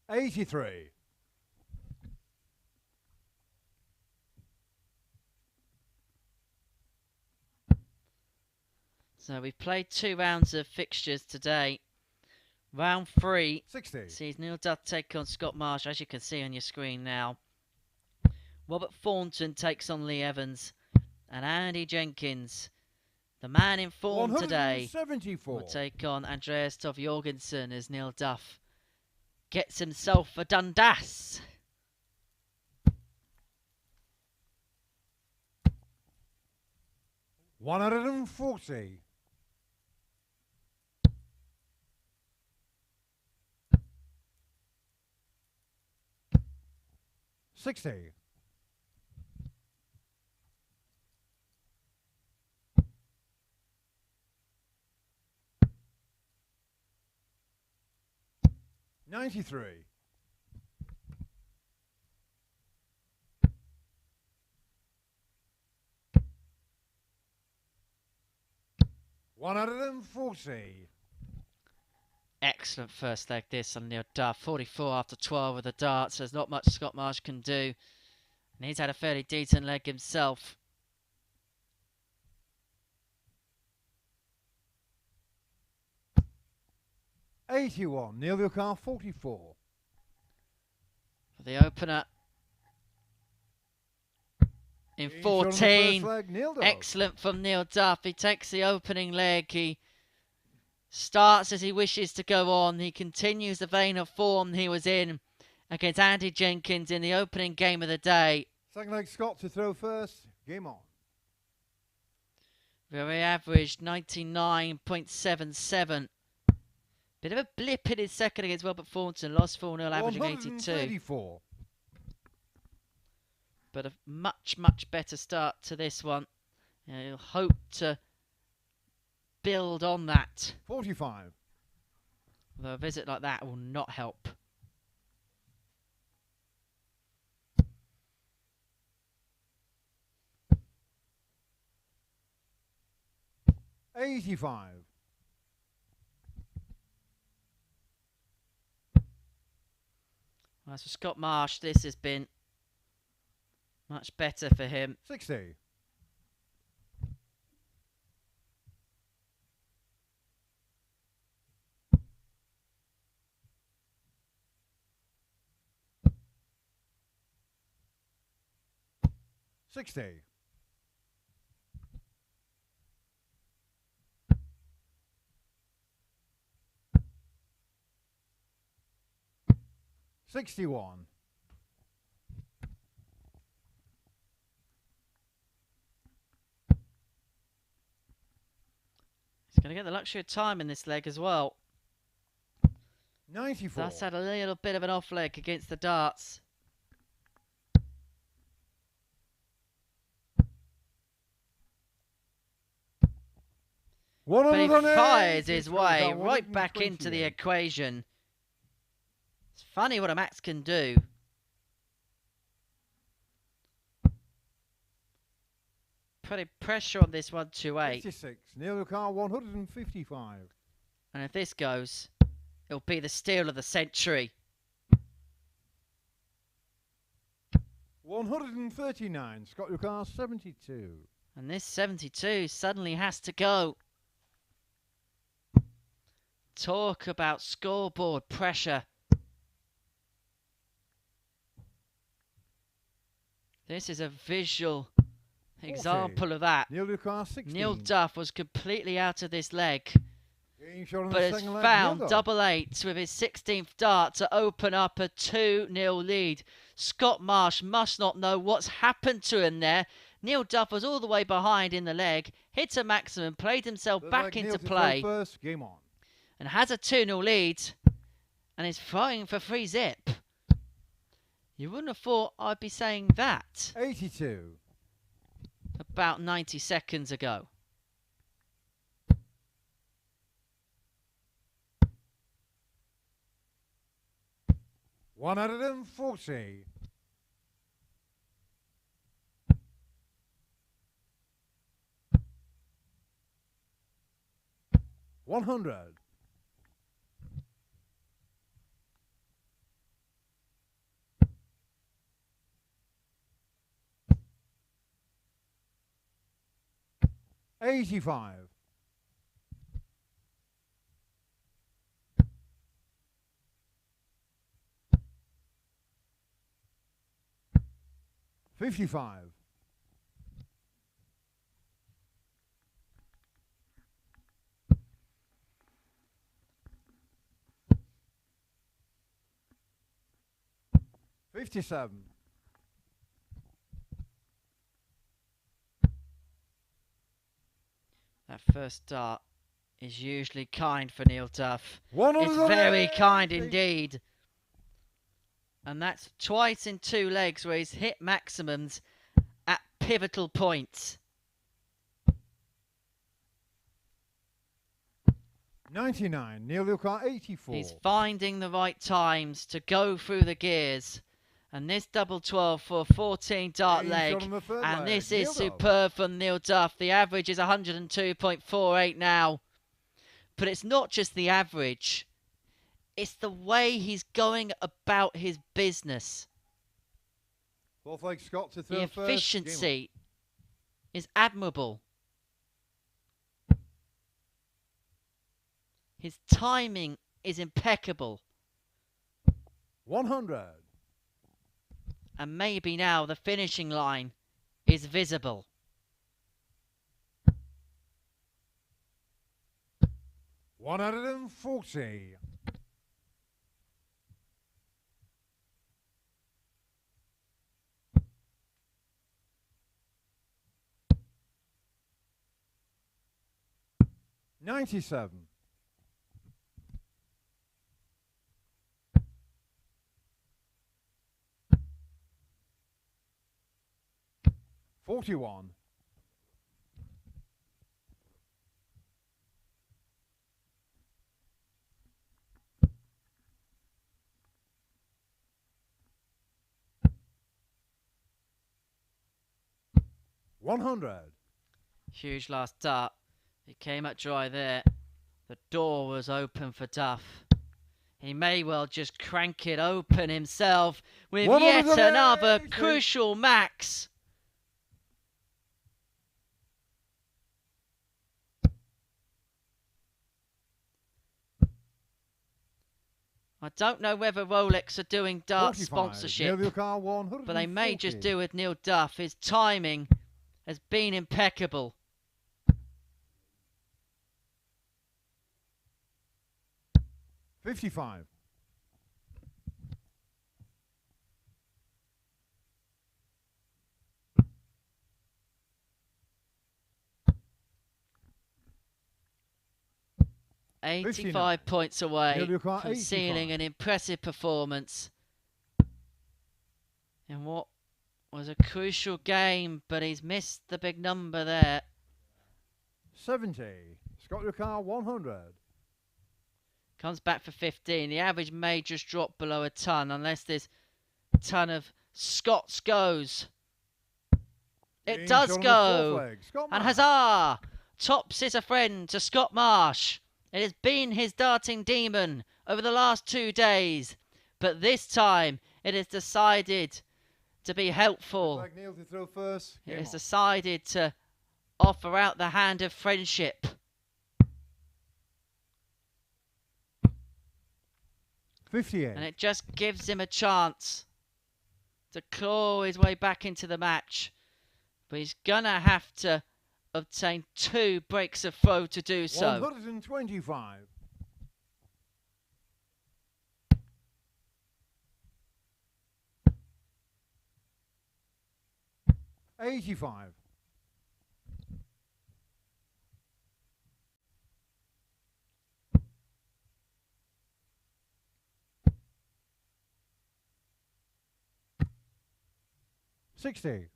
Speaker 2: 83.
Speaker 1: So we've played 2 rounds of fixtures today. Round 3
Speaker 2: 60.
Speaker 1: sees Neil Duff take on Scott Marsh, as you can see on your screen now. Robert Thornton takes on Lee Evans. And Andy Jenkins, the man in form today, will take on Andreas Toft-Jørgensen as Neil Duff gets himself a Dundas.
Speaker 2: $140. 60. 93. 140.
Speaker 1: Excellent first leg this on Neil Duff. 44 after 12 with the darts. There's not much Scott Marsh can do. And he's had a fairly decent leg himself.
Speaker 2: $81. Neil your car 44.
Speaker 1: For the opener. In 14. Excellent from Neil Duff. He takes the opening leg. He starts as he wishes to go on. He continues the vein of form he was in against Andy Jenkins in the opening game of the day.
Speaker 2: Second leg Scott to throw first. Game on.
Speaker 1: Very average, 99.77. Bit of a blip in his second against Robert Formton. Lost 4-0, averaging 82. But a much, much better start to this one. He'll hope to build on that.
Speaker 2: 45.
Speaker 1: Although a visit like that will not help.
Speaker 2: $85.
Speaker 1: As for Scott Marsh, this has been much better for him.
Speaker 2: 60. 60. 61.
Speaker 1: He's going to get the luxury of time in this leg as well.
Speaker 2: 94.
Speaker 1: That's had a little bit of an off leg against the darts. But he fires his way right back into the equation. It's funny what a max can do. Putting pressure on this 128.
Speaker 2: 56. Neil your car 155.
Speaker 1: And if this goes, it'll be the steal of the century.
Speaker 2: 139. Scott your car 72.
Speaker 1: And this 72 suddenly has to go. Talk about scoreboard pressure. This is a visual example of that.
Speaker 2: Neil Duff 16.
Speaker 1: Neil Duff was completely out of this leg, but has
Speaker 2: leg,
Speaker 1: found double eights with his 16th dart to open up a 2-0 lead. Scott Marsh must not know what's happened to him there. Neil Duff was all the way behind in the leg, hit a maximum, played himself back into play,
Speaker 2: first, game on.
Speaker 1: And has a 2-0 lead, and is throwing for free zip. You wouldn't have thought I'd be saying that
Speaker 2: 82.
Speaker 1: About 90 seconds ago.
Speaker 2: $140. 100. 85. 55. 57.
Speaker 1: 'That first dart is usually kind for Neil Duff. It's very kind indeed. And that's twice in 2 legs where he's hit maximums at pivotal points.
Speaker 2: 99. Neil Lucar 84.
Speaker 1: He's finding the right times to go through the gears. And this double 12 for a 14 dart leg. And this is superb from Neil Duff. The average is 102.48 now. But it's not just the average. It's the way he's going about his business.
Speaker 2: Fourth leg Scott to throw
Speaker 1: the
Speaker 2: first.
Speaker 1: Efficiency is admirable. His timing is impeccable.
Speaker 2: 100.
Speaker 1: And maybe now the finishing line is visible.
Speaker 2: 140. 97. 41. 100.
Speaker 1: Huge last dart. It came up dry there. The door was open for Duff. He may well just crank it open himself with yet another crucial max. I don't know whether Rolex are doing dart sponsorship, but they may just do with Neil Duff. His timing has been impeccable.
Speaker 2: 55.
Speaker 1: 85 points away from sealing an impressive performance in what was a crucial game, but he's missed the big number there.
Speaker 2: 70. Scott Ricard 100.
Speaker 1: Comes back for 15. The average may just drop below a ton unless this ton of Scots goes. It does go. And huzzah! Tops is a friend to Scott Marsh. It has been his darting demon over the last 2 days. But this time it has decided to be helpful. It has decided to offer out the hand of friendship.
Speaker 2: 58.
Speaker 1: And it just gives him a chance to claw his way back into the match. But he's going to have to obtain 2 breaks of throw to do so.
Speaker 2: 125. 85. 60.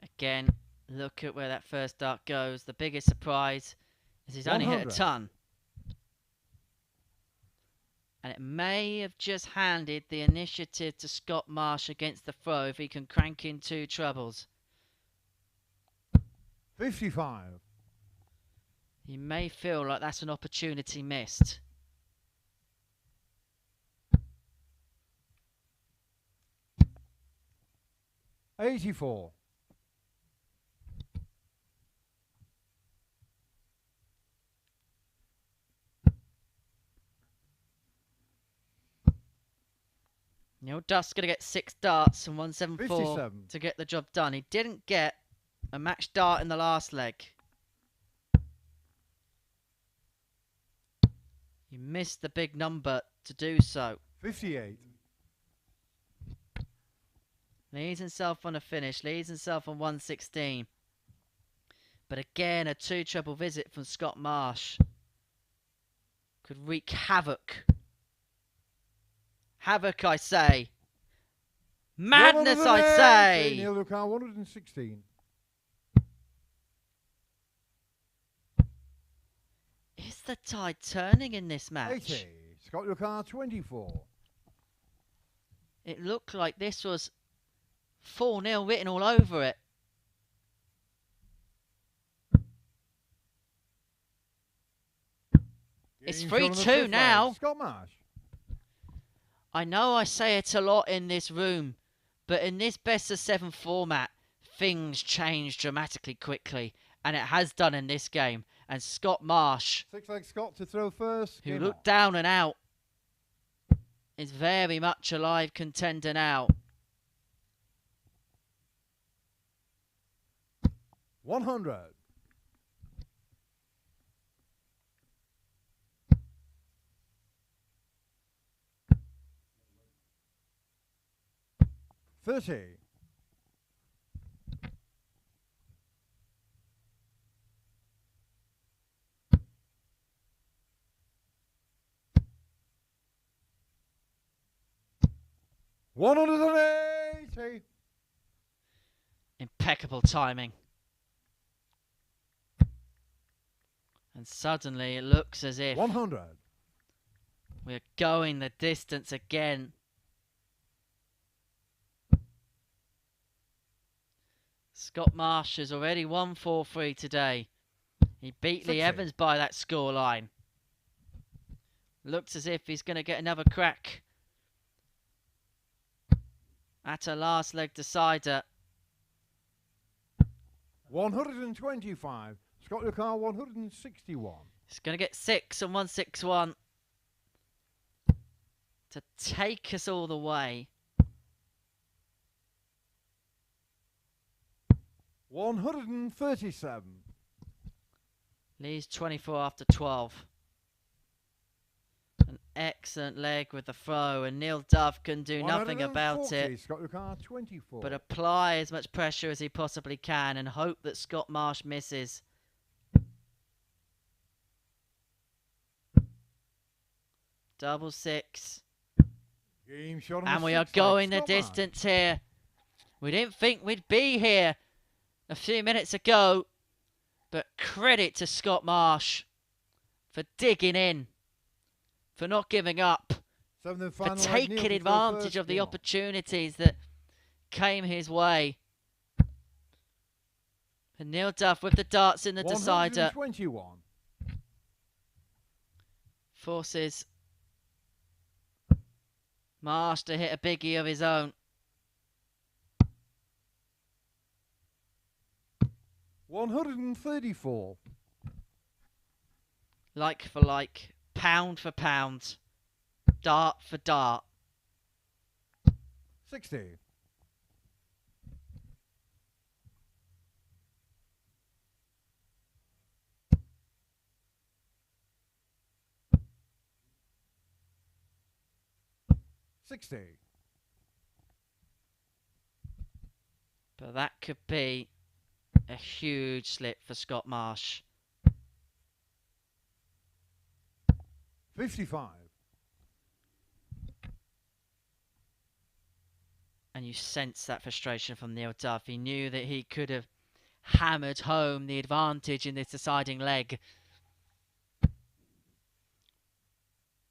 Speaker 1: Again, look at where that first dart goes. The biggest surprise is he's only hit a ton. And it may have just handed the initiative to Scott Marsh against the throw if he can crank in 2 trebles.
Speaker 2: 55.
Speaker 1: He may feel like that's an opportunity missed.
Speaker 2: 84.
Speaker 1: Neil Duff's going to get 6 darts and 174
Speaker 2: 57.
Speaker 1: to get the job done. He didn't get a match dart in the last leg. He missed the big number to do so.
Speaker 2: 58.
Speaker 1: Leads himself on a finish. Leads himself on 116. But again, a 2 treble visit from Scott Marsh could wreak havoc. Havoc, I say. Madness, I say.
Speaker 2: Neil Lucar, 116.
Speaker 1: Is the tide turning in this match?
Speaker 2: 80. Scott Lucar, 24.
Speaker 1: It looked like this was 4-0 written all over it. It's 3-2 now.
Speaker 2: Scott Marsh.
Speaker 1: I know I say it a lot in this room, but in this best of 7 format, things change dramatically quickly, and it has done in this game. And Scott Marsh,
Speaker 2: 6-leg Scott to throw first.
Speaker 1: who
Speaker 2: Game
Speaker 1: looked
Speaker 2: on.
Speaker 1: down and out, is very much a live contender now.
Speaker 2: 100. $30. $180.
Speaker 1: Impeccable timing. And suddenly it looks as if
Speaker 2: 100.
Speaker 1: we're going the distance again. Scott Marsh has already won 4-3 today. He beat Lee
Speaker 2: 60.
Speaker 1: Evans by that scoreline. Looks as if he's going to get another crack at a last leg decider.
Speaker 2: 125. Scott Lucar, 161.
Speaker 1: He's going to get 6 and 161 to take us all the way.
Speaker 2: 137.
Speaker 1: Lee's 24 after 12. An excellent leg with the throw, and Neil Duff can do nothing about it.
Speaker 2: Scott Lucar, 24.
Speaker 1: But apply as much pressure as he possibly can and hope that Scott Marsh misses. Double 6.
Speaker 2: Game shot on
Speaker 1: And
Speaker 2: the
Speaker 1: we are
Speaker 2: 6-leg.
Speaker 1: going the
Speaker 2: Scott Marsh.
Speaker 1: distance here. We didn't think we'd be here a few minutes ago. But credit to Scott Marsh for digging in, for not giving up,
Speaker 2: Seventh and
Speaker 1: for
Speaker 2: final leg, Neil
Speaker 1: taking
Speaker 2: to throw
Speaker 1: advantage
Speaker 2: first.
Speaker 1: of the
Speaker 2: Game on.
Speaker 1: opportunities that came his way. And Neil Duff with the darts in the decider
Speaker 2: 121.
Speaker 1: forces Marsh to hit a biggie of his own.
Speaker 2: 134.
Speaker 1: Like for like, pound for pound, dart for dart.
Speaker 2: 60.
Speaker 1: But that could be a huge slip for Scott Marsh.
Speaker 2: 55.
Speaker 1: And you sense that frustration from Neil Duff. He knew that he could have hammered home the advantage in this deciding leg.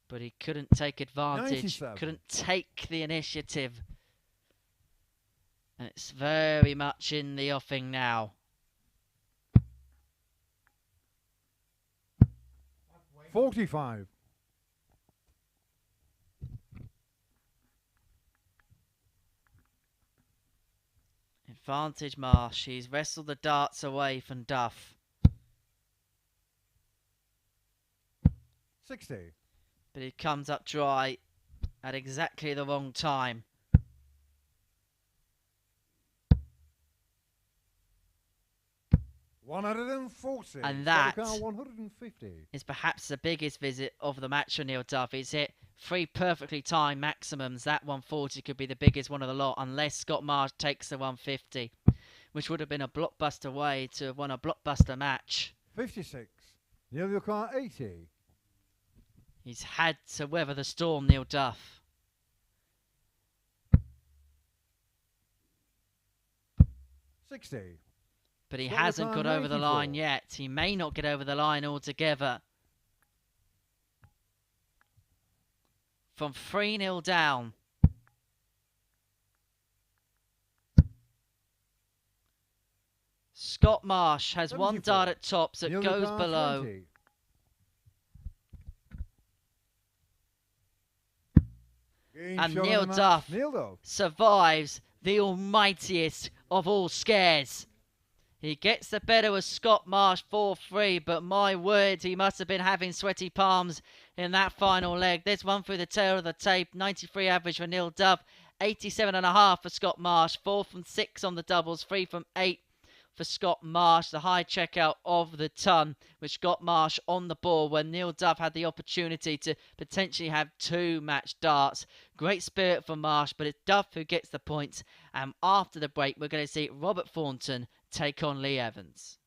Speaker 1: But he couldn't take advantage,
Speaker 2: 97.
Speaker 1: couldn't take the initiative. And it's very much in the offing now.
Speaker 2: 45.
Speaker 1: Advantage Marsh. He's wrestled the darts away from Duff.
Speaker 2: 60.
Speaker 1: But he comes up dry at exactly the wrong time.
Speaker 2: $140.
Speaker 1: And that
Speaker 2: 150.
Speaker 1: is perhaps the biggest visit of the match for Neil Duff. He's hit 3 perfectly timed maximums. That 140 could be the biggest one of the lot, unless Scott Marsh takes the 150, which would have been a blockbuster way to have won a blockbuster match.
Speaker 2: 56. Neil your car 80.
Speaker 1: He's had to weather the storm, Neil Duff.
Speaker 2: 60.
Speaker 1: But he
Speaker 2: Scott
Speaker 1: hasn't got
Speaker 2: McCann,
Speaker 1: over the line
Speaker 2: 84.
Speaker 1: yet. He may not get over the line altogether. From 3-0 down. Scott Marsh has 1
Speaker 2: 74.
Speaker 1: dart at tops that
Speaker 2: Neil
Speaker 1: goes
Speaker 2: McCann,
Speaker 1: below.
Speaker 2: 20. Game
Speaker 1: And
Speaker 2: shot on
Speaker 1: Neil
Speaker 2: the match.
Speaker 1: Duff
Speaker 2: Neil Duff.
Speaker 1: survives the almightiest of all scares. He gets the better of Scott Marsh 4-3, but my word, he must have been having sweaty palms in that final leg. There's one through the tail of the tape. 93 average for Neil Duff, 87.5 for Scott Marsh, 4 from 6 on the doubles, 3 from 8 for Scott Marsh. The high checkout of the ton, which got Marsh on the ball when Neil Duff had the opportunity to potentially have 2 match darts. Great spirit for Marsh, but it's Duff who gets the points. And after the break, we're going to see Robert Thornton take on Lee Evans.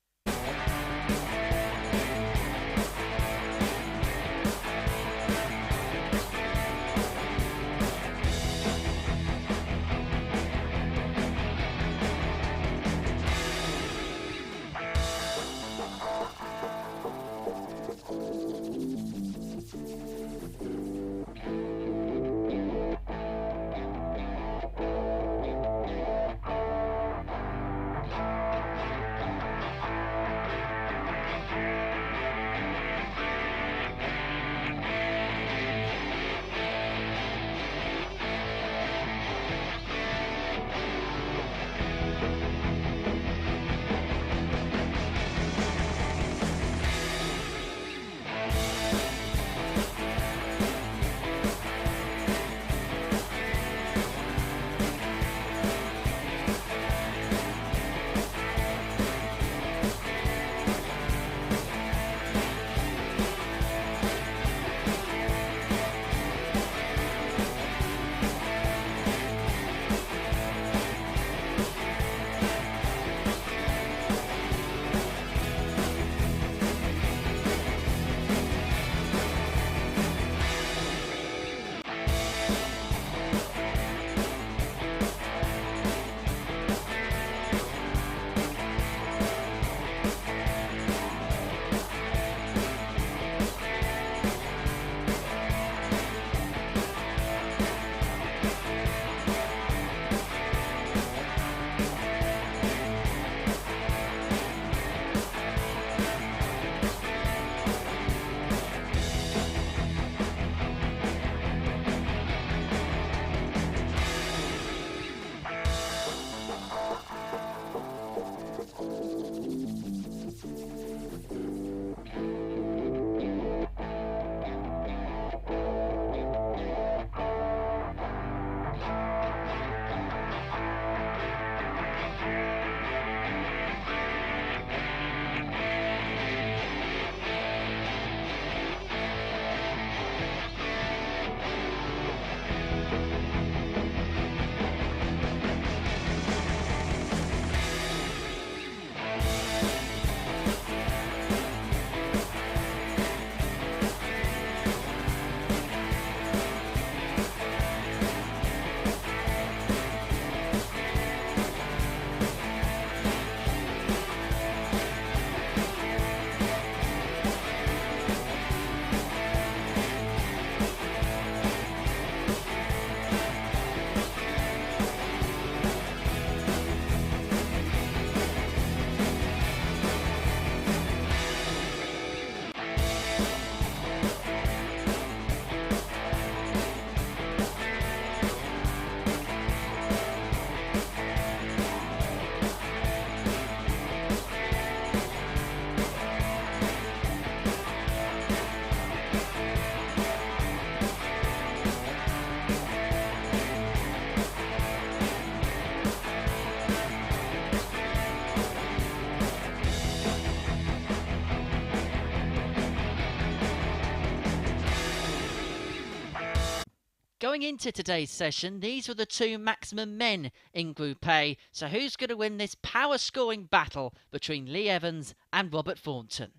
Speaker 1: Going into today's session, these were the two maximum men in Group A. So who's going to win this power scoring battle between Lee Evans and Robert Thornton?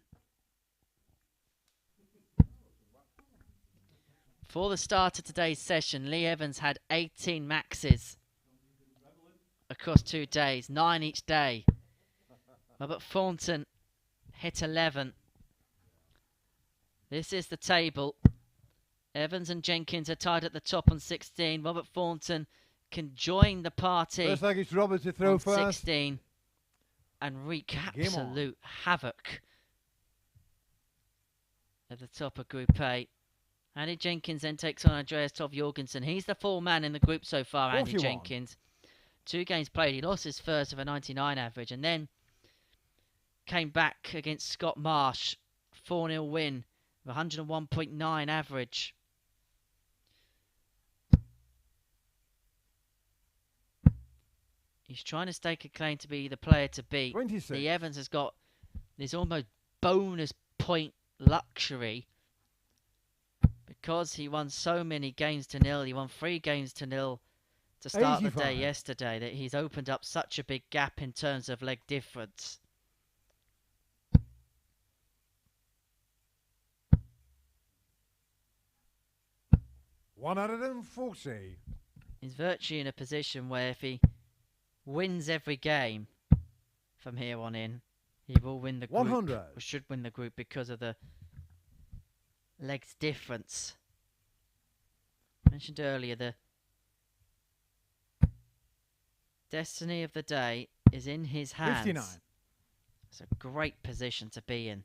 Speaker 1: For the start of today's session, Lee Evans had 18 maxes across 2 days, 9 each day. Robert Formton hit 11. This is the table. Evans and Jenkins are tied at the top on 16. Robert Formton can join the party.
Speaker 2: Looks like it's Robert to throw
Speaker 1: on
Speaker 2: first.
Speaker 1: 16 and wreak absolute havoc at the top of Group A. Andy Jenkins then takes on Andreas Toft-Jørgensen. He's the 4-man in the group so far,
Speaker 2: 41.
Speaker 1: Andy Jenkins. 2 games played. He lost his first with a 99 average and then came back against Scott Marsh. 4-0 win with 101.9 average. He's trying to stake a claim to be the player to beat.
Speaker 2: 26.
Speaker 1: Lee Evans has got this almost bonus point luxury because he won so many games to nil. He won 3 games to nil to start
Speaker 2: 85.
Speaker 1: the day yesterday that he's opened up such a big gap in terms of leg difference.
Speaker 2: $140.
Speaker 1: He's virtually in a position where if he wins every game from here on in, he will win the group.
Speaker 2: 100.
Speaker 1: Or should win the group because of the legs difference. Mentioned earlier, the destiny of the day is in his hands.
Speaker 2: 59.
Speaker 1: It's a great position to be in.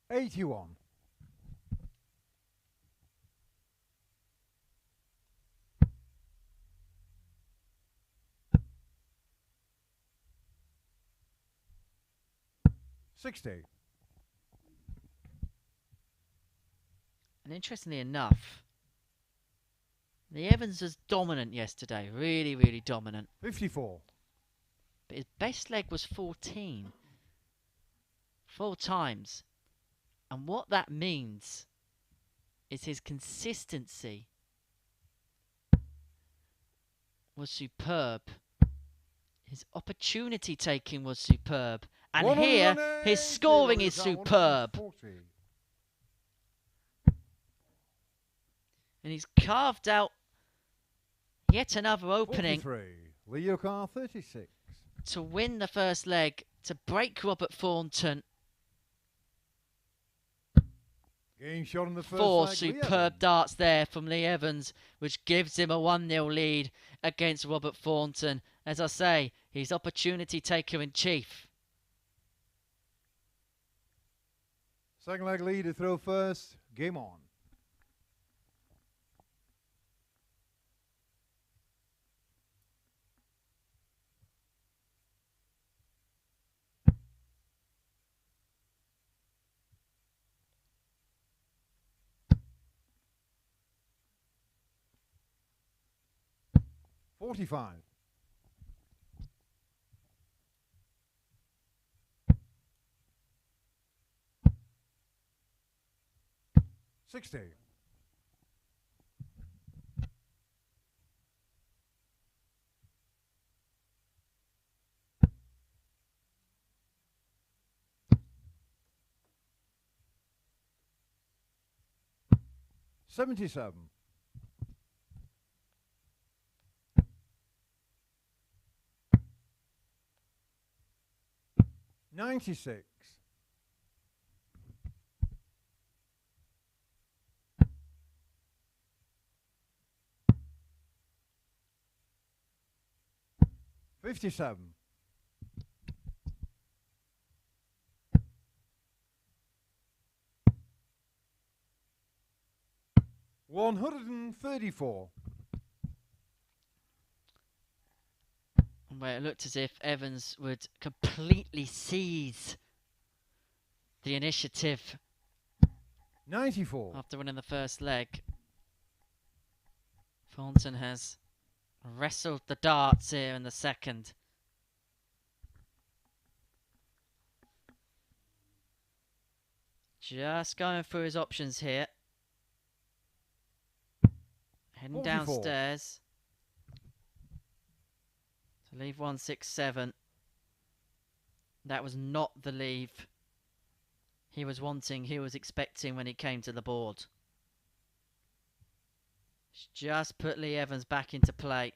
Speaker 2: $81. $60.
Speaker 1: And interestingly enough, the Evans was dominant yesterday. Really, really dominant.
Speaker 2: 54.
Speaker 1: But his best leg was 14. 4 times. And what that means is his consistency was superb. His opportunity taking was superb. And here, his scoring is superb.
Speaker 2: 140.
Speaker 1: And he's carved out yet another opening
Speaker 2: 43. Leo Carr 36.
Speaker 1: to win the first leg, to break Robert Thornton.
Speaker 2: Game shot in the first
Speaker 1: 4
Speaker 2: leg, Lee
Speaker 1: superb
Speaker 2: Evans.
Speaker 1: darts there from Lee Evans, which gives him a 1-0 lead against Robert Thornton. As I say, he's opportunity taker in chief.
Speaker 2: Second leg lead to throw first. Game on. $45. $60. $77. $96. $57. $134.
Speaker 1: Where it looked as if Evans would completely seize the initiative
Speaker 2: 94.
Speaker 1: after winning the first leg. Formton has wrestled the darts here in the 2nd. Just going through his options here. Heading
Speaker 2: 44.
Speaker 1: downstairs. To leave 167. That was not the leave he was wanting, he was expecting when he came to the board. Just put Lee Evans back into play.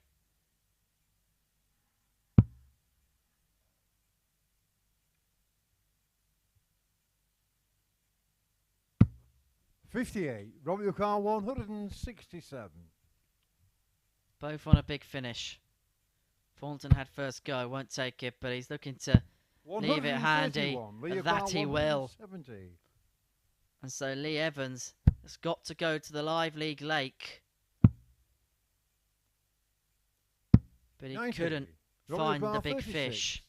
Speaker 2: $58. Robert your car 167.
Speaker 1: Both on a big finish. Thornton had first go, won't take it, but he's looking to leave it handy. That he will. And so Lee Evans has got to go to the Live League Lake. But he couldn't find the big
Speaker 2: 36.
Speaker 1: fish.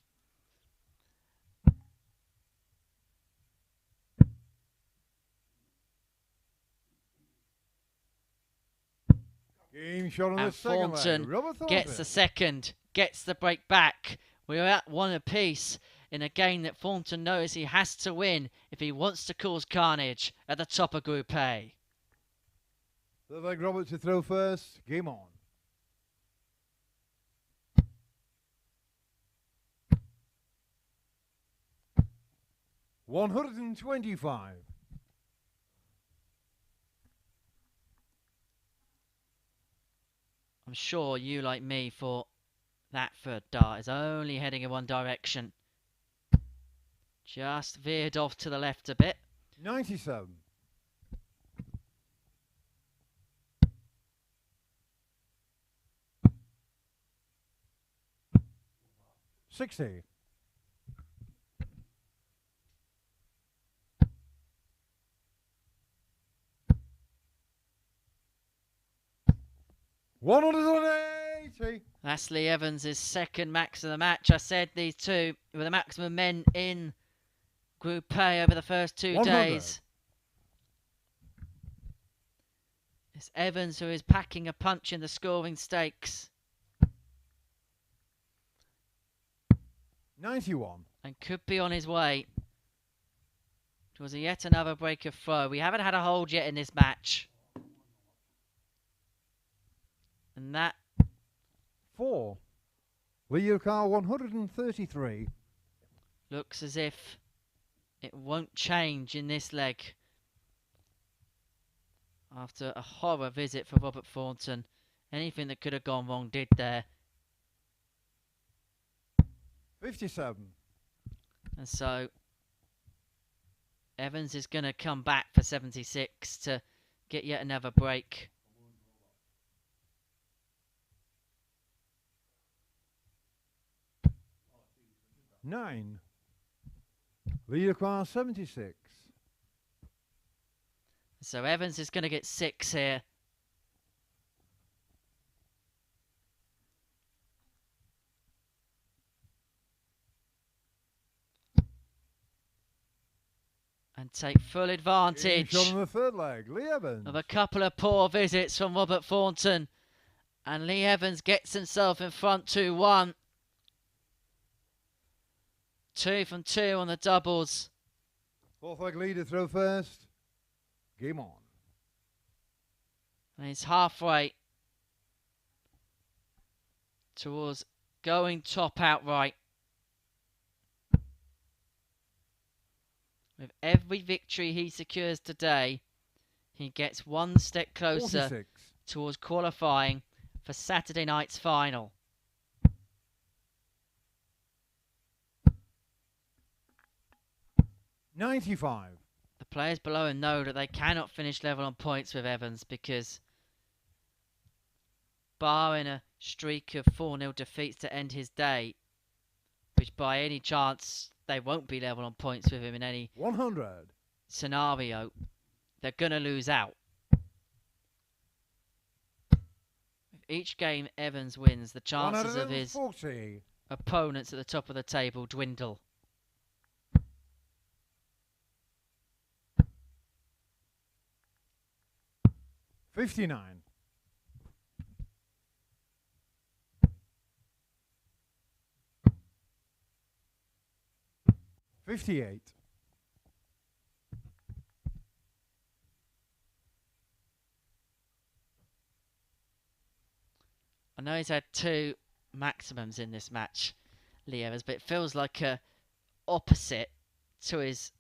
Speaker 2: Game shot on
Speaker 1: And
Speaker 2: the second
Speaker 1: Formton
Speaker 2: leg. Robert
Speaker 1: gets
Speaker 2: Thornton.
Speaker 1: the second, gets the break back. We're at one apiece in a game that Formton knows he has to win if he wants to cause carnage at the top of Group A.
Speaker 2: Third leg Robert to throw first. Game on. $125.
Speaker 1: I'm sure you, like me, thought that third dart is only heading in one direction. Just veered off to the left a bit.
Speaker 2: 97. $60. $180.
Speaker 1: That's Lee Evans' second max of the match. I said these two were the maximum men in Group A over the first 2 days. It's Evans who is packing a punch in the scoring stakes.
Speaker 2: 91.
Speaker 1: And could be on his way. It was yet another break of throw. We haven't had a hold yet in this match. And that
Speaker 2: 4. Leo car 133.
Speaker 1: looks as if it won't change in this leg. After a horror visit for Robert Thornton. Anything that could have gone wrong did there.
Speaker 2: 57.
Speaker 1: And so Evans is going to come back for 76 to get yet another break.
Speaker 2: $9. Leo car 76.
Speaker 1: So Evans is going to get 6 here. And take full advantage
Speaker 2: Shot on the third leg. Lee Evans.
Speaker 1: of a couple of poor visits from Robert Thornton. And Lee Evans gets himself in front 2-1. 2 from 2 on the doubles.
Speaker 2: Fourth leg leader throw first. Game on.
Speaker 1: And he's halfway towards going top outright. With every victory he secures today, he gets one step closer
Speaker 2: 46.
Speaker 1: towards qualifying for Saturday night's final.
Speaker 2: $95.
Speaker 1: The players below him know that they cannot finish level on points with Evans because, barring a streak of 4-0 defeats to end his day, which by any chance they won't be level on points with him in any
Speaker 2: 100.
Speaker 1: scenario, they're going to lose out. With each game Evans wins, the chances of his
Speaker 2: 140.
Speaker 1: opponents at the top of the table dwindle.
Speaker 2: $59. $58.
Speaker 1: I know he's had 2 maximums in this match, Lee Evans, but it feels like a opposite to his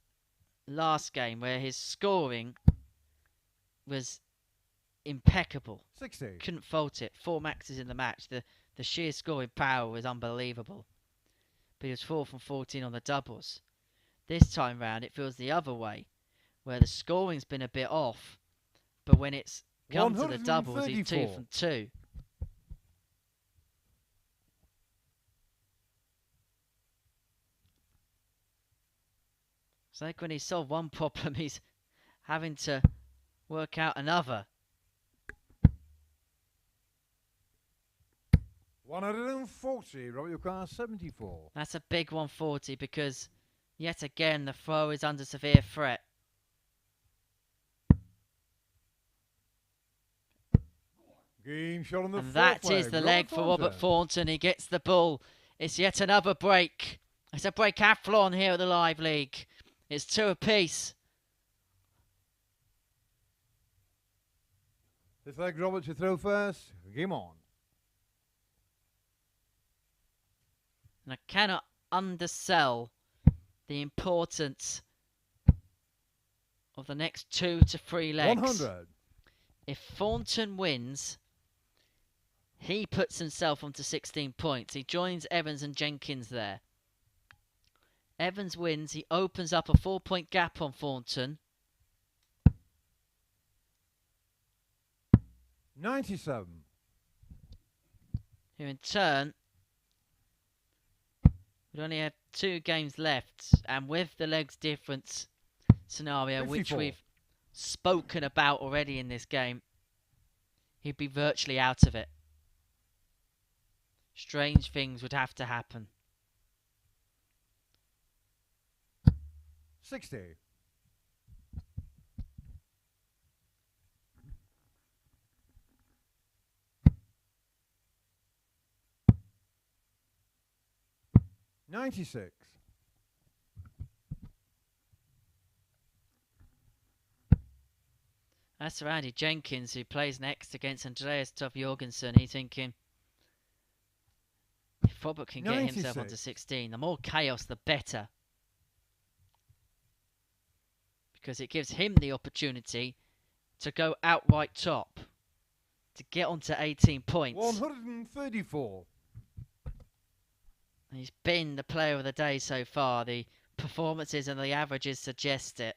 Speaker 1: last game where his scoring was impeccable.
Speaker 2: 60.
Speaker 1: Couldn't fault it. 4 maxes in the match. The sheer scoring power was unbelievable. But he was 4 from 14 on the doubles. This time round, it feels the other way, where the scoring's been a bit off, but when it's come to the doubles, he's 2 from 2. It's like when he solved one problem, he's having to work out another.
Speaker 2: 140, Robert, your car 74.
Speaker 1: That's a big 140 because, yet again, the throw is under severe threat.
Speaker 2: Game shot on the
Speaker 1: And that is the leg for Robert Thornton. He gets the ball. It's yet another break. It's a breakathlon here at the Live League. It's 2 apiece.
Speaker 2: This leg, Robert, to throw first. Game on.
Speaker 1: And I cannot undersell the importance of the next 2 to 3 legs.
Speaker 2: 100.
Speaker 1: If Thornton wins, he puts himself onto 16 points. He joins Evans and Jenkins there. Evans wins. He opens up a 4-point gap on Formton.
Speaker 2: 97.
Speaker 1: Who in turn would only have 2 games left. And with the legs difference scenario,
Speaker 2: 54.
Speaker 1: which we've spoken about already in this game, he'd be virtually out of it. Strange things would have to happen.
Speaker 2: 60. 96.
Speaker 1: That's Randy Jenkins, who plays next against Andreas Toft-Jørgensen. He's thinking, if Robert can get himself onto 16, the more chaos, the better. Because it gives him the opportunity to go outright top, to get onto 18 points.
Speaker 2: 134.
Speaker 1: He's been the player of the day so far. The performances and the averages suggest it.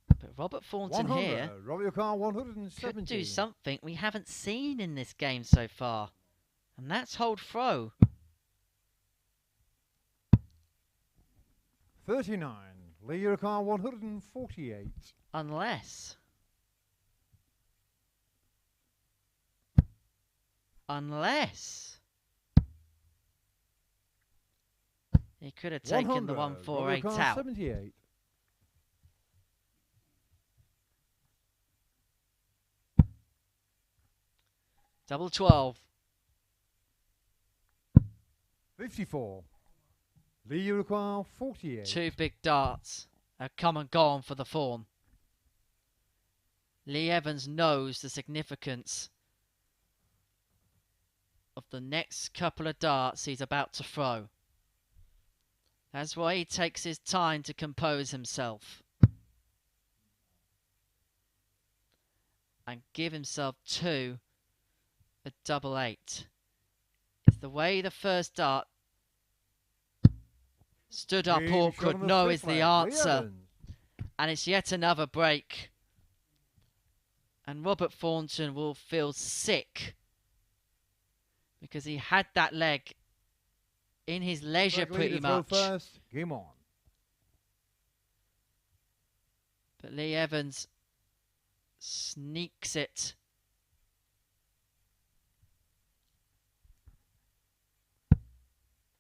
Speaker 1: But Robert Thornton here
Speaker 2: Robert, your car 170.
Speaker 1: could do something we haven't seen in this game so far. And that's hold throw.
Speaker 2: 39. Lee, your car 148.
Speaker 1: Unless he could have taken the 148 out.
Speaker 2: 78.
Speaker 1: Double 12.
Speaker 2: 54. Lee, you require 48.
Speaker 1: 2 big darts have come and gone for the Fawn. Lee Evans knows the significance of the next couple of darts he's about to throw. That's why he takes his time to compose himself and give himself 2 at double 8. It's the way the first dart stood up awkward. No is the answer. And it's yet another break. And Robert Formton will feel sick because he had that leg in his leisure pretty much.
Speaker 2: First. Game on.
Speaker 1: But Lee Evans sneaks it.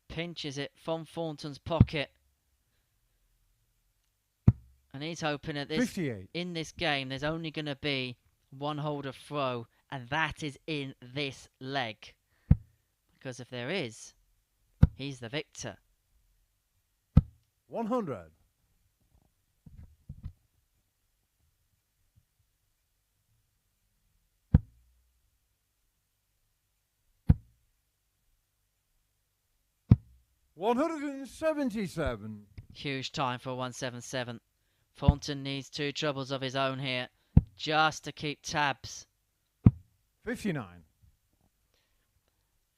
Speaker 1: Pinches it from Thornton's pocket. And he's hoping that in this game there's only going to be one holder throw, and that is in this leg. Because if there is, he's the victor.
Speaker 2: 100. 177.
Speaker 1: Huge time for 177. Thornton needs 2 troubles of his own here, just to keep tabs.
Speaker 2: 59.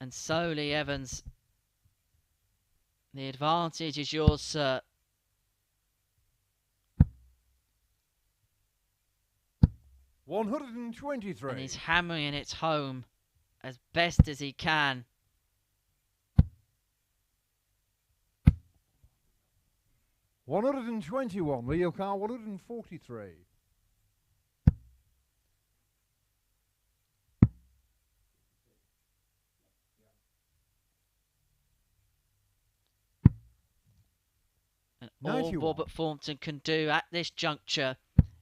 Speaker 1: And so, Lee Evans, the advantage is yours, sir.
Speaker 2: 123.
Speaker 1: And he's hammering it home as best as he can.
Speaker 2: $121. Leo car 143.
Speaker 1: And all Robert Formton can do at this juncture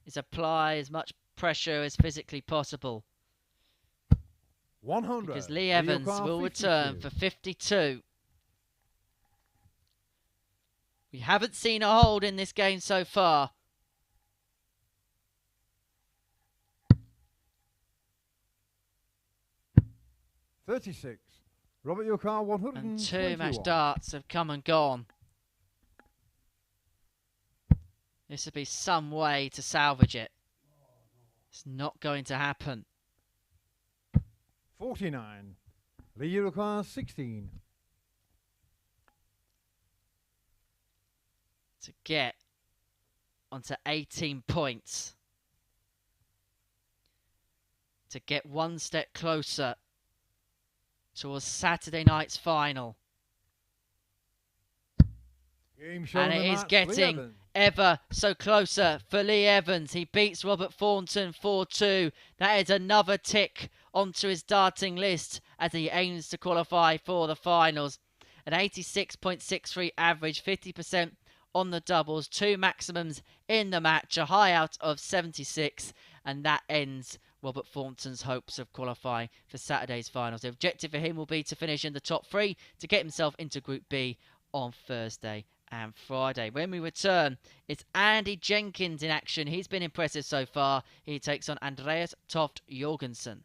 Speaker 1: is apply as much pressure as physically possible.
Speaker 2: 100.
Speaker 1: Because Lee Evans will return for 52. We haven't seen a hold in this game so far.
Speaker 2: $36. Robert, your car 121.
Speaker 1: And 2 match darts have come and gone. This would be some way to salvage it. It's not going to happen.
Speaker 2: 49. Lee, you require 16.
Speaker 1: To get onto 18 points. To get one step closer towards Saturday night's final. And it is getting ever so closer for Lee Evans. He beats Robert Thornton 4-2. That is another tick onto his darting list as he aims to qualify for the finals. An 86.63 average, 50% on the doubles, 2 maximums in the match, a high out of 76, and that ends Robert Thornton's hopes of qualifying for Saturday's finals. The objective for him will be to finish in the top 3 to get himself into Group B on Thursday and Friday. When we return, it's Andy Jenkins in action. He's been impressive so far. He takes on Andreas Toft-Jørgensen.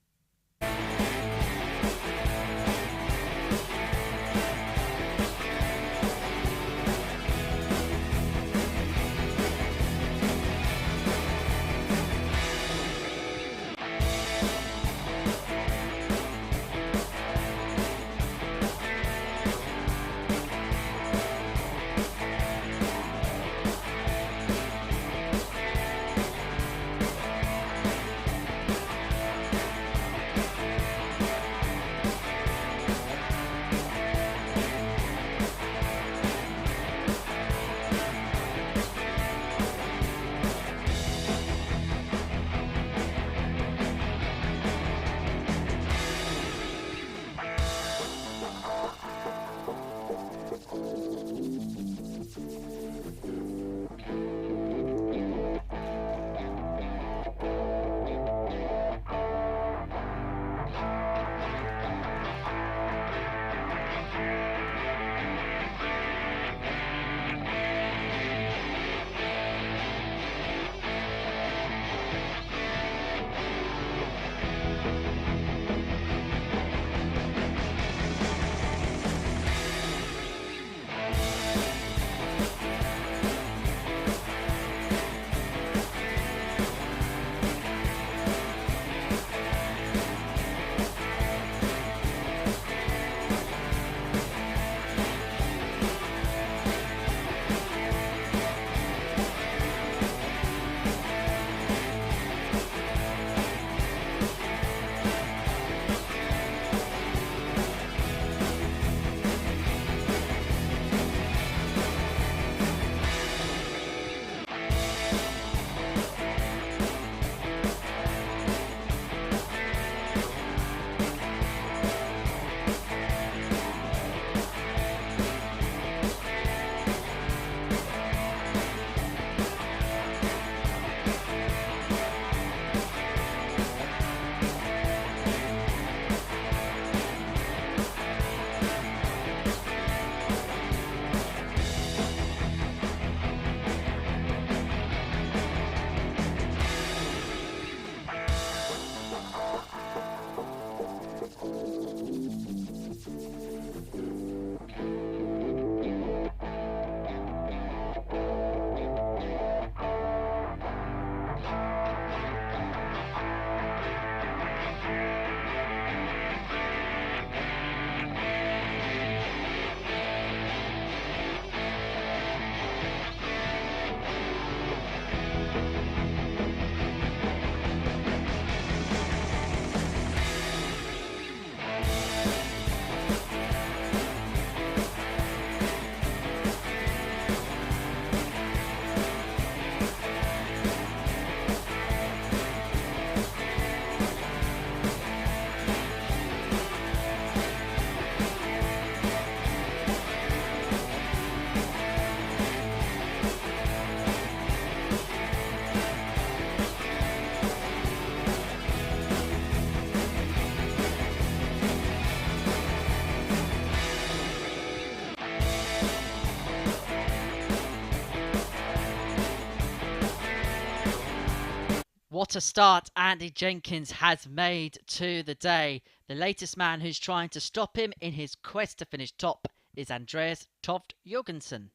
Speaker 1: What a start Andy Jenkins has made to the day. The latest man who's trying to stop him in his quest to finish top is Andreas Toft-Jørgensen.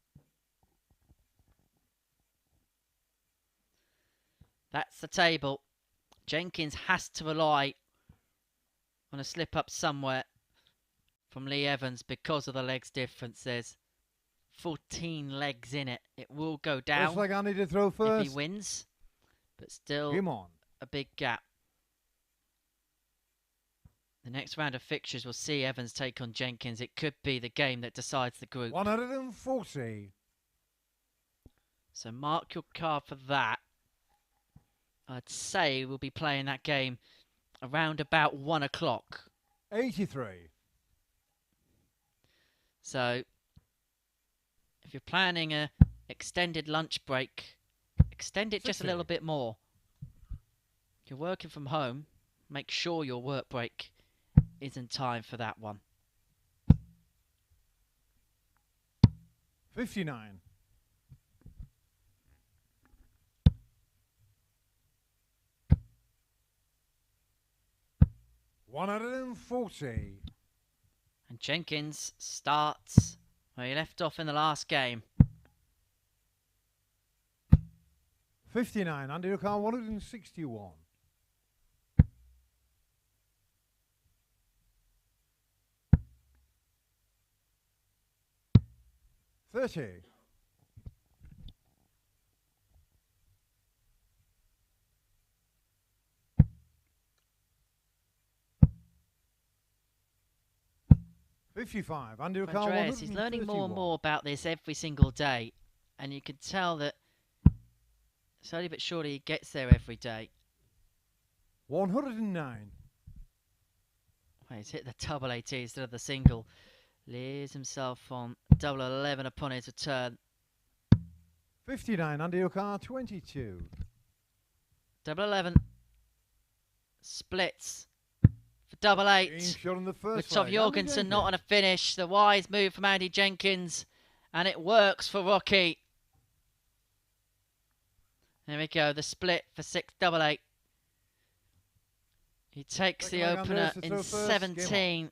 Speaker 1: That's the table. Jenkins has to rely on a slip up somewhere from Lee Evans because of the legs difference. There's 14 legs in it. It will go down.
Speaker 2: Looks like Andy to throw first.
Speaker 1: If he wins, but still
Speaker 2: Game on.
Speaker 1: a big gap. The next round of fixtures will see Evans take on Jenkins. It could be the game that decides the group.
Speaker 2: 140.
Speaker 1: So mark your card for that. I'd say we'll be playing that game around about 1 o'clock.
Speaker 2: 83.
Speaker 1: So if you're planning a extended lunch break, extend it just a little bit more. If you're working from home, make sure your work break is in time for that one.
Speaker 2: 59. 140.
Speaker 1: And Jenkins starts where he left off in the last game.
Speaker 2: 59. Andy Ricard 161. 30. 55. Andy Ricard
Speaker 1: Andreas, he's learning more and more about this every single day, and you can tell that slowly but surely he gets there every day.
Speaker 2: 109.
Speaker 1: Well, he's hit the double AT instead of the single. Leaves himself on double 11 upon his return.
Speaker 2: 59. Andy Ricard 22.
Speaker 1: Double 11. Splits. For double 8.
Speaker 2: Shot in the first
Speaker 1: With Toff-Jørgensen not on a finish. The wise move from Andy Jenkins. And it works for Rocky. There we go. The split for 6 double 8. He takes the opener in 17.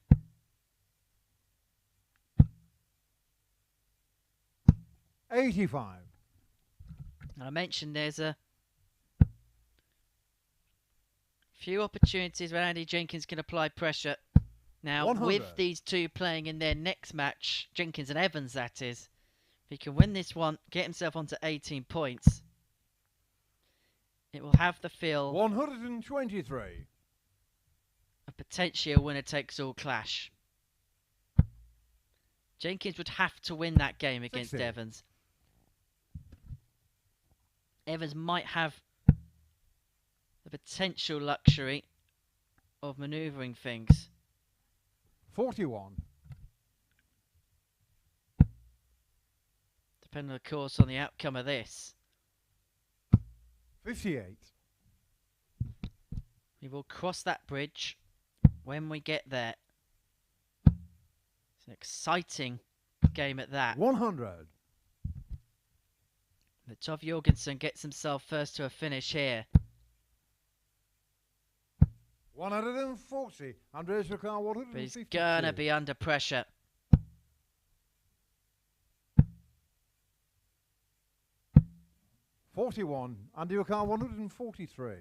Speaker 2: 85.
Speaker 1: And I mentioned there's a few opportunities where Andy Jenkins can apply pressure. Now,
Speaker 2: 100.
Speaker 1: with these two playing in their next match, Jenkins and Evans that is, if he can win this one, get himself onto 18 points, it will have the feel
Speaker 2: 123.
Speaker 1: of potentially a winner-takes-all clash. Jenkins would have to win that game against
Speaker 2: 60.
Speaker 1: Evans. Evans might have the potential luxury of manoeuvring things.
Speaker 2: 41.
Speaker 1: Depending, of course, on the outcome of this.
Speaker 2: 58.
Speaker 1: We will cross that bridge when we get there. It's an exciting game at that.
Speaker 2: 100.
Speaker 1: But Toff-Jørgensen gets himself first to a finish here.
Speaker 2: 140. Andreas Ricard 152.
Speaker 1: But he's going to be under pressure.
Speaker 2: .41. Andy Ricard 143.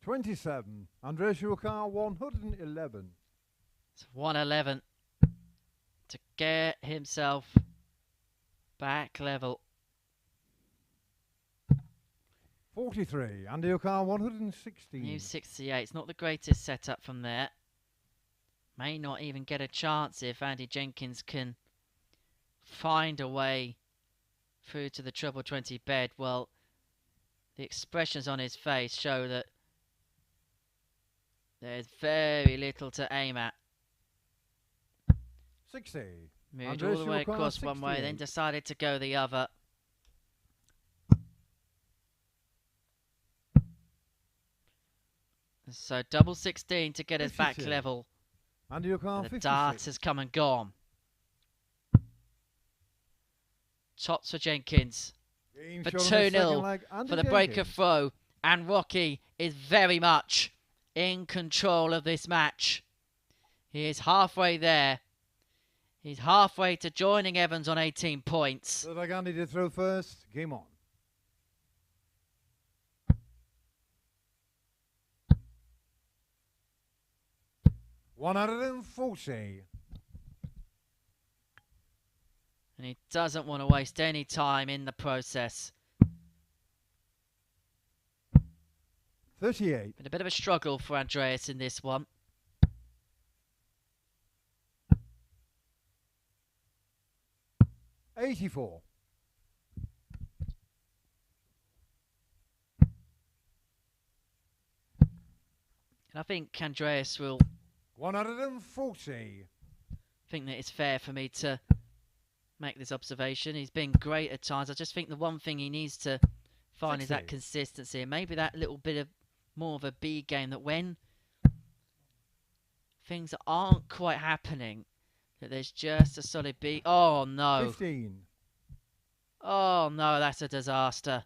Speaker 2: 27. Andreas Ricard 111.
Speaker 1: It's 111 to get himself back level.
Speaker 2: 43. Andy Ricard 116.
Speaker 1: New 68. It's not the greatest setup from there. May not even get a chance if Andy Jenkins can find a way through to the treble 20 bed. Well, the expressions on his face show that there's very little to aim at.
Speaker 2: 60.
Speaker 1: Moved all the way across one way, then decided to go the other. So double 16 to get us back
Speaker 2: 52.
Speaker 1: level.
Speaker 2: Under your car,
Speaker 1: The
Speaker 2: 56.
Speaker 1: darts has come and gone. Tops for Jenkins.
Speaker 2: Game
Speaker 1: For
Speaker 2: shot on the
Speaker 1: 2-0
Speaker 2: second leg,
Speaker 1: for
Speaker 2: Andy
Speaker 1: the breaker
Speaker 2: Jenkins.
Speaker 1: throw. And Rocky is very much in control of this match. He is halfway there. He's halfway to joining Evans on 18 points.
Speaker 2: Looks like Andy to throw first. Game on. $140.
Speaker 1: And he doesn't want to waste any time in the process.
Speaker 2: 38.
Speaker 1: Been a bit of a struggle for Andreas in this one.
Speaker 2: $84.
Speaker 1: And I think Andreas will
Speaker 2: $140.
Speaker 1: think that it's fair for me to make this observation. He's been great at times. I just think the one thing he needs to find is that
Speaker 2: 60.
Speaker 1: consistency, and maybe that little bit of more of a B game, that when things aren't quite happening, that there's just a solid B. Oh no.
Speaker 2: 15.
Speaker 1: Oh no, that's a disaster.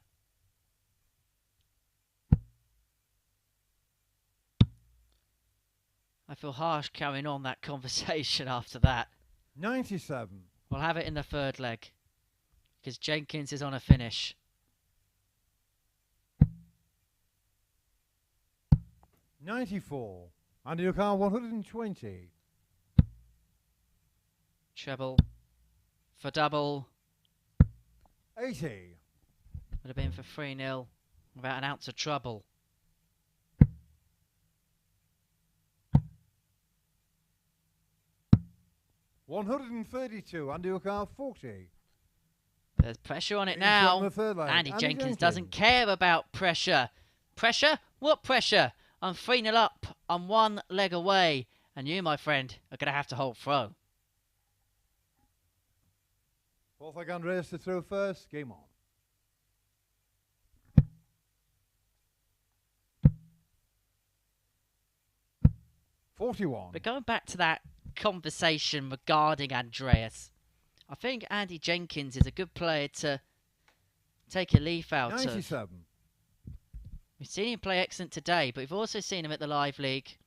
Speaker 1: I feel harsh carrying on that conversation after that.
Speaker 2: 97.
Speaker 1: We'll have it in the third leg because Jenkins is on a finish.
Speaker 2: 94. Under your car, 120.
Speaker 1: Treble for double.
Speaker 2: 80.
Speaker 1: Would have been for 3-0 without an ounce of trouble.
Speaker 2: $132. Under your car, 40.
Speaker 1: There's pressure on it
Speaker 2: Game shot on
Speaker 1: now.
Speaker 2: the third leg,
Speaker 1: Andy
Speaker 2: Andy
Speaker 1: Jenkins doesn't care about pressure. Pressure? What pressure? I'm 3-0 up. I'm one leg away. And you, my friend, are going to have to hold throw.
Speaker 2: Fourth leg, Andreas to throw first. Game on. $41.
Speaker 1: But going back to that conversation regarding Andreas, I think Andy Jenkins is a good player to take a leaf out of.
Speaker 2: 97.
Speaker 1: We've seen him play excellent today, but we've also seen him at the Live League.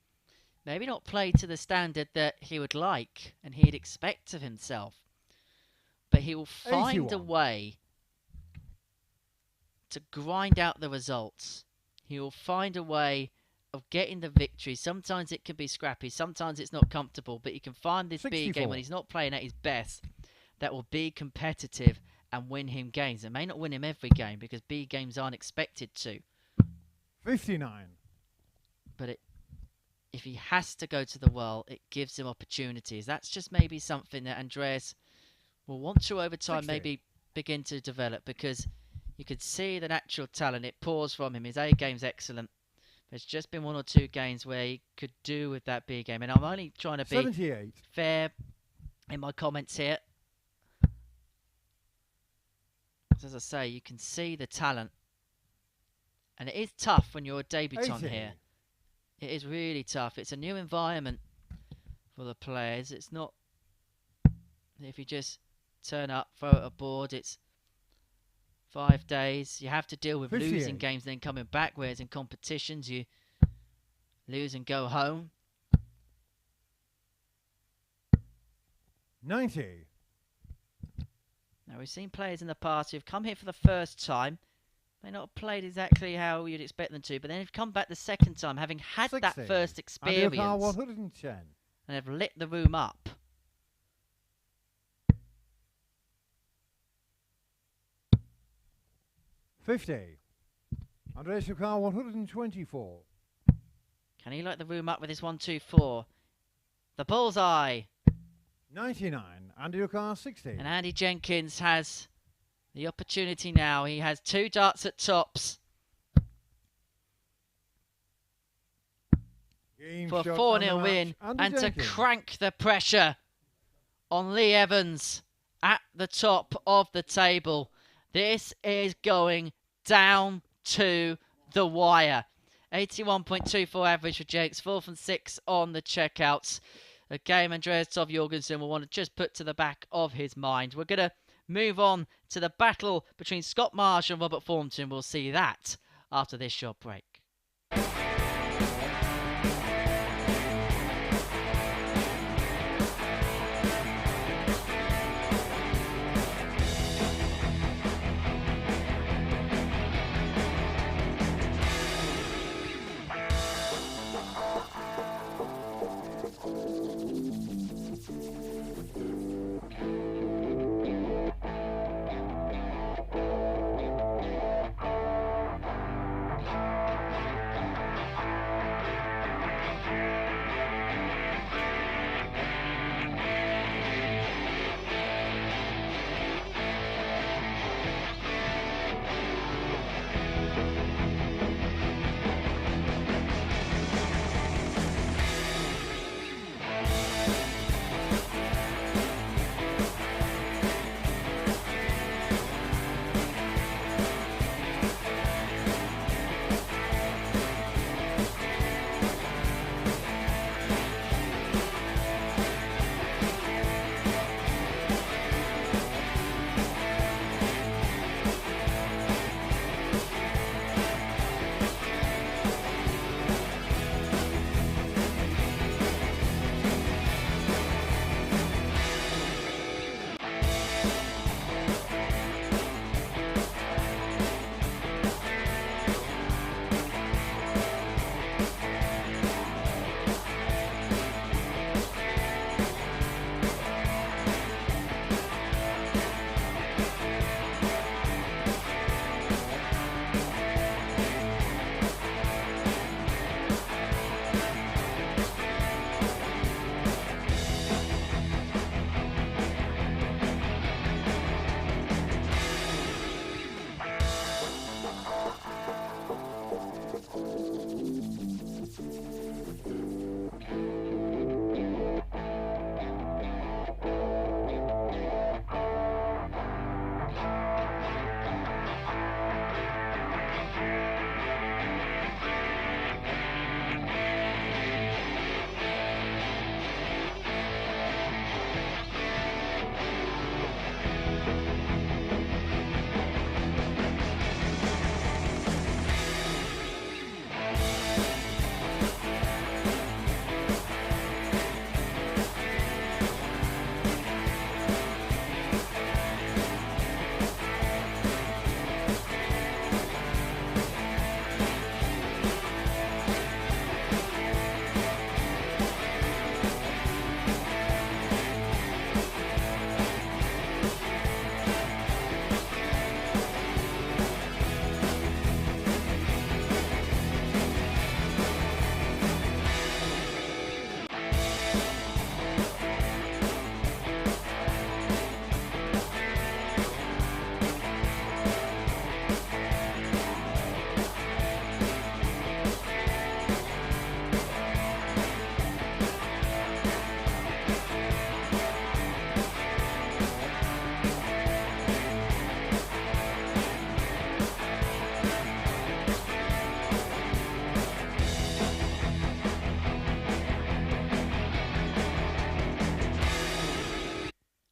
Speaker 1: Maybe not play to the standard that he would like and he'd expect of himself. But he will find
Speaker 2: 81.
Speaker 1: a way to grind out the results. He will find a way of getting the victory. Sometimes it can be scrappy, sometimes it's not comfortable, but he can find this big game
Speaker 2: 64.
Speaker 1: when he's not playing at his best that will be competitive and win him games. It may not win him every game because B games aren't expected to.
Speaker 2: 59.
Speaker 1: But if he has to go to the World, it gives him opportunities. That's just maybe something that Andreas will want to over time
Speaker 2: 60.
Speaker 1: maybe begin to develop, because you could see the natural talent. It pours from him. His A game's excellent. There's just been one or two games where he could do with that B game. And I'm only trying to be
Speaker 2: 78.
Speaker 1: fair in my comments here. As I say, you can see the talent. And it is tough when you're a debutant
Speaker 2: 80.
Speaker 1: here. It is really tough. It's a new environment for the players. It's not if you just turn up, throw it aboard. It's 5 days. You have to deal with
Speaker 2: 58.
Speaker 1: losing games, then coming back. Whereas in competitions, you lose and go home.
Speaker 2: 90.
Speaker 1: Now, we've seen players in the past who've come here for the first time. May not have played exactly how you'd expect them to, but then they've come back the second time, having had
Speaker 2: 60.
Speaker 1: that first
Speaker 2: Under your
Speaker 1: experience,
Speaker 2: car, 110.
Speaker 1: and have lit the room up.
Speaker 2: $50. Andreas your car, 124.
Speaker 1: Can he light the room up with his 1-2-4? The bullseye.
Speaker 2: 99. Under your car, 60.
Speaker 1: And Andy Jenkins has the opportunity now. He has 2 darts at tops
Speaker 2: Game
Speaker 1: for a
Speaker 2: shot
Speaker 1: 4-0
Speaker 2: on the
Speaker 1: win,
Speaker 2: match, Andy
Speaker 1: and to
Speaker 2: Jenkins.
Speaker 1: crank the pressure on Lee Evans at the top of the table. This is going down to the wire. 81.24 average for Jakes, 4 from 6 on the checkouts. A game Andreas Toft-Jørgensen will want to just put to the back of his mind. We're going to move on to the battle between Scott Marsh and Robert Formton. We'll see that after this short break.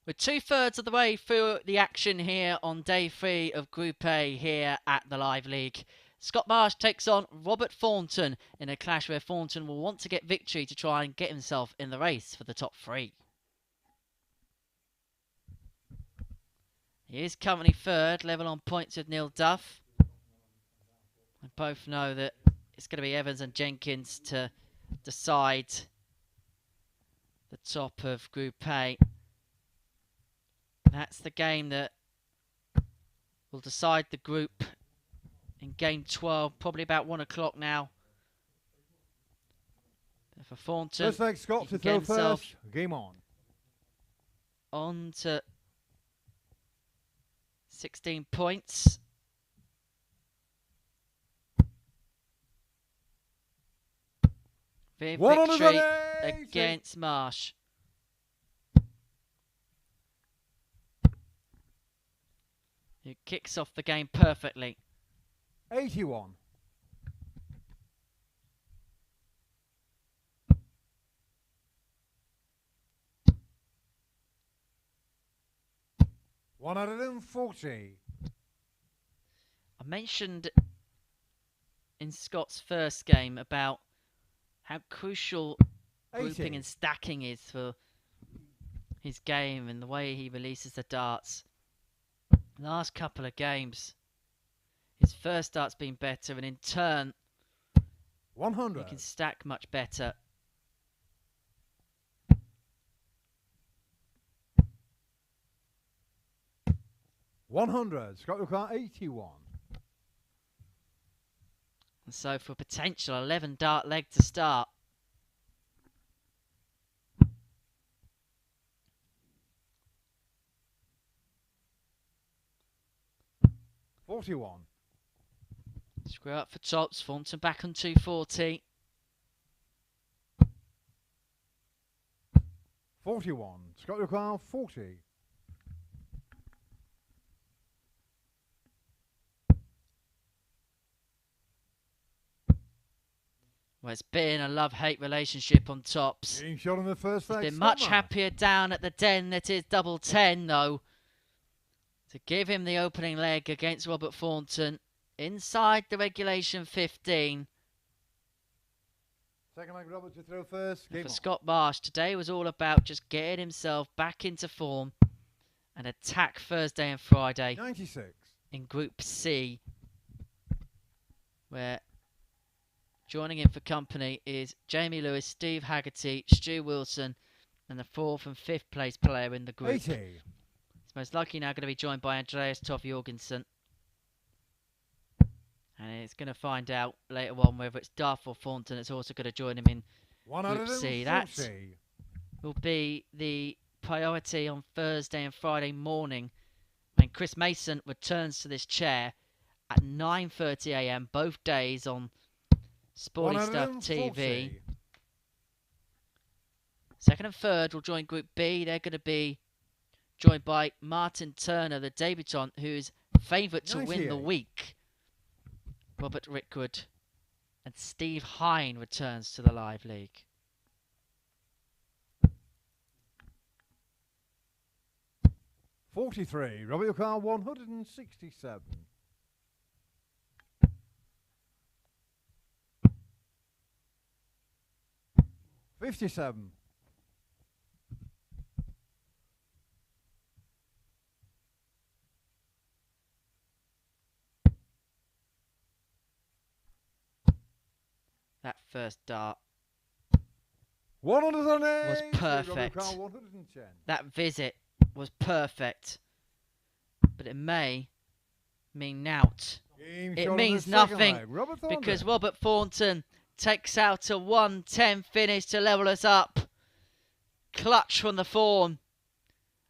Speaker 1: We're 2/3 of the way through the action here on day 3 of Group A here at the Live League. Scott Marsh takes on Robert Thornton in a clash where Thornton will want to get victory to try and get himself in the race for the top 3. He is currently 3rd, level on points with Neil Duff. We both know that it's going to be Evans and Jenkins to decide the top of Group A. That's the game that will decide the group in game 12, probably about 1 o'clock now. For Thornton,
Speaker 2: looks like Scott to throw first. Game on.
Speaker 1: On to 16 points. Victory against Marsh. Who kicks off the game perfectly.
Speaker 2: 81. 140.
Speaker 1: I mentioned in Scott's first game about how crucial
Speaker 2: 80.
Speaker 1: grouping and stacking is for his game and the way he releases the darts. Last couple of games, his first dart's been better, and in turn,
Speaker 2: 100.
Speaker 1: he can stack much better.
Speaker 2: Scott Lukar 81.
Speaker 1: And so for a potential 11 dart leg to start.
Speaker 2: $41.
Speaker 1: Screw up for tops. Formton back on 240.
Speaker 2: 41. Scott Lukar 40.
Speaker 1: Well, it's been a love-hate relationship on tops.
Speaker 2: Being shot in the first leg.
Speaker 1: He's been much happier down at the den that is double 10, though. To give him the opening leg against Robert Thornton inside the regulation 15.
Speaker 2: Second leg, Robert to throw first. Game
Speaker 1: For
Speaker 2: on.
Speaker 1: Scott Marsh, today was all about just getting himself back into form and attack Thursday and Friday
Speaker 2: 96.
Speaker 1: in Group C, where joining in for company is Jamie Lewis, Steve Haggerty, Stu Wilson, and the 4th and 5th place player in the group.
Speaker 2: 80.
Speaker 1: He's most likely now going to be joined by Andreas Toft-Jørgensen. And it's going to find out later on whether it's Duff or Thornton that's also going to join him in Group C. That will be the priority on Thursday and Friday morning when Chris Mason returns to this chair at 9:30 AM both days on Sporty Stuff TV. Second and third will join Group B. They're going to be joined by Martin Turner, the debutant, who's favourite to win the week. Robert Rickwood and Steve Hine returns to the live league.
Speaker 2: $43. Robert Lukar 167. $57.
Speaker 1: That first dart
Speaker 2: 108.
Speaker 1: was perfect.
Speaker 2: 110.
Speaker 1: That visit was perfect. But it may mean nought. It means nothing because Robert Thornton takes out a 110 finish to level us up. Clutch from the form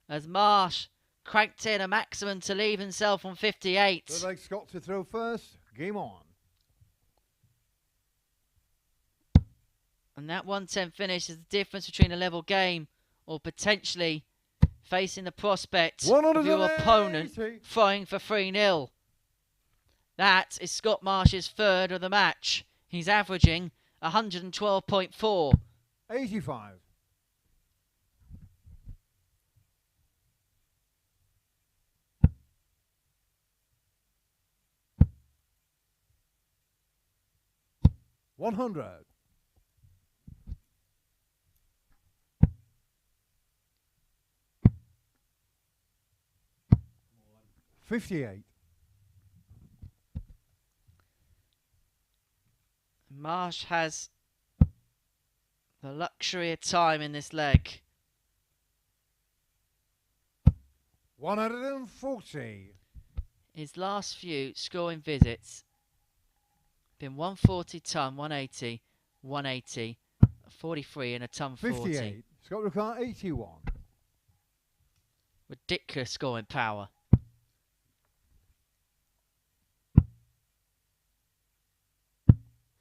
Speaker 1: as Marsh cranked in a maximum to leave himself on 58.
Speaker 2: Third leg, Scott to throw first. Game on.
Speaker 1: And that 110 finish is the difference between a level game or potentially facing the prospect of your opponent throwing for 3-0. That is Scott Marsh's third of the match. He's averaging 112.4.
Speaker 2: 85. $100. $58.
Speaker 1: Marsh has the luxury of time in this leg.
Speaker 2: 140.
Speaker 1: His last few scoring visits been 140 ton, 180, 180, 43 and a ton 40.
Speaker 2: 58. Scott Lukar 81.
Speaker 1: Ridiculous scoring power.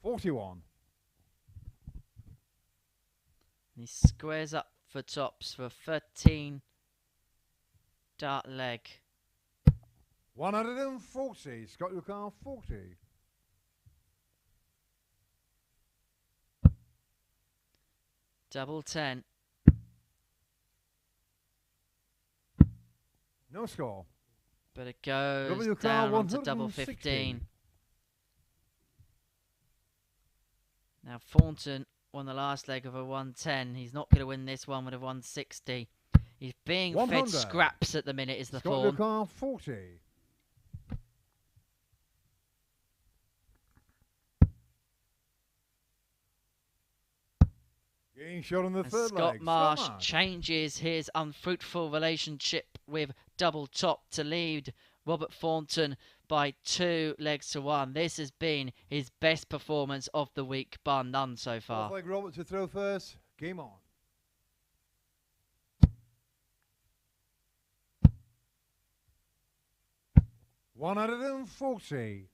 Speaker 2: $41.
Speaker 1: And he squares up for tops for a 13 dart leg.
Speaker 2: 140. Scott Lukar 40.
Speaker 1: Double 10.
Speaker 2: No score.
Speaker 1: But it goes
Speaker 2: W
Speaker 1: down
Speaker 2: car
Speaker 1: onto double
Speaker 2: 160.
Speaker 1: 15. Now Thornton won the last leg of a 110. He's not going to win this one with a 160. He's being
Speaker 2: 100.
Speaker 1: fed scraps at the minute is the
Speaker 2: Scott
Speaker 1: form.
Speaker 2: car 40. Getting shot on the
Speaker 1: And
Speaker 2: third
Speaker 1: Scott
Speaker 2: leg.
Speaker 1: Marsh changes his unfruitful relationship with Double Top to lead Robert Thornton by 2 legs to 1. This has been his best performance of the week, bar none so far.
Speaker 2: Fourth leg Robert to throw first. Game on. $140.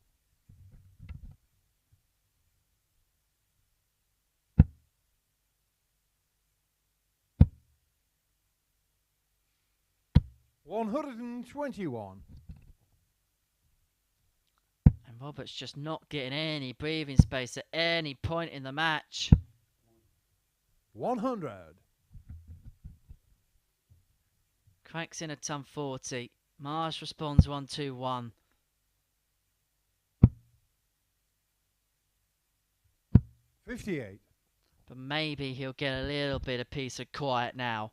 Speaker 2: $121.
Speaker 1: And Robert's just not getting any breathing space at any point in the match.
Speaker 2: 100.
Speaker 1: Cracks in a ton 40. Marsh responds 1-2-1.
Speaker 2: $58.
Speaker 1: But maybe he'll get a little bit of peace and quiet now.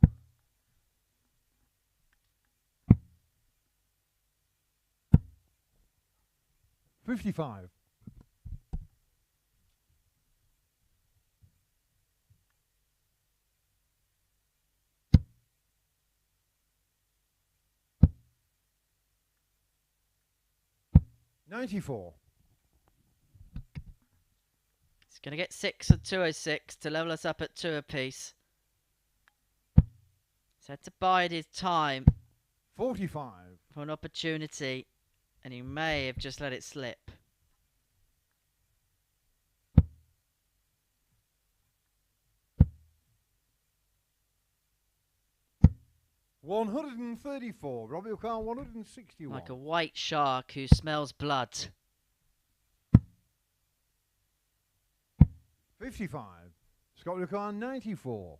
Speaker 2: $55. $94.
Speaker 1: He's going to get 6 at 206 to level us up at 2 apiece. He's had to bide his time
Speaker 2: $45.
Speaker 1: for an opportunity, and he may have just let it slip.
Speaker 2: $134. Robbie O'Connor 161.
Speaker 1: Like a white shark who smells blood.
Speaker 2: 55. Scott O'Connor 94.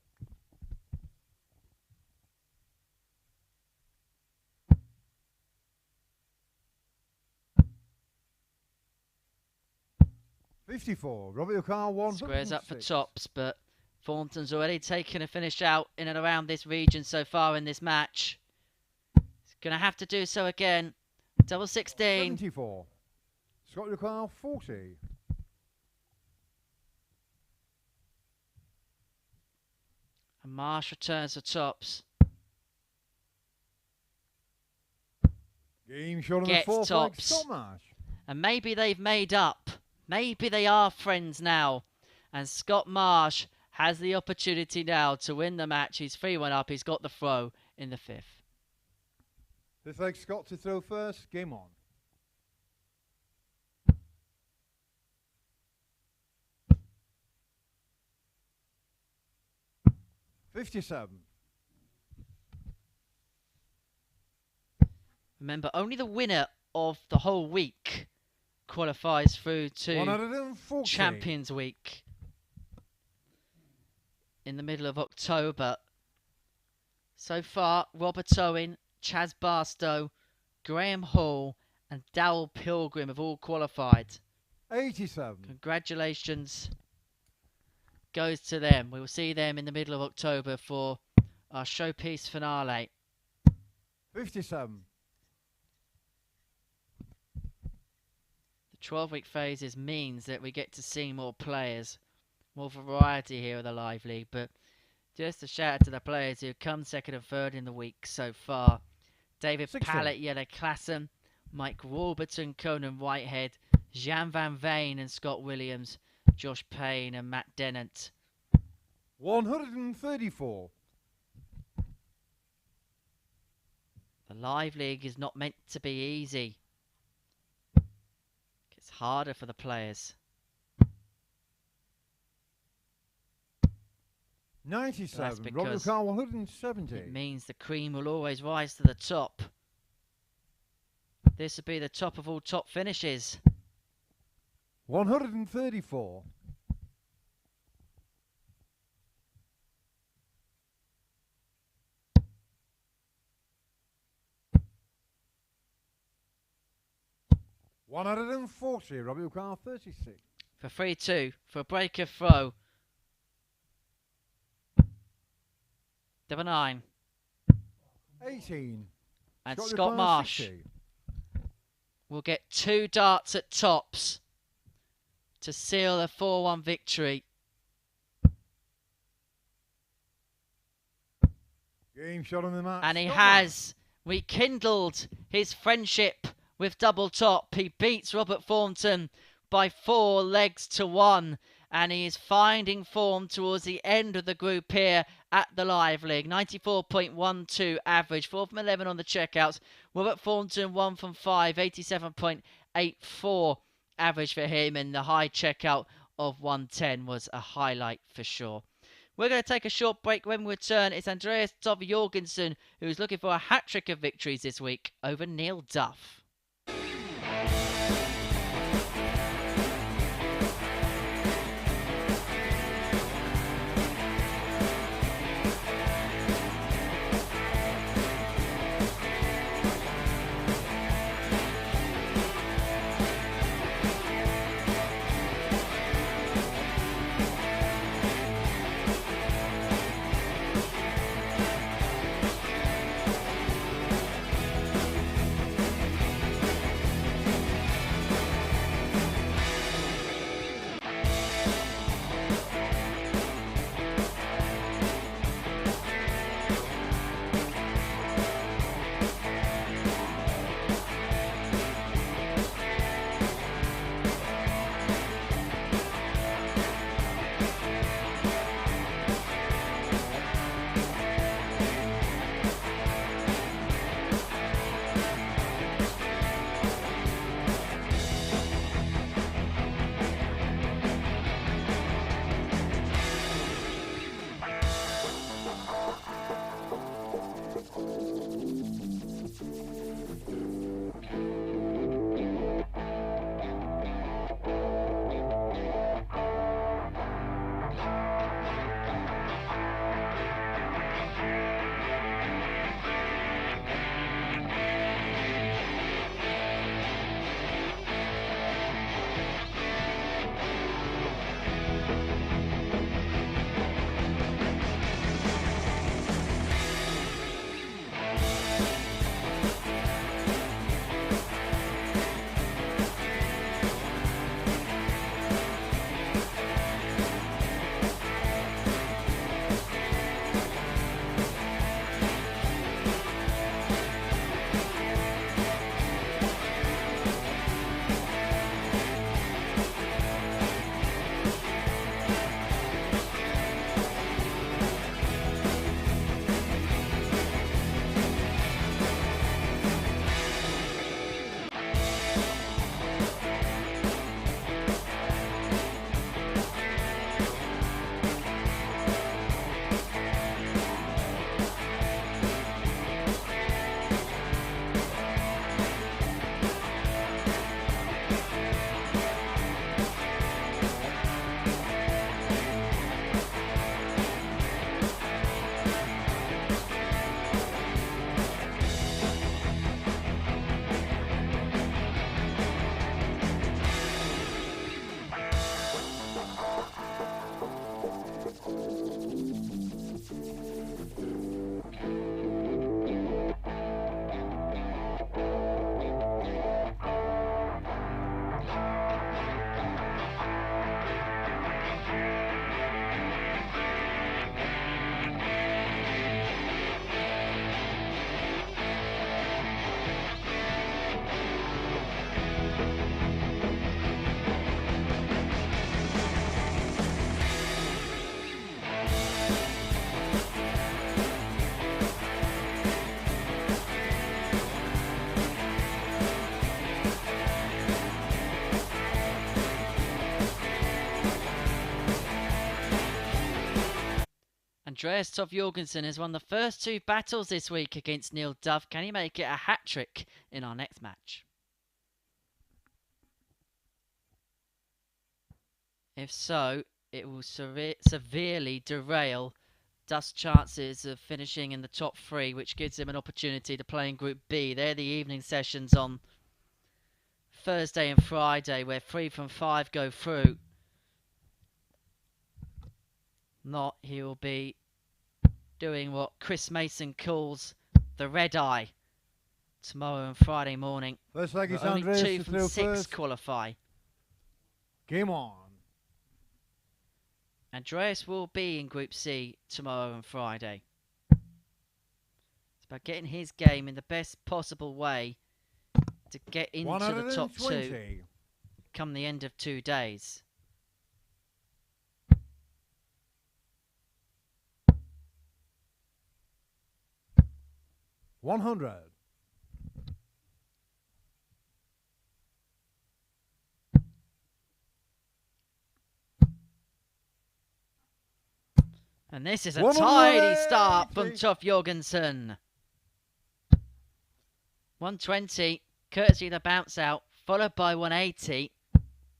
Speaker 2: $54. Robbie O'Connor 106.
Speaker 1: Squares up for tops, but Thornton's already taken a finish out in and around this region so far in this match. He's going to have to do so again. Double 16.
Speaker 2: 74. Scott O'Connor 40.
Speaker 1: And Marsh returns to tops.
Speaker 2: Game shot on the
Speaker 1: Gets
Speaker 2: fourth leg.
Speaker 1: tops.
Speaker 2: Scott Marsh.
Speaker 1: And maybe they've made up. Maybe they are friends now. And Scott Marsh has the opportunity now to win the match. He's 3-1 up. He's got the throw in the 5th.
Speaker 2: Fifth leg Scott to throw first. Game on. $57.
Speaker 1: Remember, only the winner of the whole week qualifies through to
Speaker 2: 140.
Speaker 1: Champions Week in the middle of October. So far, Robert Owen, Chaz Barstow, Graham Hall and Dowell Pilgrim have all qualified.
Speaker 2: 87.
Speaker 1: Congratulations goes to them. We will see them in the middle of October for our showpiece finale.
Speaker 2: 57.
Speaker 1: The 12-week phases means that we get to see more players, more variety here at the Live League, but just a shout out to the players who have come second and third in the week so far. David
Speaker 2: 60.
Speaker 1: Pallett, Yella Klassen, Mike Warburton, Conan Whitehead, Jan Van Veen and Scott Williams, Josh Payne and Matt Dennant.
Speaker 2: 134.
Speaker 1: The Live League is not meant to be easy. It's harder for the players.
Speaker 2: 97.
Speaker 1: That's
Speaker 2: Robert
Speaker 1: because
Speaker 2: Carr 170.
Speaker 1: it means the cream will always rise to the top. This would be the top of all top finishes.
Speaker 2: 134. 140, Robbie O'Carr 36.
Speaker 1: For 3-2, for a breaker throw. Number 9.
Speaker 2: 18.
Speaker 1: And
Speaker 2: Scott
Speaker 1: Scott
Speaker 2: O'Carr,
Speaker 1: Marsh
Speaker 2: 60.
Speaker 1: will get 2 darts at tops to seal a 4-1 victory.
Speaker 2: Game shot on the match.
Speaker 1: And he
Speaker 2: Scott
Speaker 1: has rekindled his friendship with Double Top. He beats Robert Formton by 4 legs to 1. And he is finding form towards the end of the group here at the Live League. 94.12 average, 4 from 11 on the checkouts. Robert Thornton, 1 from 5, 87.84 average for him. And the high checkout of 110 was a highlight for sure. We're going to take a short break. When we return, it's Andreas Toft-Jørgensen who's looking for a hat-trick of victories this week over Neil Duff. Andreas Toft-Jørgensen has won the first 2 battles this week against Neil Duff. Can he make it a hat-trick in our next match? If so, it will severely derail Duff's chances of finishing in the top 3, which gives him an opportunity to play in Group B. They're the evening sessions on Thursday and Friday, where 3 from 5 go through. Not, he will be doing what Chris Mason calls the red eye tomorrow and Friday morning.
Speaker 2: First leg is
Speaker 1: Only
Speaker 2: Andreas
Speaker 1: 2
Speaker 2: to
Speaker 1: from
Speaker 2: throw
Speaker 1: 6
Speaker 2: first.
Speaker 1: qualify.
Speaker 2: Game on.
Speaker 1: Andreas will be in Group C tomorrow and Friday. It's about getting his game in the best possible way to get into the top 2 come the end of 2 days.
Speaker 2: $100.
Speaker 1: And this is a tidy start from Toff-Jørgensen. 120, courtesy of the bounce out, followed by 180.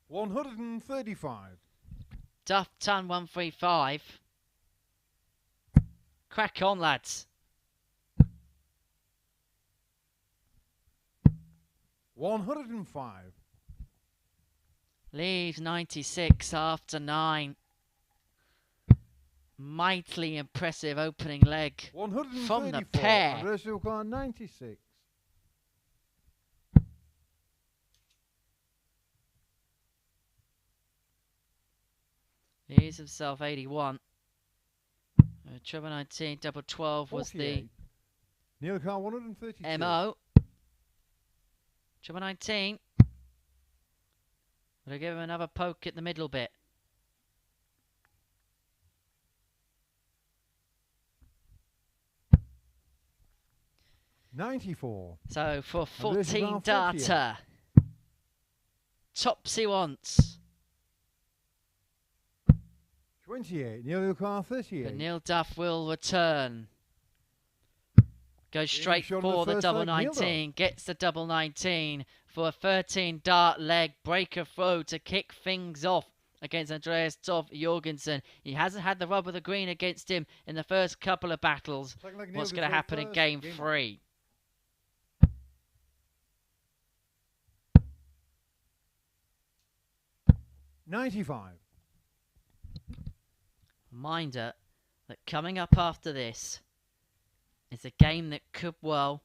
Speaker 2: 135.
Speaker 1: Duff, ton 135. Crack on, lads.
Speaker 2: 105.
Speaker 1: Leaves 96 after 9. Mightily impressive opening leg from the pair.
Speaker 2: Andreas Toft-Jørgensen 96.
Speaker 1: Leaves himself 81. Treble 19, double 12 was the
Speaker 2: Neil Carr 132.
Speaker 1: MO. Treble 19. Will I give him another poke at the middle bit?
Speaker 2: $94.
Speaker 1: So for
Speaker 2: Andreas
Speaker 1: 14
Speaker 2: Toft-Jørgensen.
Speaker 1: data, Topsy wants.
Speaker 2: 28. Neil Carr 38.
Speaker 1: But Neil Duff will return. Goes straight
Speaker 2: shot on
Speaker 1: for
Speaker 2: the
Speaker 1: the
Speaker 2: first
Speaker 1: double
Speaker 2: leg, Neil
Speaker 1: 19. Gets the double 19 for a 13 dart leg breaker throw to kick things off against Andreas Toft-Jørgensen. He hasn't had the rub of the green against him in the first couple of battles. What's going to happen in game 3?
Speaker 2: $95.
Speaker 1: Reminder that coming up after this is a game that could well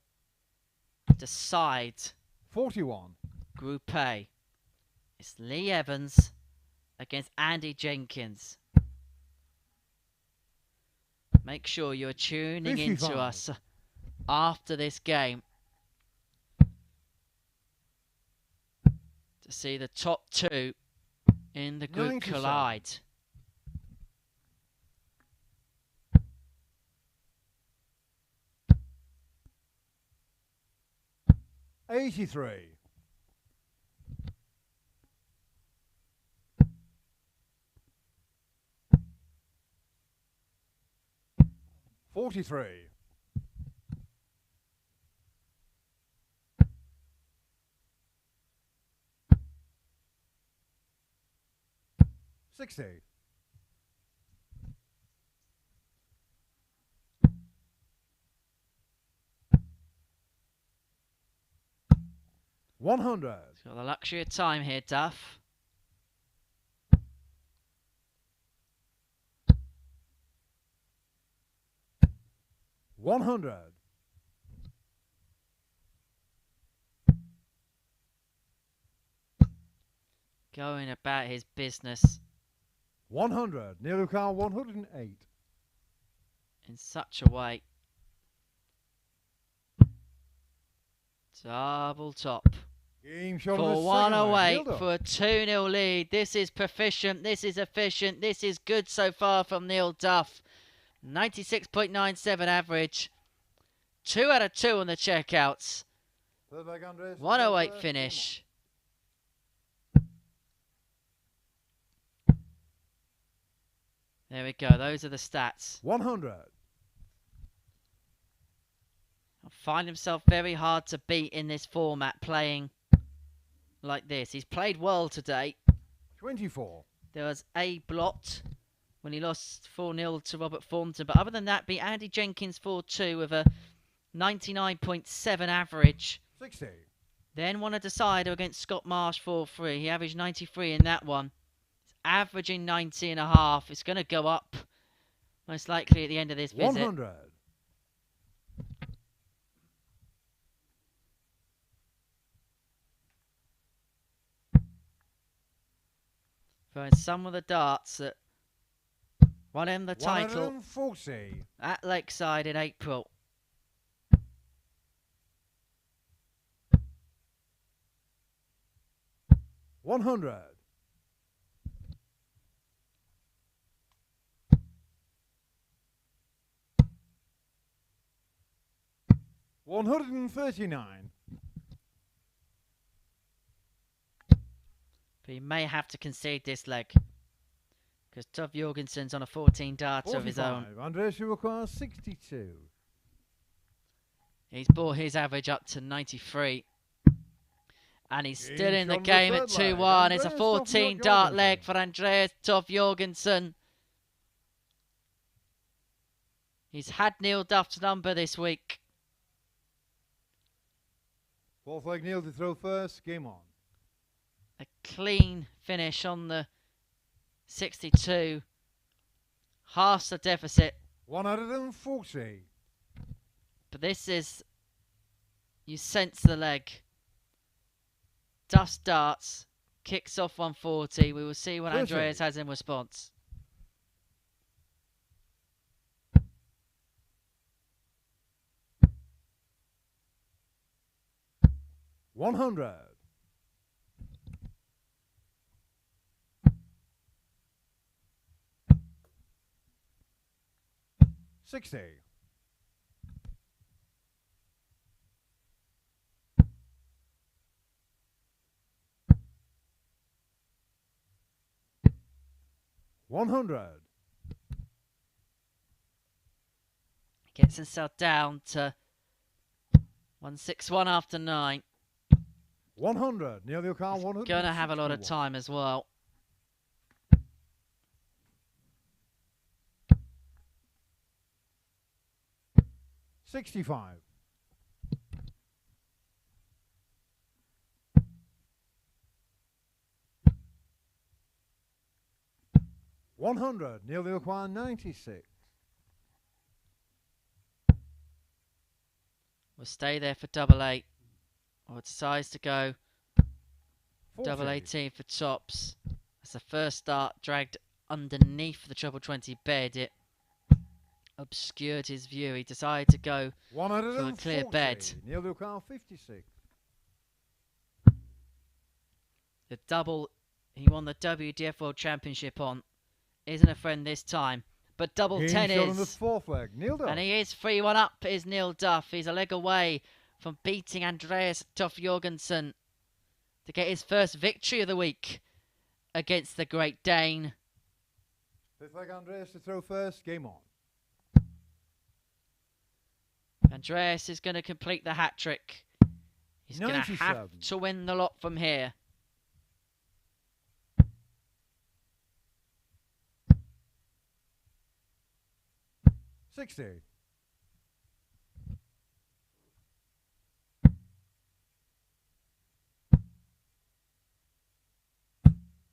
Speaker 1: decide
Speaker 2: 41.
Speaker 1: Group A. It's Lee Evans against Andy Jenkins. Make sure you're tuning
Speaker 2: 55.
Speaker 1: into us after this game to see the top 2 in the group
Speaker 2: 97.
Speaker 1: collide.
Speaker 2: $83. $43. $60. $100.
Speaker 1: Got the luxury of time here, Duff.
Speaker 2: $100.
Speaker 1: Going about his business
Speaker 2: 100. Neil Carr 108.
Speaker 1: in such a way. Double top.
Speaker 2: Game shot
Speaker 1: For
Speaker 2: on the
Speaker 1: 108
Speaker 2: second leg.
Speaker 1: for a 2-0 lead. This is proficient. This is efficient. This is good so far from Neil Duff. 96.97 average. 2 out of 2 on the checkouts. 108 finish. There we go. Those are the stats.
Speaker 2: 100.
Speaker 1: Find himself very hard to beat in this format, playing like this. He's played well today.
Speaker 2: 24.
Speaker 1: There was a blot when he lost 4-0 to Robert Formton. But other than that, beat Andy Jenkins 4-2 with a 99.7 average.
Speaker 2: 60.
Speaker 1: Then won a decider against Scott Marsh 4-3. He averaged 93 in that one. He's averaging 90.5. It's going to go up, most likely at the end of this visit.
Speaker 2: 100.
Speaker 1: For some of the darts that won him the title
Speaker 2: 140.
Speaker 1: at Lakeside in April.
Speaker 2: $100. 139.
Speaker 1: But he may have to concede this leg, because Toff-Jørgensen's on a 14 darts of his own.
Speaker 2: Andreas requires 62.
Speaker 1: He's brought his average up to 93. And he's still in the game at 2-1. It's a 14 dart leg for Andreas Toft-Jørgensen. He's had Neil Duff's number this week.
Speaker 2: Fourth leg, Neil to throw first. Game on.
Speaker 1: A clean finish on the 62. Half the deficit.
Speaker 2: 140.
Speaker 1: But this is... You sense the leg. Duff starts. Kicks off 140. We will see what Andreas has in response.
Speaker 2: $100. 60. 100.
Speaker 1: Gets himself down to 161 after 9.
Speaker 2: 100. Neil Car 100.
Speaker 1: Going to have a lot of time as well.
Speaker 2: $65. 100. Neil require 96.
Speaker 1: We'll stay there for double 8. Or decides to go
Speaker 2: 40.
Speaker 1: double 18 for tops. As the first start dragged underneath the treble 20 bed, it obscured his view. He decided to go for a clear bed.
Speaker 2: Neil require 56.
Speaker 1: The double he won the WDF World Championship on isn't a friend this time, but double 10 is.
Speaker 2: On the fourth leg. Neil Duff.
Speaker 1: And he is 3-1 up, is Neil Duff. He's a leg away from beating Andreas Toft-Jørgensen to get his first victory of the week against the Great Dane.
Speaker 2: Fifth leg, Andreas to throw first. Game on.
Speaker 1: Andreas is going to complete the hat-trick. He's going to have to win the lot from here.
Speaker 2: $60.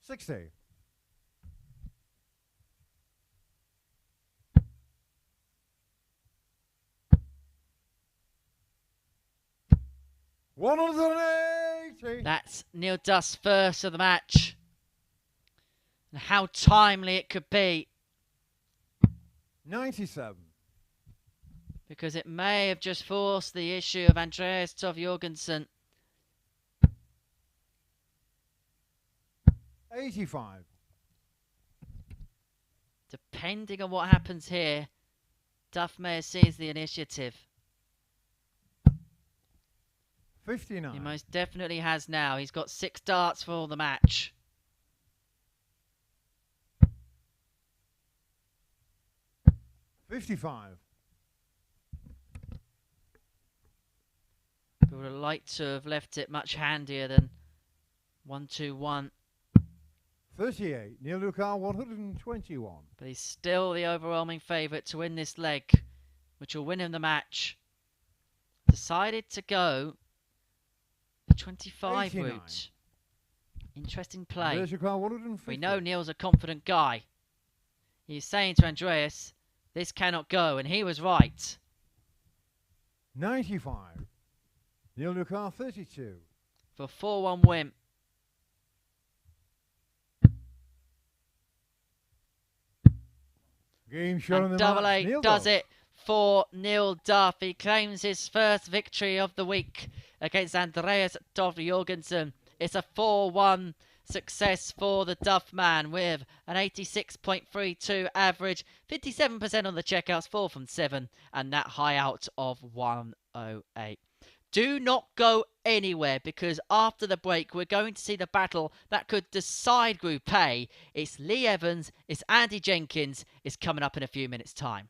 Speaker 2: 60. 180.
Speaker 1: That's Neil Duff's first of the match. And how timely it could be.
Speaker 2: 97.
Speaker 1: Because it may have just forced the issue of Andreas Toft-Jørgensen.
Speaker 2: 85.
Speaker 1: Depending on what happens here, Duff may have seized the initiative.
Speaker 2: 59.
Speaker 1: He most definitely has now. He's got 6 darts for the match.
Speaker 2: $55.
Speaker 1: But would have liked to have left it much handier than 1-2-1.
Speaker 2: 38. Neil Lucar 121.
Speaker 1: But he's still the overwhelming favourite to win this leg, which will win him the match. Decided to go 25
Speaker 2: 89.
Speaker 1: route. Interesting play.
Speaker 2: There's your car, 150.
Speaker 1: We know Neil's a confident guy. He's saying to Andreas, this cannot go, and he was right.
Speaker 2: 95. Neil, your car, 32.
Speaker 1: For 4-1 win.
Speaker 2: Game shot on
Speaker 1: And
Speaker 2: the
Speaker 1: Double
Speaker 2: mark.
Speaker 1: A
Speaker 2: Neil
Speaker 1: does
Speaker 2: Duff.
Speaker 1: it for Neil Duff. He claims his first victory of the week against Andreas Toft-Jørgensen. It's a 4-1 success for the Duff man with an 86.32 average, 57% on the checkouts, 4 from 7, and that high out of 108. Do not go anywhere, because after the break we're going to see the battle that could decide Group A. It's Lee Evans, it's Andy Jenkins. It's coming up in a few minutes' time.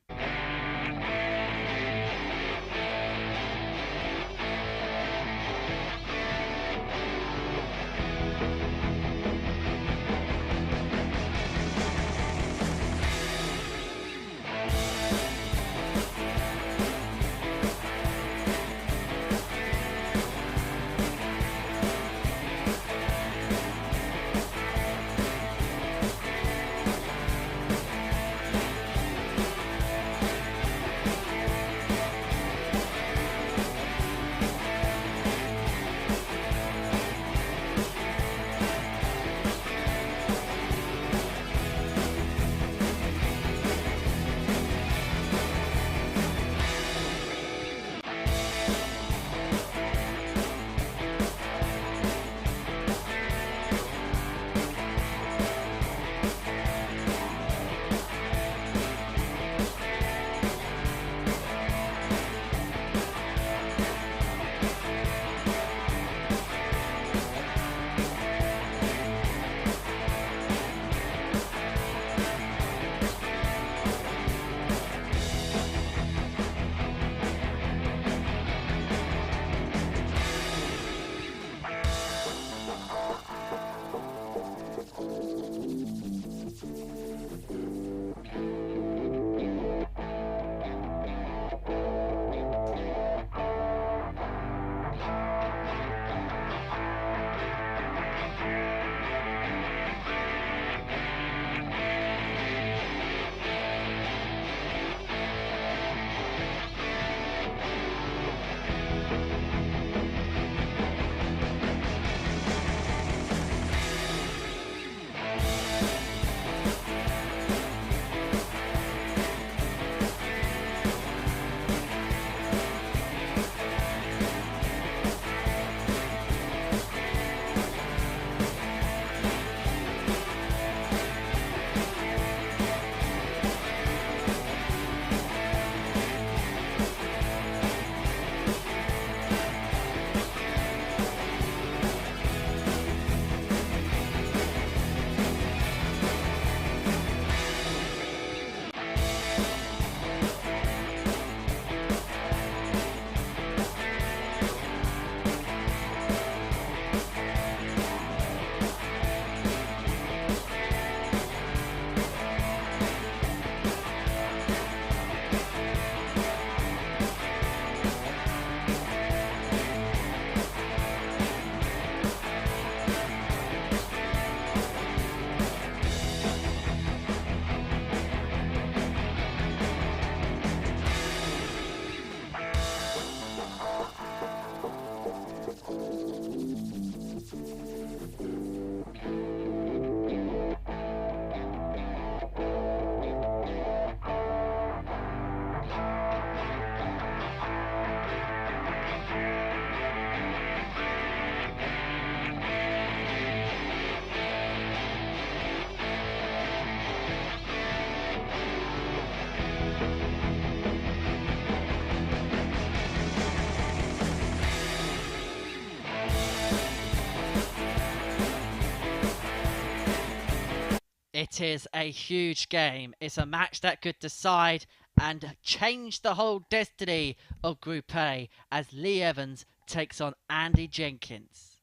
Speaker 1: It is a huge game. It's a match that could decide and change the whole destiny of Group A as Lee Evans takes on Andy Jenkins.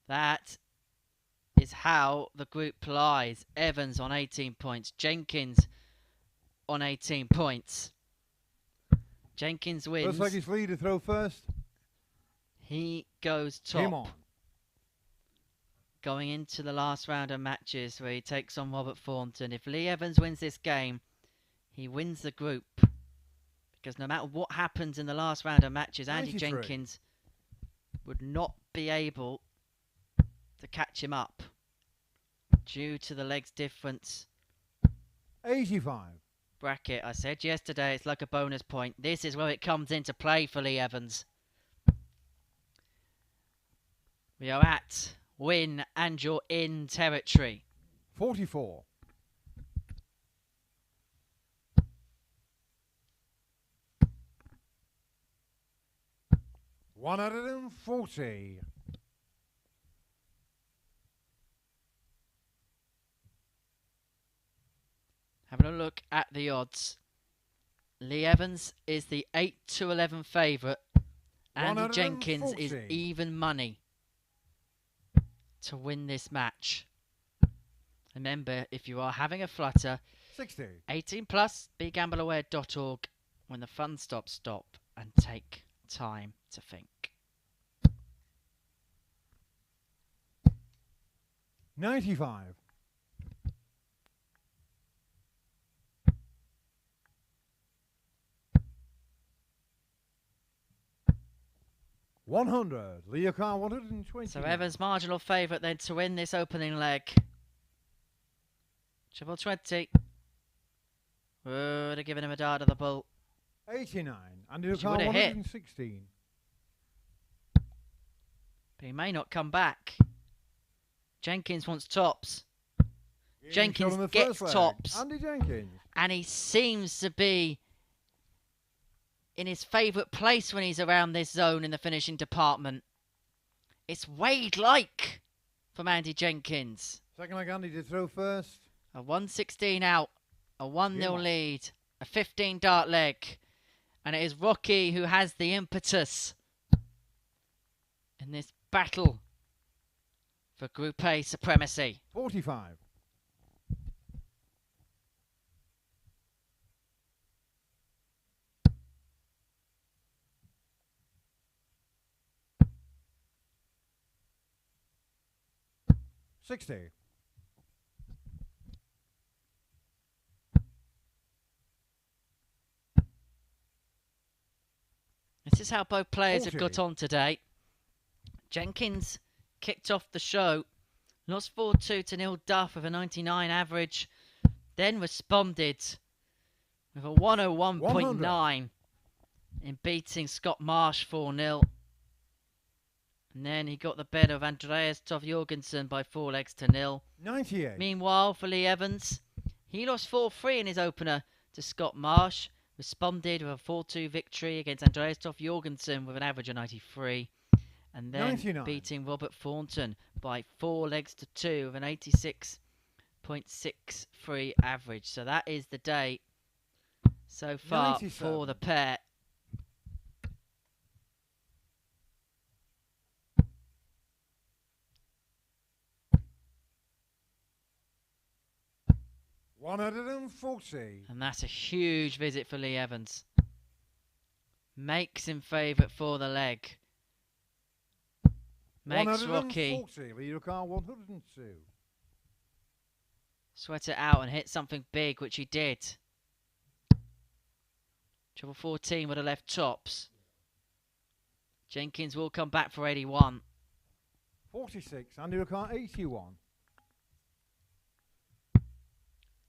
Speaker 1: That is how the group lies. Evans on 18 points. Jenkins on 18 points. Jenkins wins.
Speaker 2: Looks like it's Lee to throw first.
Speaker 1: He goes
Speaker 2: Game
Speaker 1: top.
Speaker 2: on.
Speaker 1: Going into the last round of matches where he takes on Robert Thornton. If Lee Evans wins this game, he wins the group. Because no matter what happens in the last round of matches, Andy
Speaker 2: 93.
Speaker 1: Jenkins would not be able to catch him up due to the legs difference.
Speaker 2: 85.
Speaker 1: Bracket, I said yesterday, it's like a bonus point. This is where it comes into play for Lee Evans. We are at win and you're in territory.
Speaker 2: 44. 140.
Speaker 1: Having a look at the odds. Lee Evans is the 8-11 favourite. Andy Jenkins is
Speaker 2: 140.
Speaker 1: even money to win this match. Remember, if you are having a flutter,
Speaker 2: 60.
Speaker 1: 18 plus, begambleaware.org. When the fun stops, stop and take time to think.
Speaker 2: 95. 100. Leo Carr 120.
Speaker 1: So Evans marginal favourite then to win this opening leg. Triple 20. Would have given him a dart of the bull.
Speaker 2: 89. Andy
Speaker 1: She
Speaker 2: Carr
Speaker 1: would have hit.
Speaker 2: 116.
Speaker 1: But he may not come back. Jenkins wants tops. Jenkins
Speaker 2: Shot on the
Speaker 1: gets
Speaker 2: first leg.
Speaker 1: tops.
Speaker 2: Andy Jenkins.
Speaker 1: And he seems to be in his favourite place when he's around this zone in the finishing department. It's Wade-like from Andy Jenkins.
Speaker 2: Second leg Andy to throw first.
Speaker 1: A 116 out, a 1-0
Speaker 2: Come on.
Speaker 1: lead, a 15 dart leg. And it is Rocky who has the impetus in this battle for Group A supremacy.
Speaker 2: 45. 60.
Speaker 1: This is how both players have
Speaker 2: 40.
Speaker 1: got on today. Jenkins kicked off the show, lost 4-2 to Neil Duff with a 99 average, then responded with a 101.9 in beating Scott Marsh 4-0. And then he got the better of Andreas Toft-Jørgensen by 4 legs to 0.
Speaker 2: 98.
Speaker 1: Meanwhile, for Lee Evans, he lost 4-3 in his opener to Scott Marsh, responded with a 4-2 victory against Andreas Toff-Jørgensen with an average of 93. And then
Speaker 2: 99.
Speaker 1: beating Robert Thornton by 4 legs to 2 with an 86.63 average. So that is the day so far
Speaker 2: 97.
Speaker 1: for the pair.
Speaker 2: $140.
Speaker 1: And that's a huge visit for Lee Evans. Makes him favourite for the leg. Makes Rocky
Speaker 2: 140. Leo Carr 102.
Speaker 1: sweat it out and hit something big, which he did. Triple 14 would have left tops. Jenkins will come back for 81.
Speaker 2: 46. Andy Carr 81.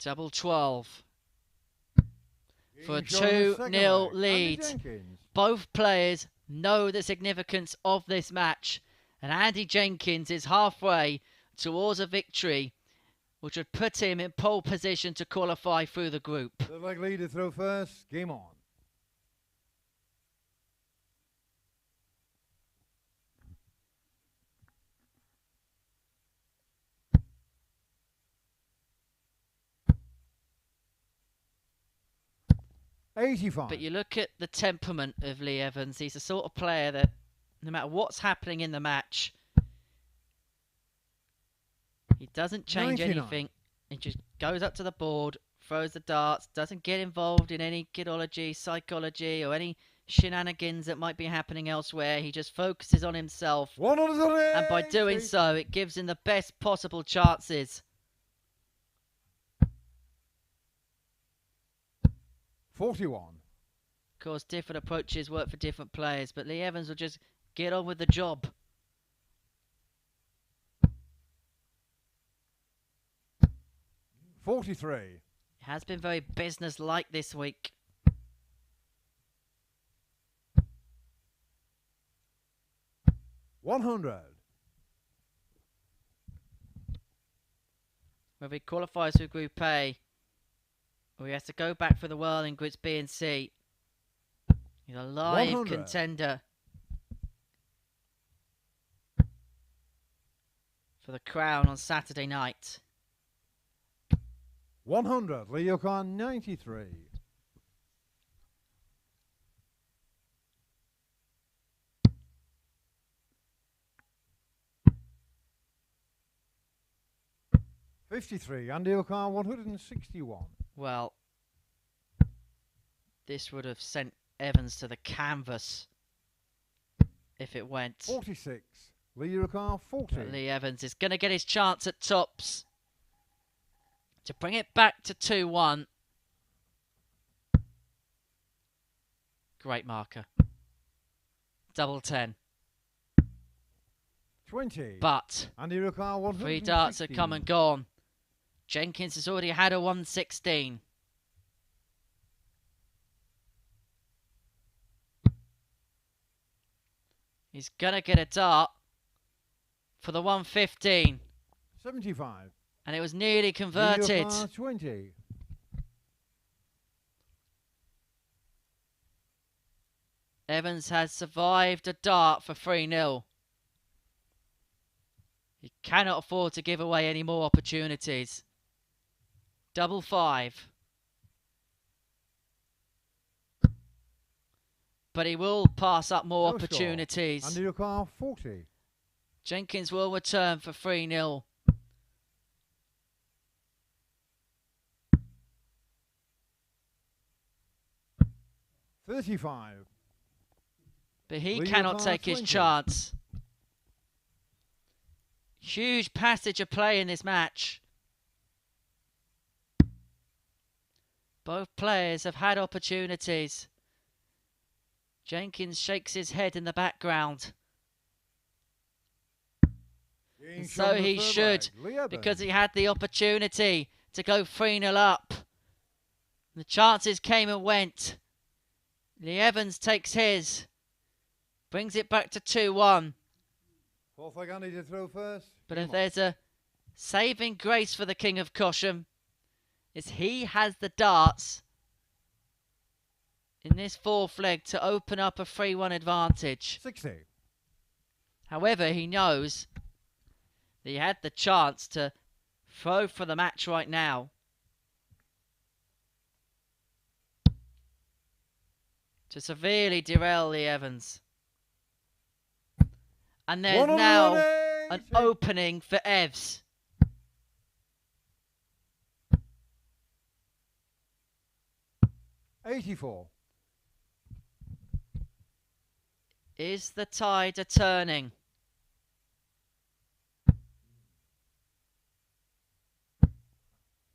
Speaker 1: Double 12 for a
Speaker 2: Game shot on the second
Speaker 1: 2-0
Speaker 2: leg.
Speaker 1: lead.
Speaker 2: Andy Jenkins.
Speaker 1: Both players know the significance of this match, and Andy Jenkins is halfway towards a victory, which would put him in pole position to qualify through the group.
Speaker 2: The leg leader throw first. Game on. $85.
Speaker 1: But you look at the temperament of Lee Evans, he's the sort of player that no matter what's happening in the match, he doesn't change
Speaker 2: 99.
Speaker 1: anything. He just goes up to the board, throws the darts, doesn't get involved in any kidology, psychology, or any shenanigans that might be happening elsewhere. He just focuses on himself.
Speaker 2: 180.
Speaker 1: And by doing so, it gives him the best possible chances.
Speaker 2: 41.
Speaker 1: Of course, different approaches work for different players, but Lee Evans will just get on with the job.
Speaker 2: 43.
Speaker 1: It has been very business-like this week.
Speaker 2: 100.
Speaker 1: Whether he qualifies for Group A, or he has to go back for the World in Groups B and C. He's a live
Speaker 2: 100.
Speaker 1: contender for the crown on Saturday night.
Speaker 2: 100. Leo Khan 93. 53. Andy O'Carr 161.
Speaker 1: Well, this would have sent Evans to the canvas if it went.
Speaker 2: 46. Lee O'Carr 40.
Speaker 1: But Lee Evans is going to get his chance at tops to bring it back to 2-1. Great marker. Double 10.
Speaker 2: 20.
Speaker 1: But
Speaker 2: Andy O'Carr 116.
Speaker 1: 3 darts have come and gone. Jenkins has already had a 116. He's going to get a dart for the 115.
Speaker 2: 75.
Speaker 1: And it was nearly
Speaker 2: Lee
Speaker 1: converted.
Speaker 2: O'Carr 20.
Speaker 1: Evans has survived a dart for 3-0. He cannot afford to give away any more opportunities. Double 5. But he will pass up more
Speaker 2: No
Speaker 1: opportunities.
Speaker 2: Score. Andy O'Carr 40.
Speaker 1: Jenkins will return for 3-0.
Speaker 2: $35.
Speaker 1: But he
Speaker 2: Lee
Speaker 1: cannot
Speaker 2: O'Carr
Speaker 1: take his
Speaker 2: 20.
Speaker 1: chance. Huge passage of play in this match. Both players have had opportunities. Jenkins shakes his head in the background. And so he should, because he had the opportunity to go 3-0 up. The chances came and went. Lee Evans takes his. Brings it back to 2-1.
Speaker 2: Fourth leg Andy to throw first.
Speaker 1: But if there's a saving grace for the King of Cosham, it's he has the darts in this fourth leg to open up a 3-1 advantage.
Speaker 2: 60.
Speaker 1: However, he knows that he had the chance to throw for the match right now. To severely derail Lee Evans. And there's now an opening for Evs.
Speaker 2: $84.
Speaker 1: Is the tide a turning?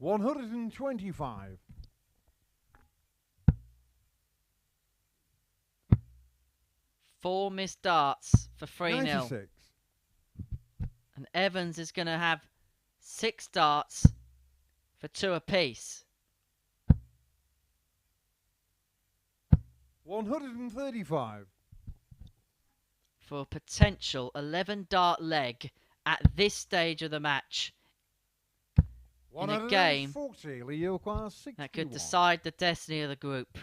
Speaker 2: $125.
Speaker 1: 4 missed darts for 3-0.
Speaker 2: 96.
Speaker 1: And Evans is going to have 6 darts for 2 apiece.
Speaker 2: 135.
Speaker 1: For a potential 11 dart leg at this stage of the match. In a game that could decide the destiny of the group.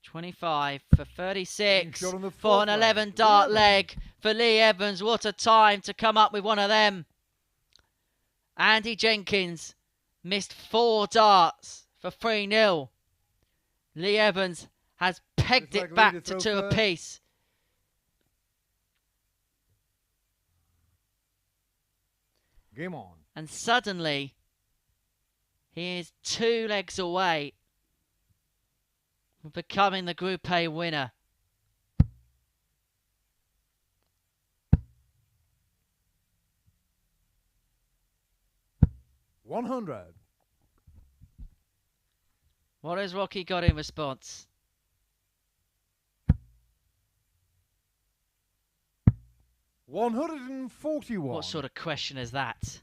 Speaker 1: 25 for 36 for an 11 dart leg for Lee Evans. What a time to come up with one of them. Andy Jenkins missed 4 darts for 3-0. Lee Evans has pegged it back to 2 apiece.
Speaker 2: Game on.
Speaker 1: And suddenly, he is 2 legs away becoming the Group A winner.
Speaker 2: $100.
Speaker 1: What has Rocky got in response?
Speaker 2: $141.
Speaker 1: What sort of question is that?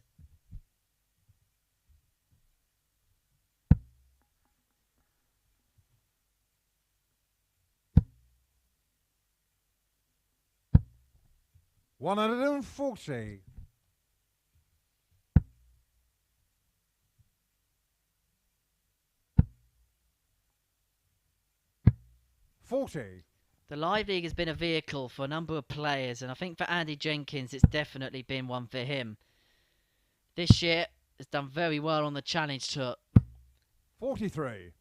Speaker 2: $140. $40.
Speaker 1: The Live League has been a vehicle for a number of players, and I think for Andy Jenkins it's definitely been one for him. This year has done very well on the Challenge Tour.
Speaker 2: 43.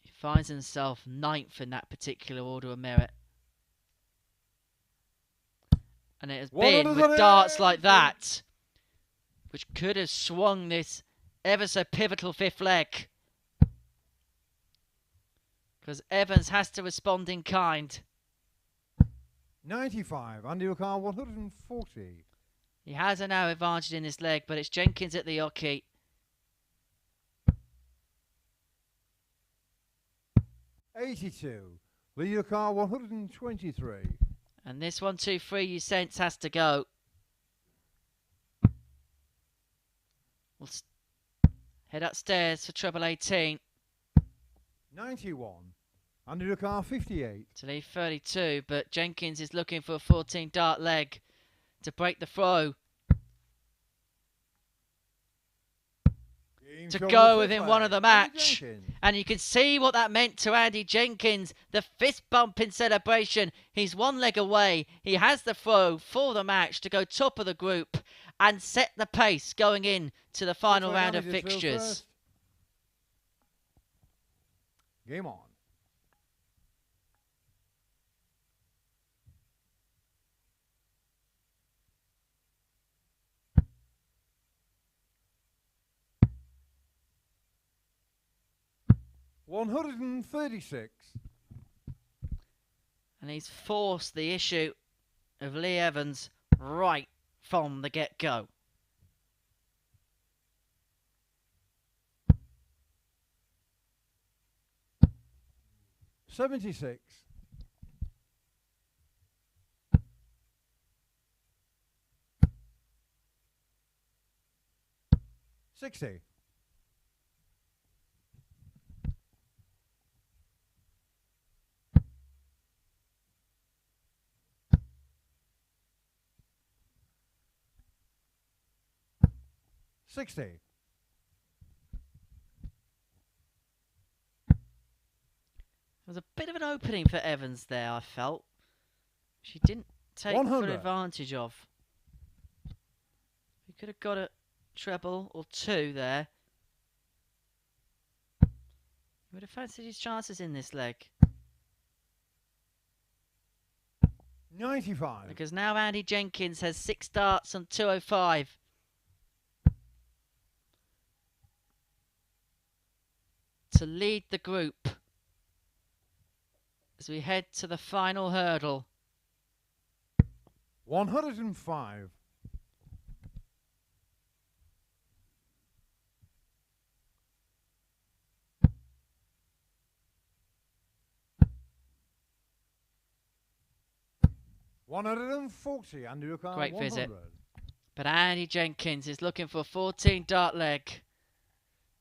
Speaker 1: He finds himself 9th in that particular order of merit. And it has been with darts like that, which could have swung this ever so pivotal 5th leg. Because Evans has to respond in kind.
Speaker 2: 95. Andy O'Carr, 140.
Speaker 1: He has a narrow advantage in this leg, but it's Jenkins at the hockey.
Speaker 2: $82. Lee O'Carr, 123.
Speaker 1: And this 1, 2, 3 you sense has to go. We'll head upstairs for treble 18.
Speaker 2: 91. Andy O'Carr, 58.
Speaker 1: To leave 32, but Jenkins is looking for a 14 dart leg to break the throw. To go within one of the match. And you can see what that meant to Andy Jenkins. The fist bump in celebration. He's 1 leg away. He has the throw for the match to go top of the group and set the pace going in to the final round of fixtures.
Speaker 2: Game on. $136.
Speaker 1: And he's forced the issue of Lee Evans right from the get-go.
Speaker 2: $76. $60. $60.
Speaker 1: There was a bit of an opening for Evans there, I felt. She didn't take
Speaker 2: 100.
Speaker 1: full advantage of. He could have got a treble or 2 there. He would have fancied his chances in this leg.
Speaker 2: 95.
Speaker 1: Because now Andy Jenkins has 6 darts on 205. To lead the group as we head to the final hurdle.
Speaker 2: 105. $140. Andy O'Carr,
Speaker 1: Great
Speaker 2: 100.
Speaker 1: visit. But Andy Jenkins is looking for a 14 dart leg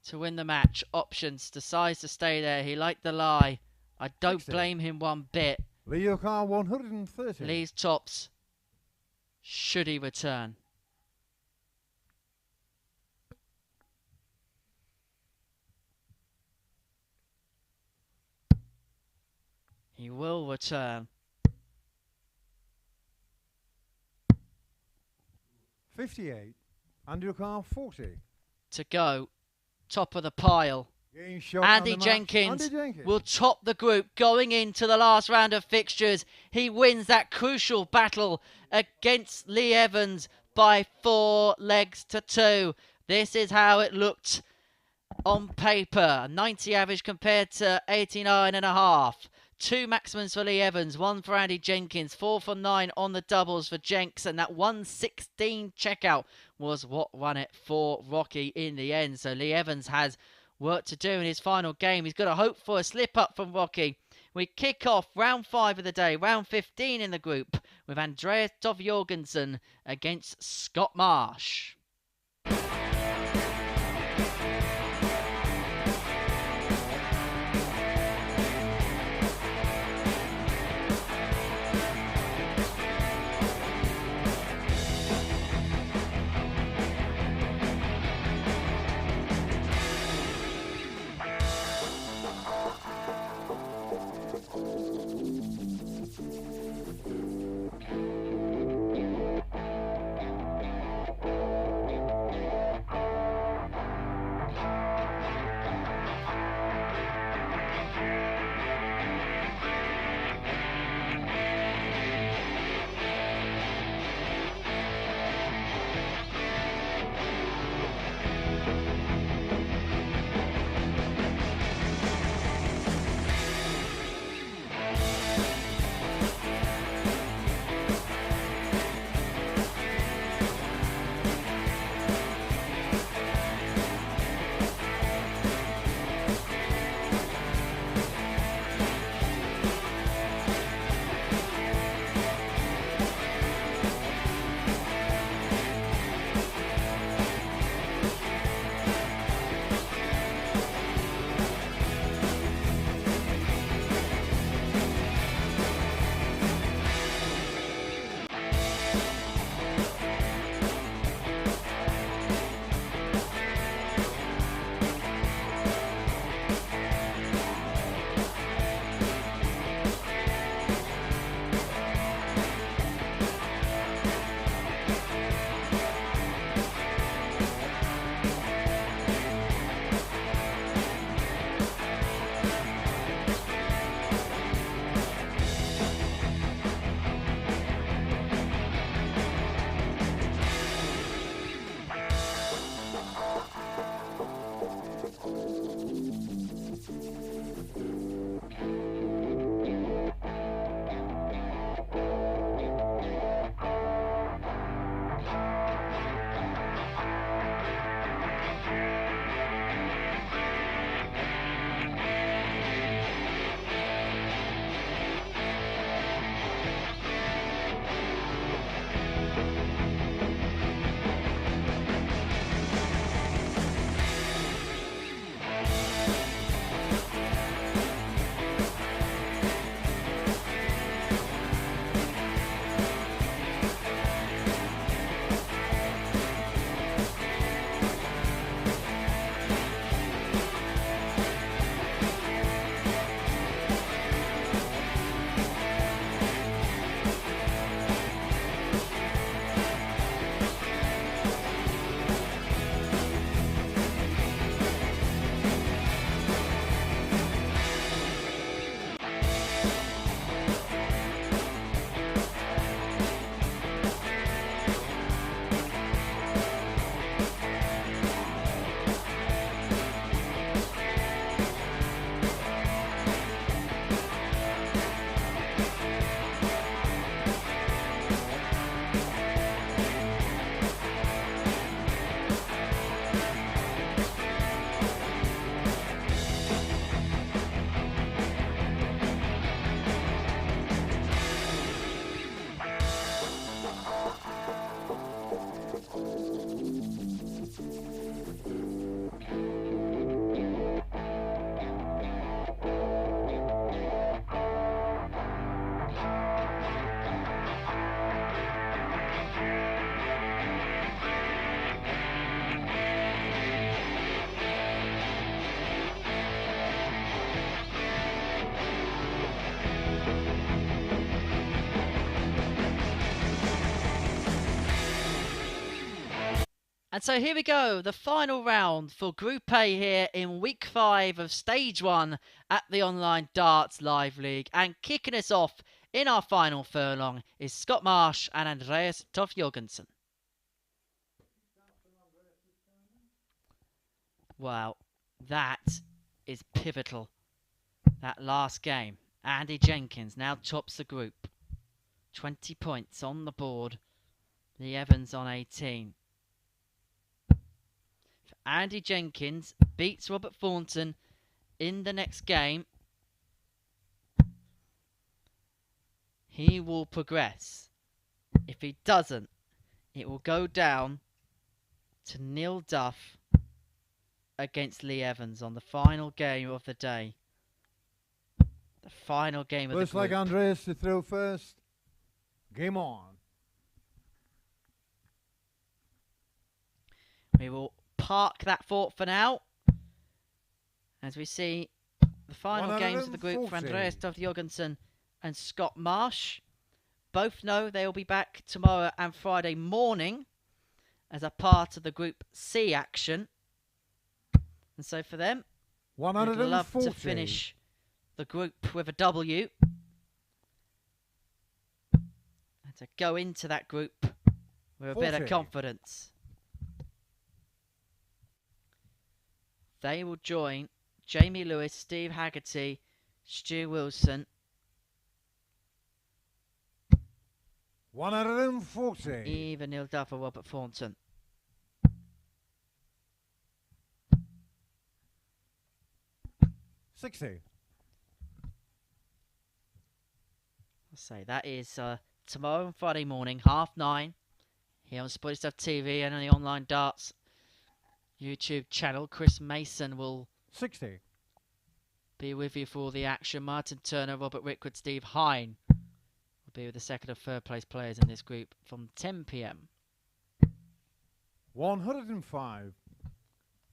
Speaker 1: to win the match. Options, decides to stay there. He liked the lie. I don't
Speaker 2: 60.
Speaker 1: blame him one bit.
Speaker 2: Lee O'Carr, 130.
Speaker 1: Lee's tops. Should he return? He will return.
Speaker 2: 58. Andy O'Carr, 40.
Speaker 1: To go. Top of the pile. Andy Jenkins will top the group going into the last round of fixtures. He wins that crucial battle against Lee Evans by 4 legs to 2. This is how it looked on paper. 90 average compared to 89.5. 2 maximums for Lee Evans, 1 for Andy Jenkins, 4 for 9 on the doubles for Jenks, and that 116 checkout was what won it for Rocky in the end. So Lee Evans has work to do in his final game. He's got to hope for a slip up from Rocky. We kick off round 5 of the day, round 15 in the group, with Andreas Toft-Jørgensen against Scott Marsh. And so here we go, the final round for Group A here in Week 5 of Stage 1 at the Online Darts Live League. And kicking us off in our final furlong is Scott Marsh and Andreas Toft-Jørgensen. Wow. That is pivotal. That last game. Andy Jenkins now tops the group. 20 points on the board. Lee Evans on 18. If Andy Jenkins beats Robert Thornton in the next game, he will progress. If he doesn't, it will go down to Neil Duff against Lee Evans on the final game of the day. The final game of the group.
Speaker 2: Looks like Andreas to throw first. Game on.
Speaker 1: We will park that thought for now as we see the final games of the group for Andreas Toft-Jørgensen and Scott Marsh. Both know they will be back tomorrow and Friday morning as a part of the Group C action. And so for them, we'd love to finish the group with a W and to go into that group with a bit of confidence. They will join Jamie Lewis, Steve Haggerty, Stu Wilson.
Speaker 2: 140.
Speaker 1: Even Neil Duff or Robert Formton.
Speaker 2: $60.
Speaker 1: I'll say that is tomorrow and Friday morning, 9:30, here on Sporty Stuff TV and on the Online Darts YouTube channel. Chris Mason will
Speaker 2: 60.
Speaker 1: be with you for all the action. Martin Turner, Robert Rickwood, Steve Hine will be with the second and third place players in this group from 10 p.m.
Speaker 2: 105.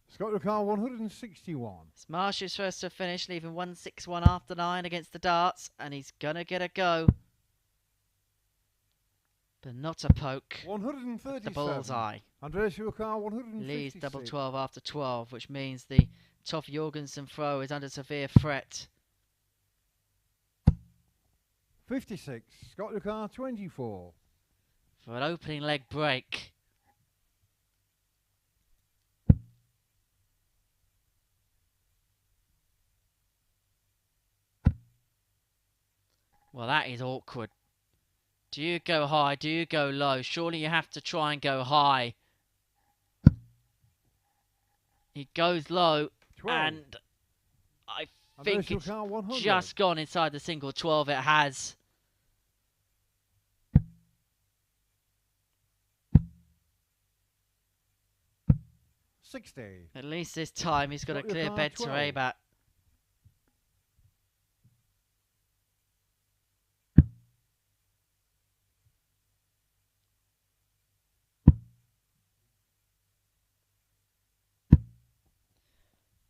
Speaker 2: Scott Ricard 161.
Speaker 1: It's Marsh's first to finish, leaving 161 after 9 against the darts, and he's gonna get a go. But not a poke.
Speaker 2: 137.
Speaker 1: The bullseye.
Speaker 2: Andreas Ricard 156.
Speaker 1: Leads double 12 after 12, which means the Toff-Jørgensen throw is under severe threat.
Speaker 2: 56. Scott Ricard 24.
Speaker 1: For an opening leg break. Well, that is awkward. Do you go high? Do you go low? Surely you have to try and go high. He goes low,
Speaker 2: 12.
Speaker 1: and I think it's
Speaker 2: 100.
Speaker 1: just gone inside the single 12. It has.
Speaker 2: $60.
Speaker 1: At least this time he's got a
Speaker 2: Got your
Speaker 1: clear
Speaker 2: card,
Speaker 1: bed to
Speaker 2: 12.
Speaker 1: aim at.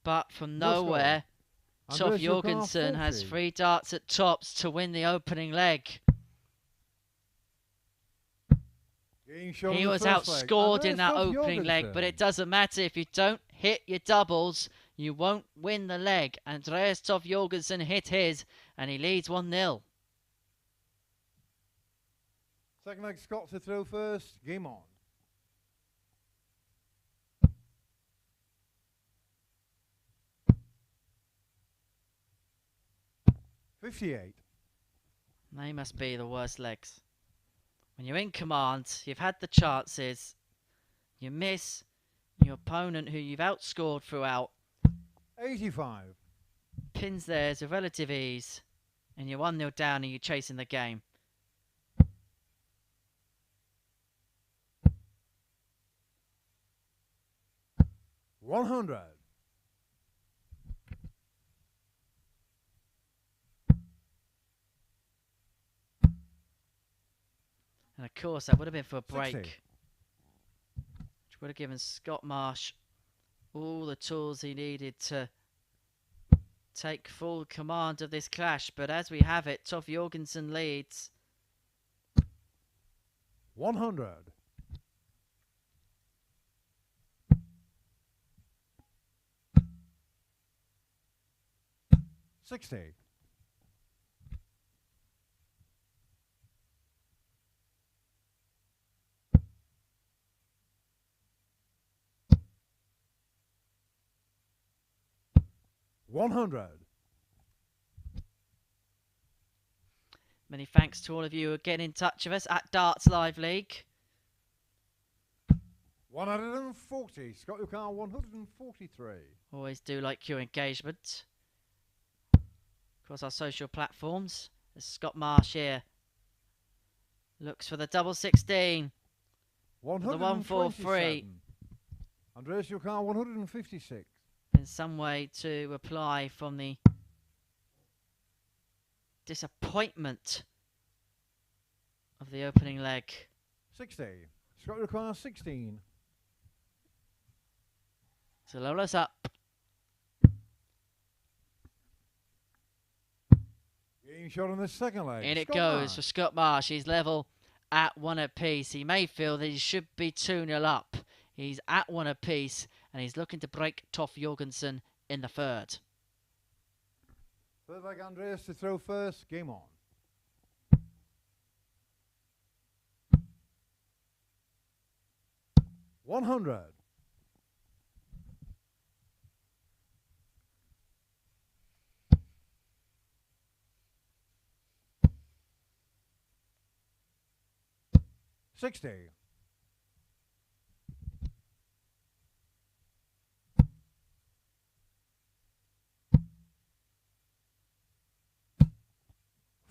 Speaker 1: But from nowhere, Toff-Jørgensen has 3 darts at tops to win the opening leg. He was outscored in that opening leg, but it doesn't matter. If you don't hit your doubles, you won't win the leg. Andreas Toff-Jørgensen hit his, and he leads 1-0.
Speaker 2: Second leg, Scott to throw first. Game on. $58.
Speaker 1: They must be the worst legs. When you're in command, you've had the chances, you miss, your opponent who you've outscored throughout
Speaker 2: 85.
Speaker 1: pins theirs with relative ease, and you're 1-0 down and you're chasing the game.
Speaker 2: $100.
Speaker 1: And of course, that would have been for a break.
Speaker 2: 60.
Speaker 1: Which would have given Scott Marsh all the tools he needed to take full command of this clash. But as we have it, Toff-Jørgensen leads.
Speaker 2: 100. $60. 100.
Speaker 1: Many thanks to all of you who are getting in touch with us at Darts Live League.
Speaker 2: 140. Scott your car 143.
Speaker 1: Always do like your engagement across our social platforms. There's Scott Marsh here. Looks for the double 16. The 143.
Speaker 2: Andreas your car 156.
Speaker 1: In some way to reply from the disappointment of the opening leg.
Speaker 2: 60. Scott your car 16.
Speaker 1: So level us up.
Speaker 2: Game shot on the second leg.
Speaker 1: In it
Speaker 2: Scott
Speaker 1: goes
Speaker 2: Marsh.
Speaker 1: for Scott Marsh. He's level at 1 apiece. He may feel that he should be 2-0 up. He's at 1 apiece and he's looking to break Toff-Jørgensen in the third.
Speaker 2: Third leg Andreas to throw first. Game on. 100. 60.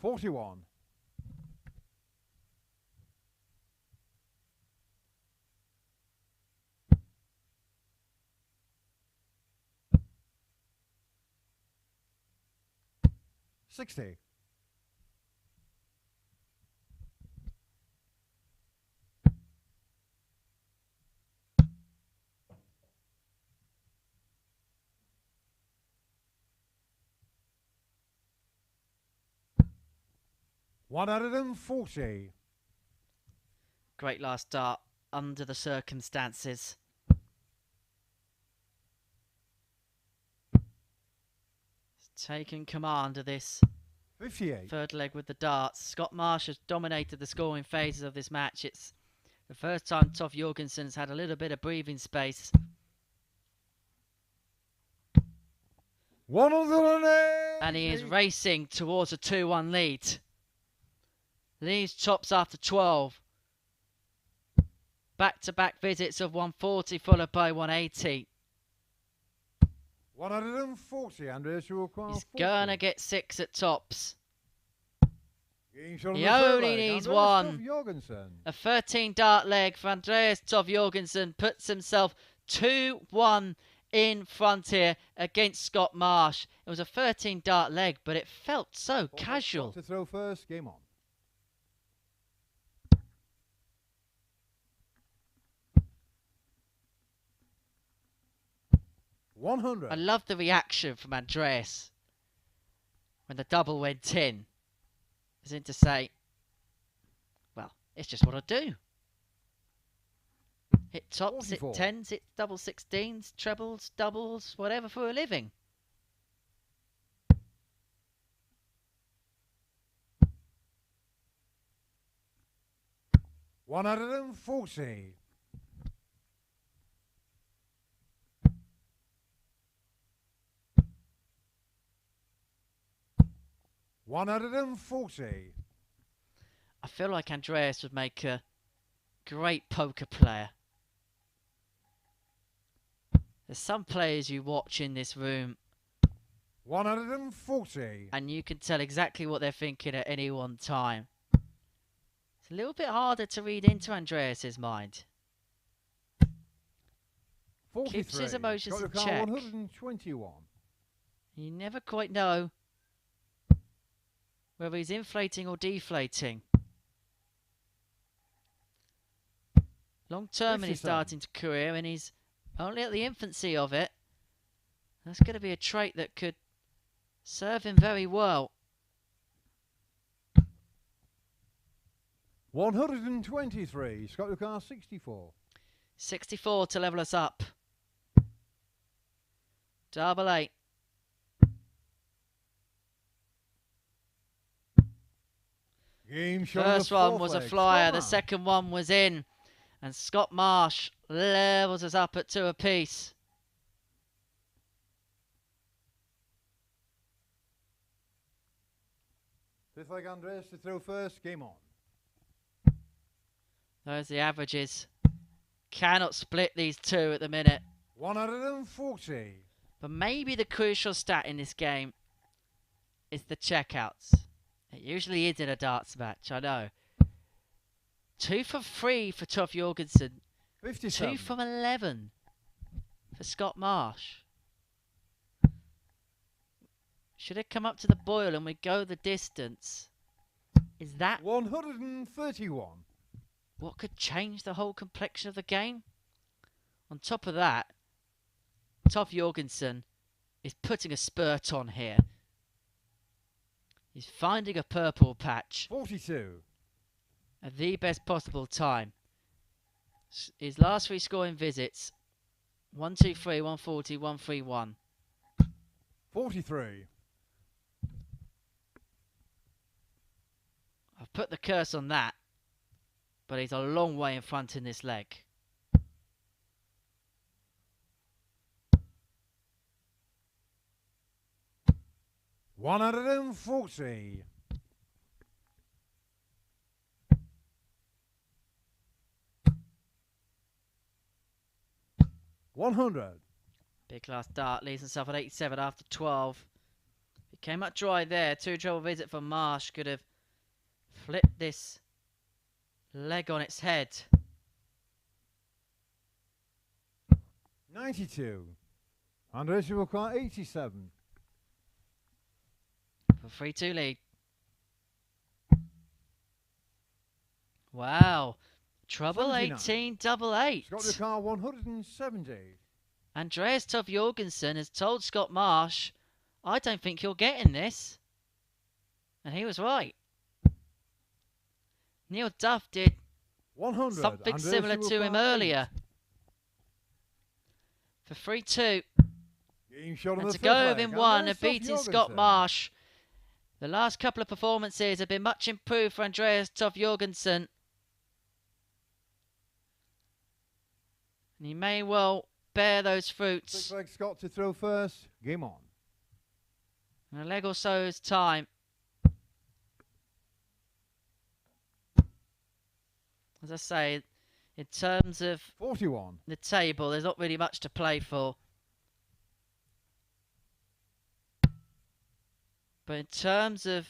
Speaker 2: 41. 60. 140.
Speaker 1: Great last start under the circumstances. He's taken command of this
Speaker 2: 58.
Speaker 1: third leg with the darts. Scott Marsh has dominated the scoring phases of this match. It's the first time Toff-Jørgensen's had a little bit of breathing space.
Speaker 2: 180.
Speaker 1: And he is racing towards a 2-1 lead. Leaves tops after 12. Back-to-back visits of 140 followed by 180.
Speaker 2: 140. Andreas you require
Speaker 1: He's
Speaker 2: 40.
Speaker 1: gonna get 6 at tops.
Speaker 2: Game shot on
Speaker 1: He
Speaker 2: the third
Speaker 1: only
Speaker 2: leg.
Speaker 1: needs
Speaker 2: Andreas
Speaker 1: one.
Speaker 2: Toft-Jørgensen.
Speaker 1: A 13 dart leg for Andreas Toff-Jørgensen puts himself 2-1 in front here against Scott Marsh. It was a 13 dart leg, but it felt so casual.
Speaker 2: To throw first. Game on. 100.
Speaker 1: I love the reaction from Andreas when the double went in. As in to say, well, it's just what I do. Hit tops,
Speaker 2: 44.
Speaker 1: hit tens, hit double 16s, trebles, doubles, whatever for a living.
Speaker 2: 140. 140.
Speaker 1: I feel like Andreas would make a great poker player. There's some players you watch in this room
Speaker 2: 140.
Speaker 1: and you can tell exactly what they're thinking at any one time. It's a little bit harder to read into Andreas's mind.
Speaker 2: 43.
Speaker 1: Keeps his emotions
Speaker 2: Got
Speaker 1: in
Speaker 2: the car
Speaker 1: check.
Speaker 2: 121.
Speaker 1: You never quite know whether he's inflating or deflating. Long term in his
Speaker 2: 57.
Speaker 1: starting to career, and he's only at the infancy of it. That's going to be a trait that could serve him very well.
Speaker 2: 123. Scott your car 64.
Speaker 1: 64 to level us up. Double 8.
Speaker 2: Game shot on the
Speaker 1: First one
Speaker 2: fourth
Speaker 1: was a
Speaker 2: leg.
Speaker 1: flyer,
Speaker 2: Scott
Speaker 1: the
Speaker 2: Marsh.
Speaker 1: second one was in. And Scott Marsh levels us up at 2 apiece.
Speaker 2: Fifth leg Andreas to throw first. Game on.
Speaker 1: Those are the averages. Cannot split these two at the minute.
Speaker 2: 140.
Speaker 1: But maybe the crucial stat in this game is the checkouts. It usually is in a darts match, I know. 2 from 3 for Toff-Jørgensen.
Speaker 2: 57.
Speaker 1: 2 from 11 for Scott Marsh. Should it come up to the boil and we go the distance? Is that
Speaker 2: 131.
Speaker 1: what could change the whole complexion of the game? On top of that, Toff-Jørgensen is putting a spurt on here. He's finding a purple patch
Speaker 2: 42.
Speaker 1: at the best possible time. His last 3 scoring visits, 123, 140, 131.
Speaker 2: 43.
Speaker 1: I've put the curse on that, but he's a long way in front in this leg.
Speaker 2: $140. 100.
Speaker 1: Big class dart leaves himself at 87 after 12. He came up dry there. 2 treble visit from Marsh could have flipped this leg on its head.
Speaker 2: 92. Andreas will call 87.
Speaker 1: For 3-2 lead. Wow. Trouble
Speaker 2: 79.
Speaker 1: 18, double 8.
Speaker 2: Scott Ricard 170.
Speaker 1: Andreas Toft-Jørgensen has told Scott Marsh, I don't think you'll get in this. And he was right. Neil Duff did
Speaker 2: 100.
Speaker 1: something
Speaker 2: Andreas
Speaker 1: similar
Speaker 2: will
Speaker 1: to him
Speaker 2: call
Speaker 1: earlier. For 3-2.
Speaker 2: Game shot on
Speaker 1: And
Speaker 2: the
Speaker 1: to
Speaker 2: fifth
Speaker 1: go
Speaker 2: leg.
Speaker 1: within one
Speaker 2: Andreas
Speaker 1: of beating Scott
Speaker 2: Toft-Jørgensen.
Speaker 1: Marsh. The last couple of performances have been much improved for Andreas Toft-Jørgensen. And he may well bear those fruits.
Speaker 2: Sixth leg Scott to throw first. Game on.
Speaker 1: In a leg or so's time. As I say, in terms of
Speaker 2: 41.
Speaker 1: the table, there's not really much to play for. But in terms of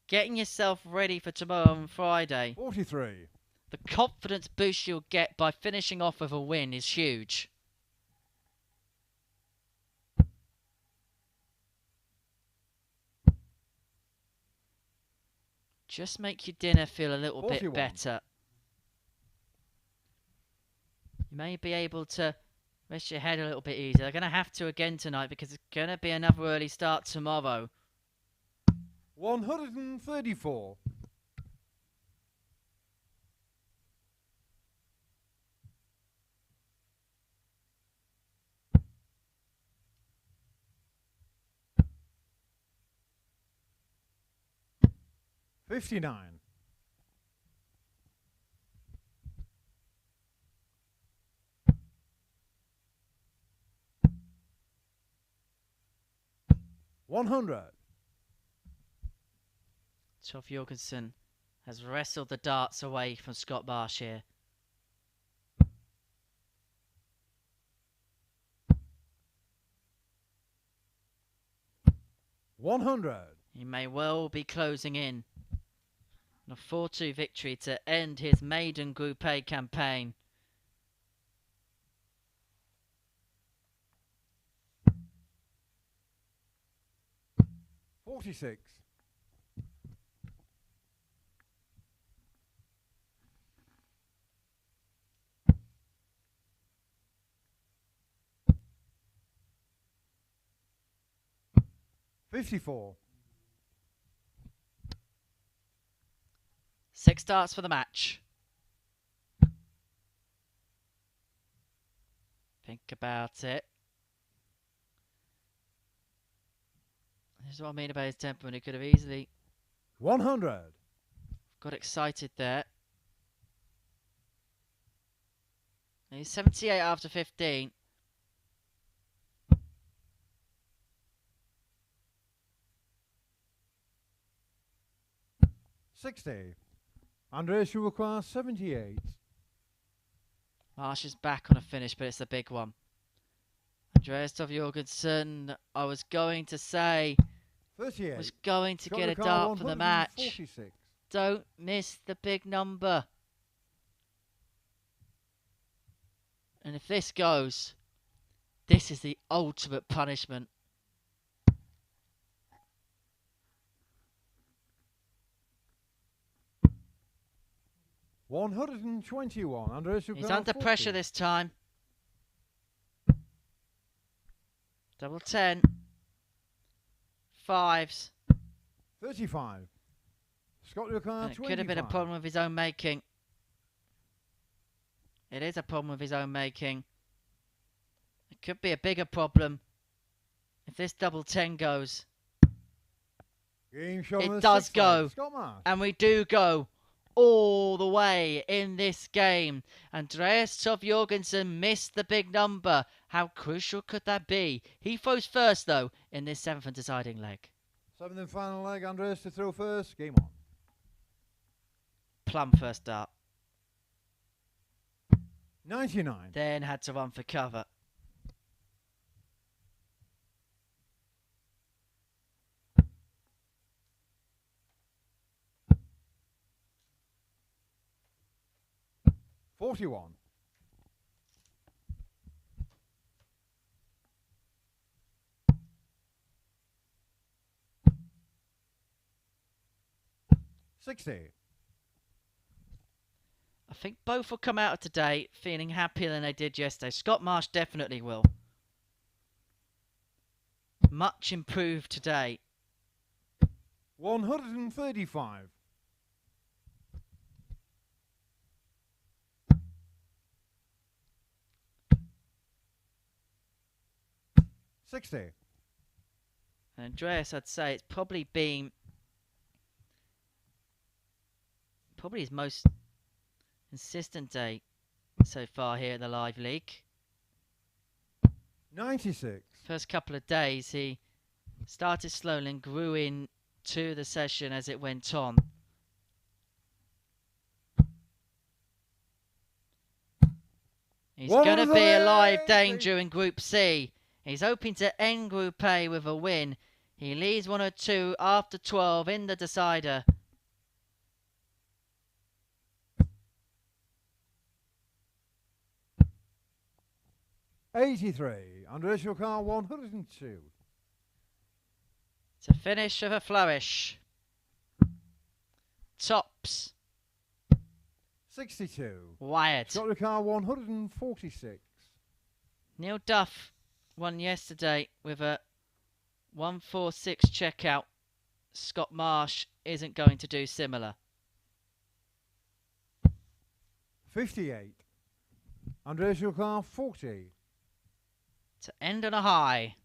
Speaker 1: getting yourself ready for tomorrow and Friday,
Speaker 2: 43.
Speaker 1: the confidence boost you'll get by finishing off with a win is huge. Just make your dinner feel a little
Speaker 2: 41.
Speaker 1: bit better. You may be able to rest your head a little bit easier. They're going to have to again tonight because it's going to be another early start tomorrow.
Speaker 2: 134. 59. 100.
Speaker 1: Toff-Jørgensen has wrestled the darts away from Scott Marsh here. He may well be closing in on a 4-2 victory to end his maiden Group A campaign.
Speaker 2: $46. 54.
Speaker 1: 6 darts for the match. Think about it. This is what I mean about his temperament. He could have easily
Speaker 2: 100.
Speaker 1: got excited there. He's 78 after 15.
Speaker 2: 60. Andreas, you require 78.
Speaker 1: Marsh is back on a finish, but it's a big one. Andreas Toft-Jørgensen, I was going to say,
Speaker 2: 38.
Speaker 1: was going to
Speaker 2: Shot
Speaker 1: get a
Speaker 2: record
Speaker 1: dart for the match.
Speaker 2: 146.
Speaker 1: Don't miss the big number. And if this goes, this is the ultimate punishment.
Speaker 2: $121. Andreas,
Speaker 1: He's under pressure this time. Double 10. Fives.
Speaker 2: 35. Scott require
Speaker 1: And it
Speaker 2: 25.
Speaker 1: could have been a problem of his own making. It is a problem of his own making. It could be a bigger problem if this double 10 goes.
Speaker 2: Game shot on
Speaker 1: It
Speaker 2: the
Speaker 1: does
Speaker 2: sixth
Speaker 1: go.
Speaker 2: leg. Scott Marsh.
Speaker 1: And we do go all the way in this game. Andreas Toft-Jørgensen missed the big number. How crucial could that be? He throws first, though, in this 7th and deciding leg.
Speaker 2: 7th and final leg. Andreas to throw first. Game on.
Speaker 1: Plumb first dart.
Speaker 2: 99.
Speaker 1: Then had to run for cover.
Speaker 2: $41. $60.
Speaker 1: I think both will come out of today feeling happier than they did yesterday. Scott Marsh definitely will. Much improved today.
Speaker 2: 135. $60.
Speaker 1: And Andreas, I'd say it's probably been his most consistent day so far here at the Live League.
Speaker 2: 96.
Speaker 1: First couple of days he started slowly and grew into the session as it went on. He's going to be a live danger in Group C. He's hoping to end Group A with a win. He leads 1 or 2 after 12 in the decider.
Speaker 2: $83. Andreas Toft-Jørgensen 102.
Speaker 1: To finish of a flourish. Tops.
Speaker 2: 62.
Speaker 1: Wired.
Speaker 2: Scott Toft-Jørgensen 146.
Speaker 1: Neil Duff won yesterday with a 146 checkout. Scott Marsh isn't going to do similar.
Speaker 2: 58. Andreas Toft-Jørgensen 40.
Speaker 1: To end on a high.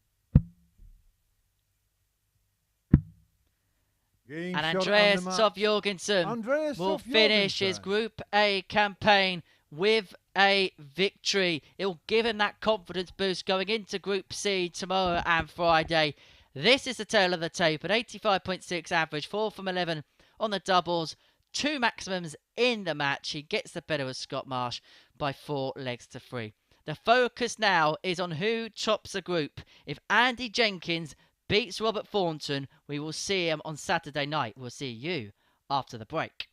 Speaker 2: Game
Speaker 1: And
Speaker 2: shot
Speaker 1: Andreas
Speaker 2: on the match.
Speaker 1: Toft-Jørgensen will finish his Group A campaign with a victory. It will give him that confidence boost going into Group C tomorrow and Friday. This is the tail of the tape. An 85.6 average, 4 from 11 on the doubles. 2 maximums in the match. He gets the better of Scott Marsh by 4 legs to 3. The focus now is on who tops the group. If Andy Jenkins beats Robert Thornton, we will see him on Saturday night. We'll see you after the break.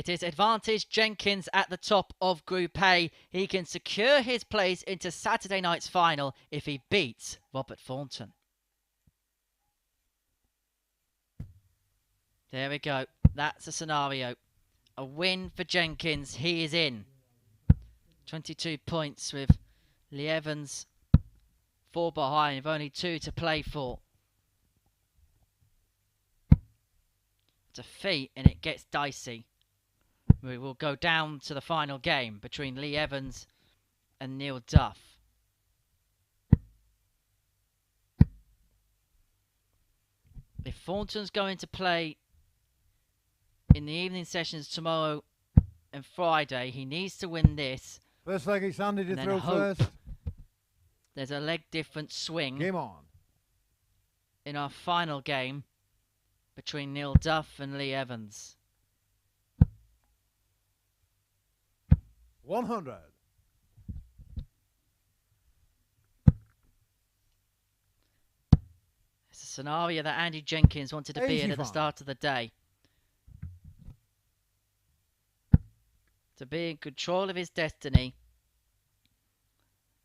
Speaker 1: It is advantage Jenkins at the top of Group A. He can secure his place into Saturday night's final if he beats Robert Thornton. There we go. That's a scenario. A win for Jenkins. He is in. 22 points with Lee Evans 4 behind, with only 2 to play for. Defeat and it gets dicey. We will go down to the final game between Lee Evans and Neil Duff. If Formton's going to play in the evening sessions tomorrow and Friday, he needs to win this.
Speaker 2: First leg is Andy to throw first.
Speaker 1: There's a leg difference swing.
Speaker 2: Game on.
Speaker 1: In our final game between Neil Duff and Lee Evans.
Speaker 2: 100.
Speaker 1: It's a scenario that Andy Jenkins wanted to be in at the start of the day. To be in control of his destiny.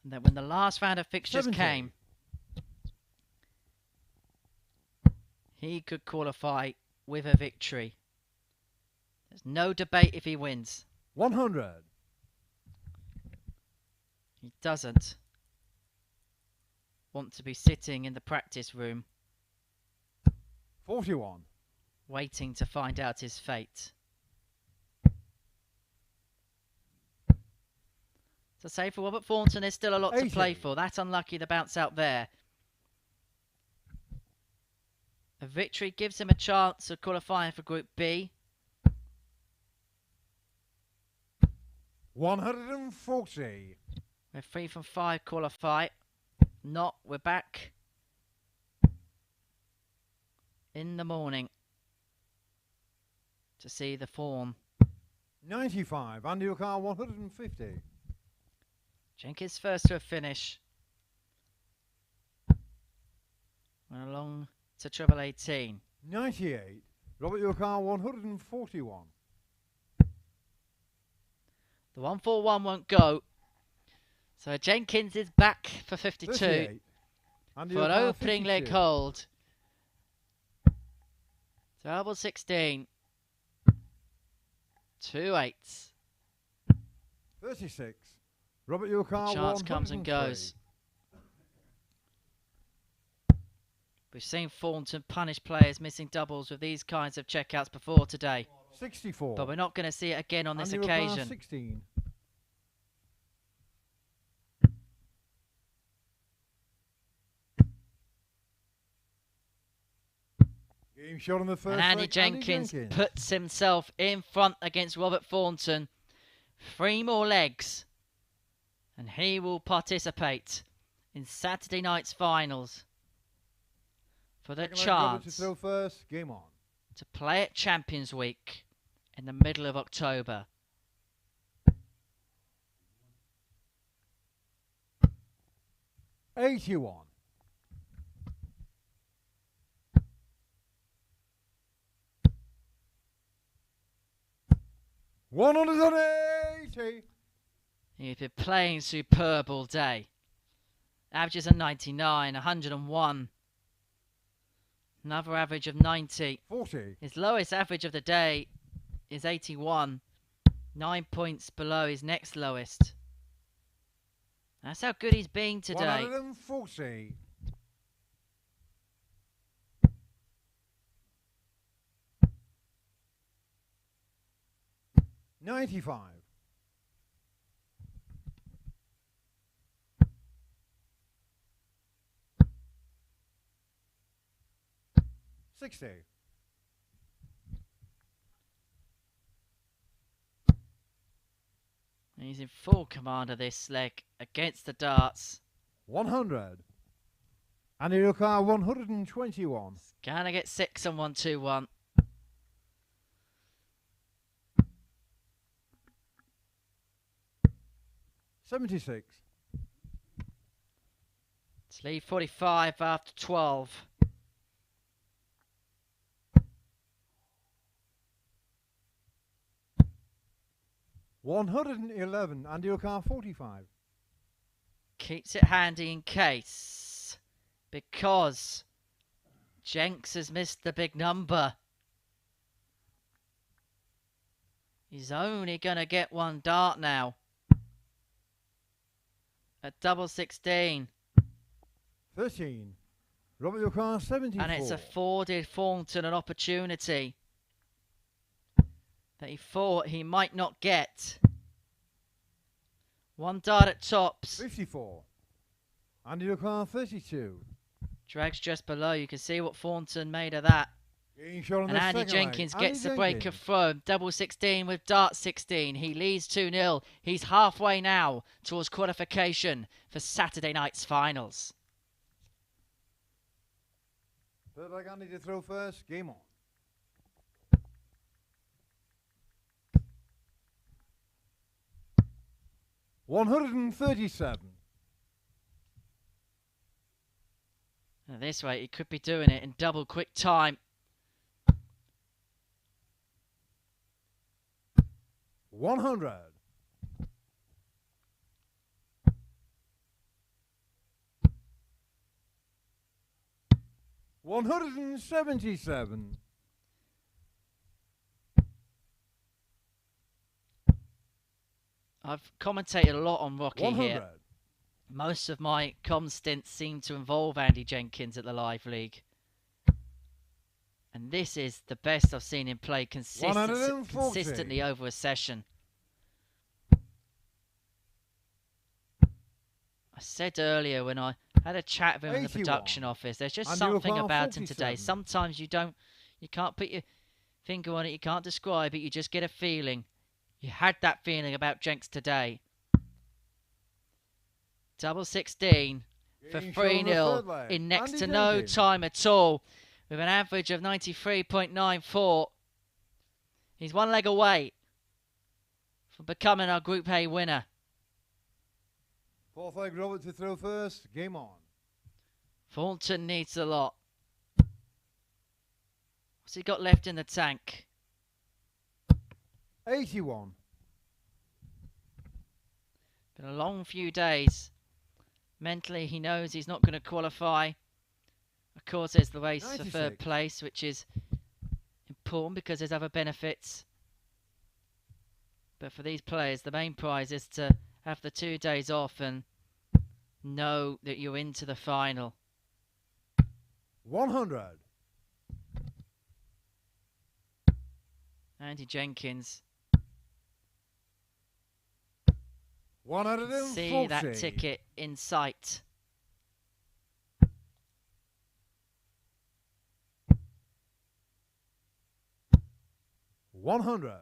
Speaker 1: And then when the last round of fixtures
Speaker 2: 70.
Speaker 1: came, he could qualify with a victory. There's no debate if he wins.
Speaker 2: 100.
Speaker 1: He doesn't want to be sitting in the practice room
Speaker 2: 41.
Speaker 1: waiting to find out his fate. To say for Robert Formton, there's still a lot
Speaker 2: 80.
Speaker 1: to play for. That's unlucky, the bounce out there. A victory gives him a chance of qualifying for Group B.
Speaker 2: 140.
Speaker 1: We're 3 from 5 qualify. Not, we're back in the morning to see the form.
Speaker 2: 95. Andy O'Carr 150.
Speaker 1: Jenkins first to a finish. Went along to treble 18.
Speaker 2: 98. Robert O'Carr 141.
Speaker 1: The 141 won't go. So Jenkins is back for 52.
Speaker 2: 38. Andy
Speaker 1: For an
Speaker 2: O'Carr,
Speaker 1: opening
Speaker 2: 52.
Speaker 1: leg hold. Treble 16. 2 8s.
Speaker 2: 36. Robert O'Carr
Speaker 1: Chance comes and goes. We've seen Thornton punish players missing doubles with these kinds of checkouts before today.
Speaker 2: 64.
Speaker 1: But we're not going to see it again on this
Speaker 2: Andy O'Carr,
Speaker 1: occasion.
Speaker 2: 16. Game shot on the first
Speaker 1: And Andy
Speaker 2: leg,
Speaker 1: Jenkins puts himself in front against Robert Thornton. 3 more legs. And he will participate in Saturday night's finals for the
Speaker 2: Second leg, Robert to
Speaker 1: chance
Speaker 2: throw first. Game on.
Speaker 1: to play at Champions Week in the middle of October.
Speaker 2: $81. $180.
Speaker 1: He's been playing superb all day. Averages are 99, 101. Another average of 90.
Speaker 2: 40.
Speaker 1: His lowest average of the day is 81. 9 points below his next lowest. That's how good he's been today.
Speaker 2: 140. $95. $60.
Speaker 1: He's in full command of this leg against the darts.
Speaker 2: 100. Andy O'Carr 121.
Speaker 1: Gonna get 6 on 1-2-1.
Speaker 2: $76.
Speaker 1: It's lead 45 after 12.
Speaker 2: 111. And your car 45.
Speaker 1: Keeps it handy in case, because Jenks has missed the big number. He's only going to get one dart now. At double 16.
Speaker 2: 13. Robert, your car 74.
Speaker 1: And it's afforded Formton an opportunity that he thought he might not get. One dart at tops.
Speaker 2: 54. And your car 32.
Speaker 1: Drags just below. You can see what Thornton made of that. And Andy Jenkins gets the break of throw. Double 16 with dart 16. He leads 2-0. He's halfway now towards qualification for Saturday night's finals.
Speaker 2: Third leg Andy to throw first. Game on. $137.
Speaker 1: Now this way, he could be doing it in double quick time.
Speaker 2: 100. 177.
Speaker 1: I've commentated a lot on Rocky
Speaker 2: 100.
Speaker 1: here. Most of my com stints seem to involve Andy Jenkins at the Live League. And this is the best I've seen him play consistently over a session. I said earlier when I had a chat with him in the production office, there's just something about him today. Sometimes you can't put your finger on it, you can't describe it, you just get a feeling. You had that feeling about Jenks today. Double 16 for 3-0 in next to no time at all, with an average of 93.94. He's one leg away from becoming our Group A winner.
Speaker 2: Fourth leg, Robert to throw first. Game on.
Speaker 1: Thornton needs a lot. What's he got left in the tank?
Speaker 2: 81.
Speaker 1: Been a long few days. Mentally, he knows he's not going to qualify. Of course, there's the race
Speaker 2: 96.
Speaker 1: for third place, which is important because there's other benefits. But for these players, the main prize is to have the 2 days off and know that you're into the final.
Speaker 2: 100.
Speaker 1: Andy Jenkins.
Speaker 2: 140.
Speaker 1: See that ticket in sight.
Speaker 2: $100.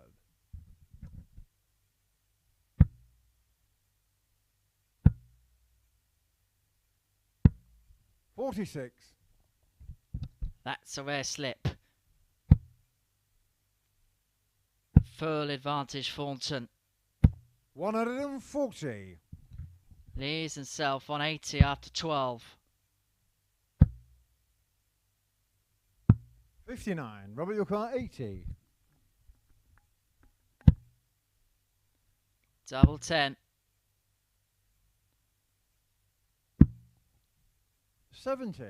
Speaker 2: 46.
Speaker 1: That's a rare slip. Full advantage Formton.
Speaker 2: 140.
Speaker 1: Leaves himself on 80 after 12.
Speaker 2: 59. Robert, your car 80.
Speaker 1: Double 10.
Speaker 2: 70.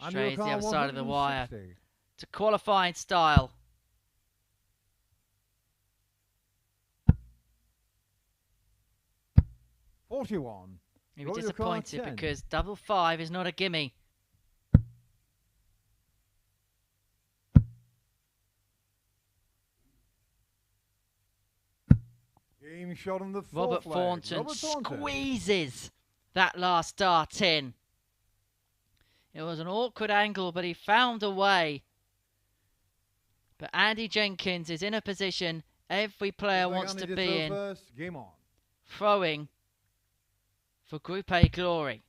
Speaker 1: Strays the other side of the wire
Speaker 2: 160.
Speaker 1: to qualifying style.
Speaker 2: $41.
Speaker 1: He was disappointed because double 5 is not a gimme.
Speaker 2: Game shot on the
Speaker 1: Robert
Speaker 2: fourth
Speaker 1: Thornton
Speaker 2: leg.
Speaker 1: squeezes that last dart in. It was an awkward angle, but he found a way. But Andy Jenkins is in a position every player wants to be in.
Speaker 2: First. Game on.
Speaker 1: Throwing for Group A glory.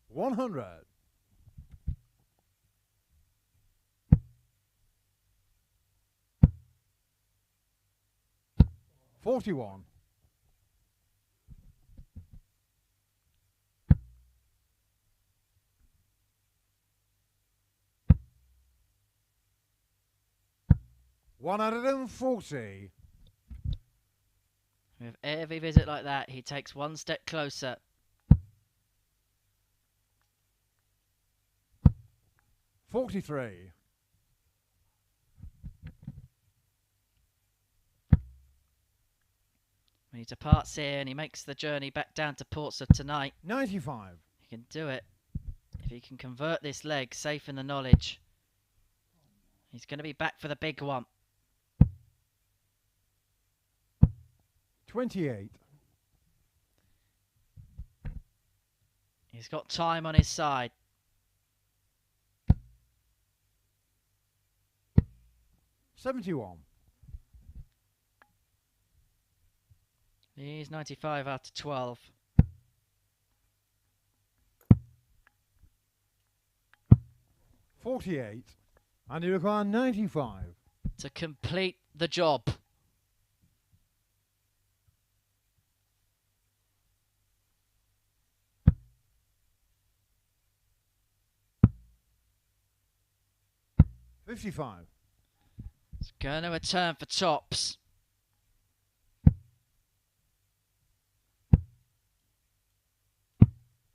Speaker 2: 100. 41. 140. 140.
Speaker 1: With every visit like that, he takes one step closer.
Speaker 2: 43.
Speaker 1: He departs here and he makes the journey back down to Portsmouth tonight.
Speaker 2: 95.
Speaker 1: He can do it. If he can convert this leg, safe in the knowledge, he's going to be back for the big one.
Speaker 2: 28.
Speaker 1: He's got time on his side.
Speaker 2: 71.
Speaker 1: He's 95 out of 12.
Speaker 2: 48. And you require 95.
Speaker 1: To complete the job.
Speaker 2: $55.
Speaker 1: It's going to return for tops.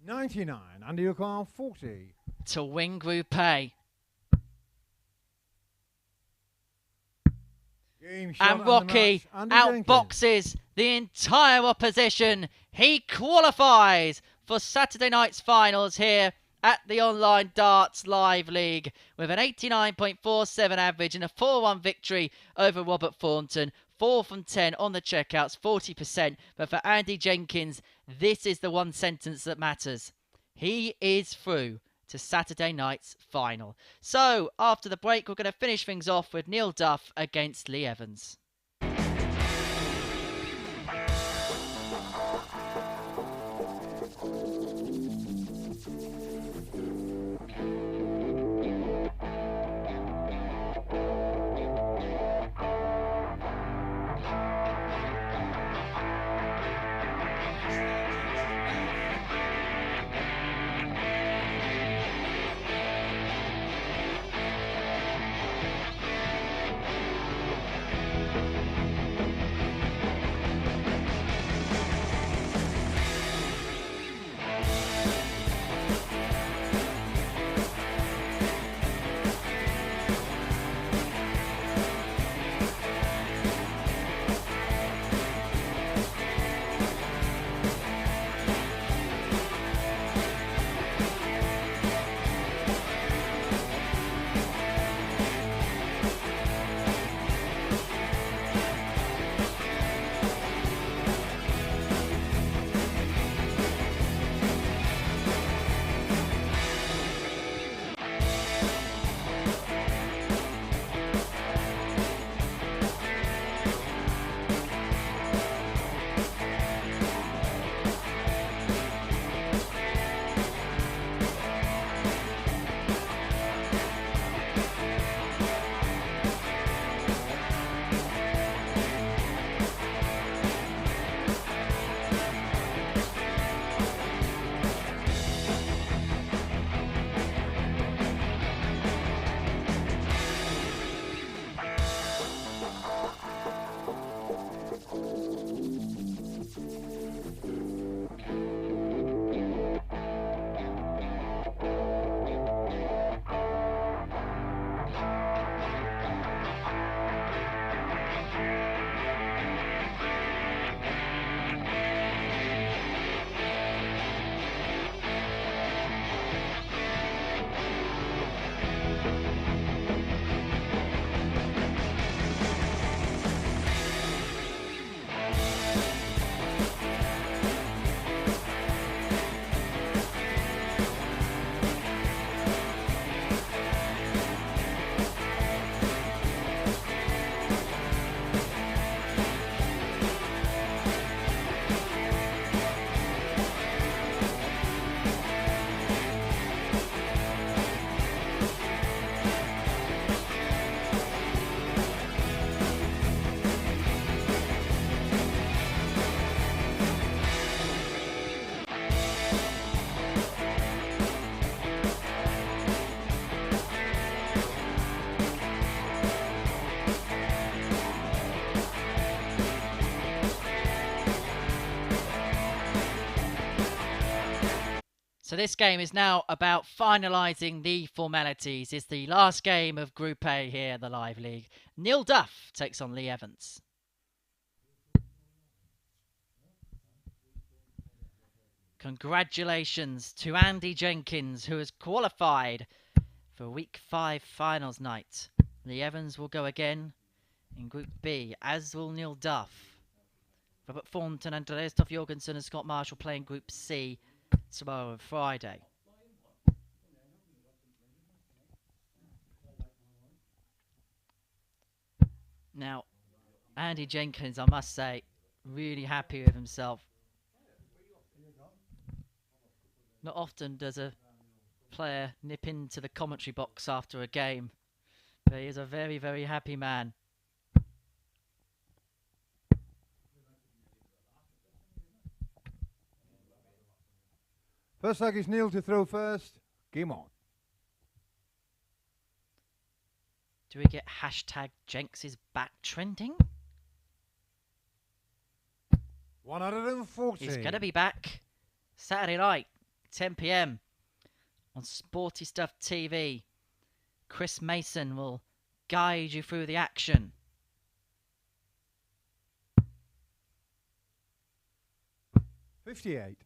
Speaker 2: $99. And you require 40.
Speaker 1: To win Group A. And Rocky outboxes the entire opposition. He qualifies for Saturday night's finals here at the Online Darts Live League with an 89.47 average and a 4-1 victory over Robert Thornton. 4 from 10 on the checkouts, 40%. But for Andy Jenkins, this is the one sentence that matters. He is through to Saturday night's final. So, after the break, we're going to finish things off with Neil Duff against Lee Evans. So this game is now about finalising the formalities. It's the last game of Group A here in the Live League. Neil Duff takes on Lee Evans. Congratulations to Andy Jenkins, who has qualified for Week 5 finals night. Lee Evans will go again in Group B, as will Neil Duff. Robert Thornton, Andreas Toft-Jørgensen and Scott Marsh will play in Group C tomorrow and Friday. Now, Andy Jenkins, I must say, really happy with himself. Not often does a player nip into the commentary box after a game, but he is a very, very happy man.
Speaker 2: First leg is Neil to throw first. Game on.
Speaker 1: Do we get hashtag Jenks is back trending?
Speaker 2: 140.
Speaker 1: He's going to be back Saturday night, 10 p.m. on Sporty Stuff TV. Chris Mason will guide you through the action.
Speaker 2: $58.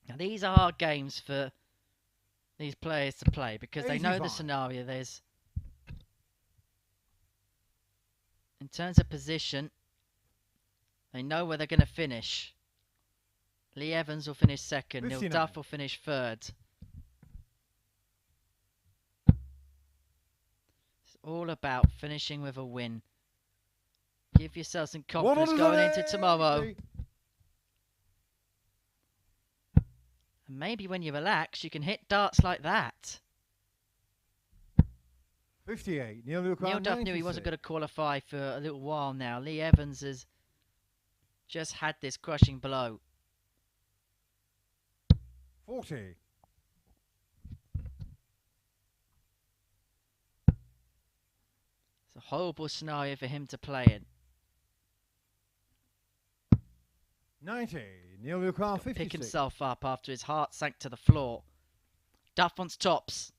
Speaker 1: Now these are hard games for these players to play because they know the
Speaker 2: 85.
Speaker 1: scenario. There's, in terms of position, they know where they're going to finish. Lee Evans will finish second.
Speaker 2: 59.
Speaker 1: Neil Duff will finish third. It's all about finishing with a win. Give yourself some confidence going into tomorrow. And maybe when you relax, you can hit darts like that.
Speaker 2: 58. Neil
Speaker 1: Duff knew he wasn't going to qualify for a little while now. Lee Evans has just had this crushing blow.
Speaker 2: 40.
Speaker 1: It's a horrible scenario for him to play in.
Speaker 2: 90. Neil Lucar, 56.
Speaker 1: Pick himself up after his heart sank to the floor. Duff wants tops.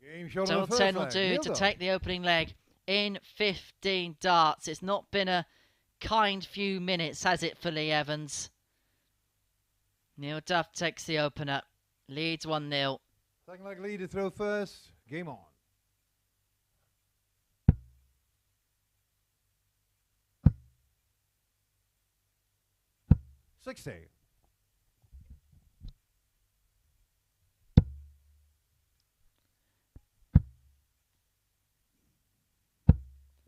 Speaker 2: Game shot on
Speaker 1: Total
Speaker 2: the first
Speaker 1: 10 will
Speaker 2: leg.
Speaker 1: do
Speaker 2: Neil
Speaker 1: to
Speaker 2: Duff.
Speaker 1: take the opening leg in 15 darts. It's not been a kind few minutes, has it, for Lee Evans? Neil Duff takes the opener. Leads 1-0.
Speaker 2: Second leg lead to throw first. Game on. 60.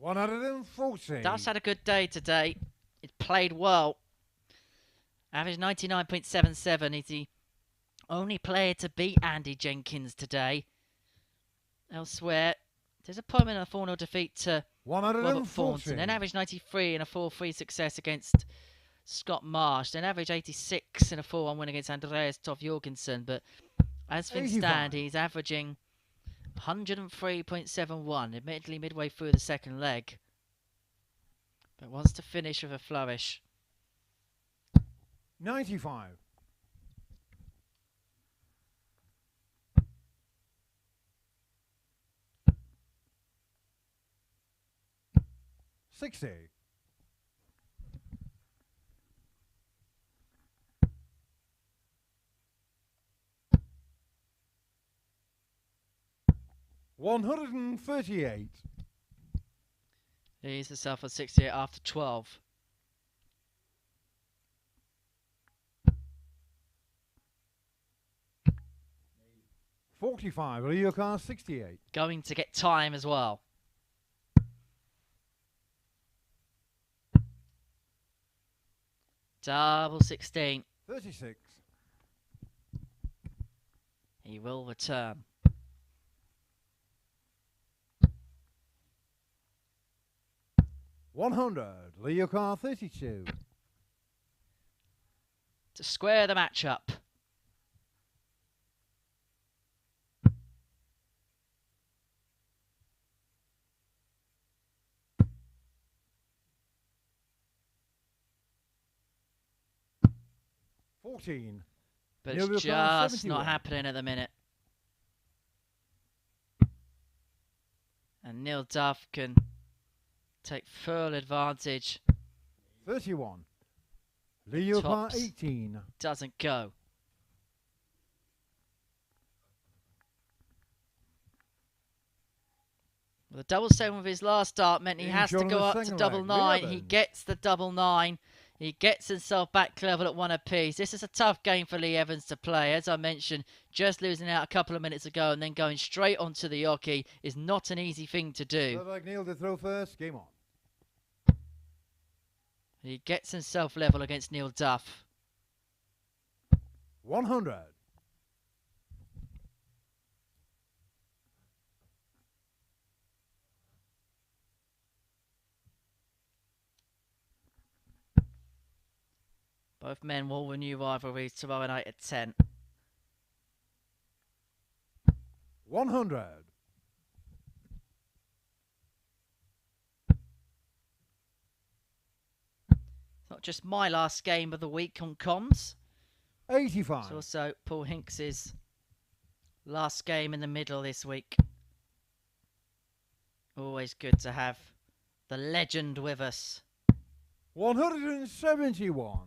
Speaker 2: $140.
Speaker 1: Duff's had a good day today. It played well. Average 99.77. He's the only player to beat Andy Jenkins today. Elsewhere, disappointment and a 4-0 defeat to Robert Thornton. Then average 93 in a 4-3 success against Scott Marsh. Then average 86 in a 4-1 win against Andreas Toft-Jørgensen. But as things
Speaker 2: 85.
Speaker 1: stand, he's averaging 103.71, admittedly midway through the second leg. But wants to finish with a flourish.
Speaker 2: 95. $60. $138.
Speaker 1: He's himself at 68 after 12.
Speaker 2: $45. Leo car 68.
Speaker 1: Going to get time as well. Double 16.
Speaker 2: 36.
Speaker 1: He will return.
Speaker 2: $100. Leo car 32.
Speaker 1: To square the match up.
Speaker 2: 14.
Speaker 1: But
Speaker 2: Neil
Speaker 1: it's
Speaker 2: Duff,
Speaker 1: just not
Speaker 2: 71.
Speaker 1: happening at the minute. And Neil Duff can take full advantage.
Speaker 2: 31. Leo Car,
Speaker 1: Tops
Speaker 2: 18.
Speaker 1: doesn't go. Well, the double 7 with his last start meant he
Speaker 2: Being
Speaker 1: has to
Speaker 2: shot on
Speaker 1: go
Speaker 2: the
Speaker 1: up to
Speaker 2: second
Speaker 1: double
Speaker 2: leg,
Speaker 1: 9.
Speaker 2: Lee
Speaker 1: He
Speaker 2: Evans.
Speaker 1: gets the double 9. He gets himself back level at 1 apiece. This is a tough game for Lee Evans to play. As I mentioned, just losing out a couple of minutes ago and then going straight onto the Yoki is not an easy thing to do.
Speaker 2: Looks like Neil to throw first. Game on.
Speaker 1: He gets himself level against Neil Duff.
Speaker 2: 100.
Speaker 1: Both men will renew rivalries tomorrow night at 10.
Speaker 2: 100.
Speaker 1: It's not just my last game of the week on comms.
Speaker 2: 85.
Speaker 1: It's also Paul Hinks's last game in the middle this week. Always good to have the legend with us.
Speaker 2: 171.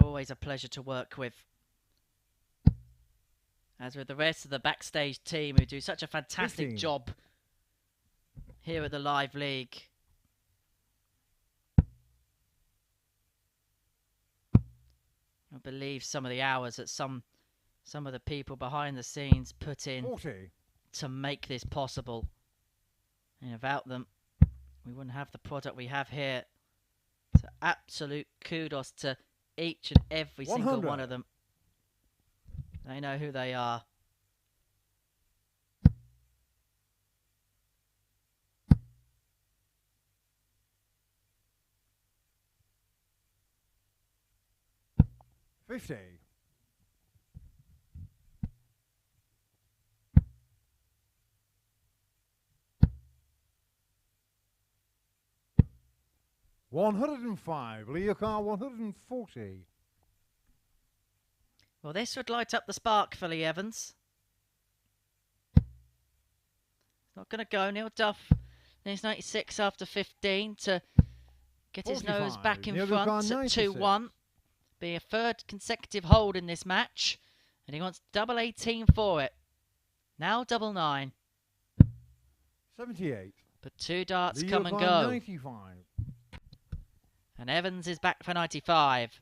Speaker 1: Always a pleasure to work with. As with the rest of the backstage team who do such a fantastic
Speaker 2: 15.
Speaker 1: job here at the Live League. I believe some of the hours that some of the people behind the scenes put in
Speaker 2: 40.
Speaker 1: to make this possible. And without them, we wouldn't have the product we have here. So absolute kudos to each and every single
Speaker 2: 100.
Speaker 1: one of them. They know who they are.
Speaker 2: $50. 105. Leo Car, 140.
Speaker 1: Well, this would light up the spark for Lee Evans. Not going to go. Neil Duff needs 96 after 15 to get his nose
Speaker 2: 45.
Speaker 1: back in
Speaker 2: Neil
Speaker 1: front
Speaker 2: Duff,
Speaker 1: at
Speaker 2: 96.
Speaker 1: 2-1. Be a third consecutive hold in this match. And he wants double 18 for it. Now double 9.
Speaker 2: 78.
Speaker 1: But 2 darts
Speaker 2: Leo
Speaker 1: come and
Speaker 2: Car,
Speaker 1: go.
Speaker 2: 95.
Speaker 1: And Evans is back for 95.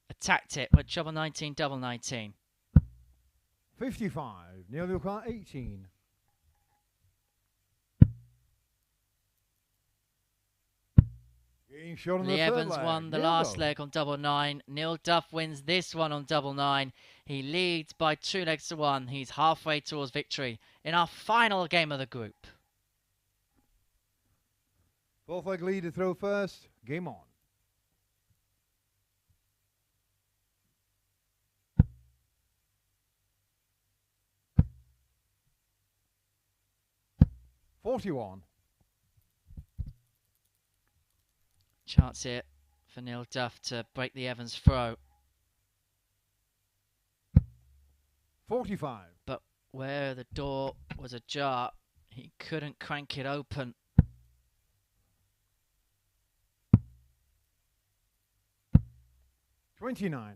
Speaker 1: Attacked it with double 19, double 19.
Speaker 2: 55. Neil Car, 18. Getting shot on the
Speaker 1: Lee
Speaker 2: third
Speaker 1: Evans
Speaker 2: leg.
Speaker 1: won the
Speaker 2: Neil
Speaker 1: last
Speaker 2: Duff.
Speaker 1: leg on double 9. Neil Duff wins this one on double 9. He leads by 2 legs to 1. He's halfway towards victory in our final game of the group.
Speaker 2: Fourth leg lead to throw first. Game on. $41.
Speaker 1: Chance here for Neil Duff to break the Evans throw.
Speaker 2: 45.
Speaker 1: But where the door was ajar, he couldn't crank it open.
Speaker 2: $29.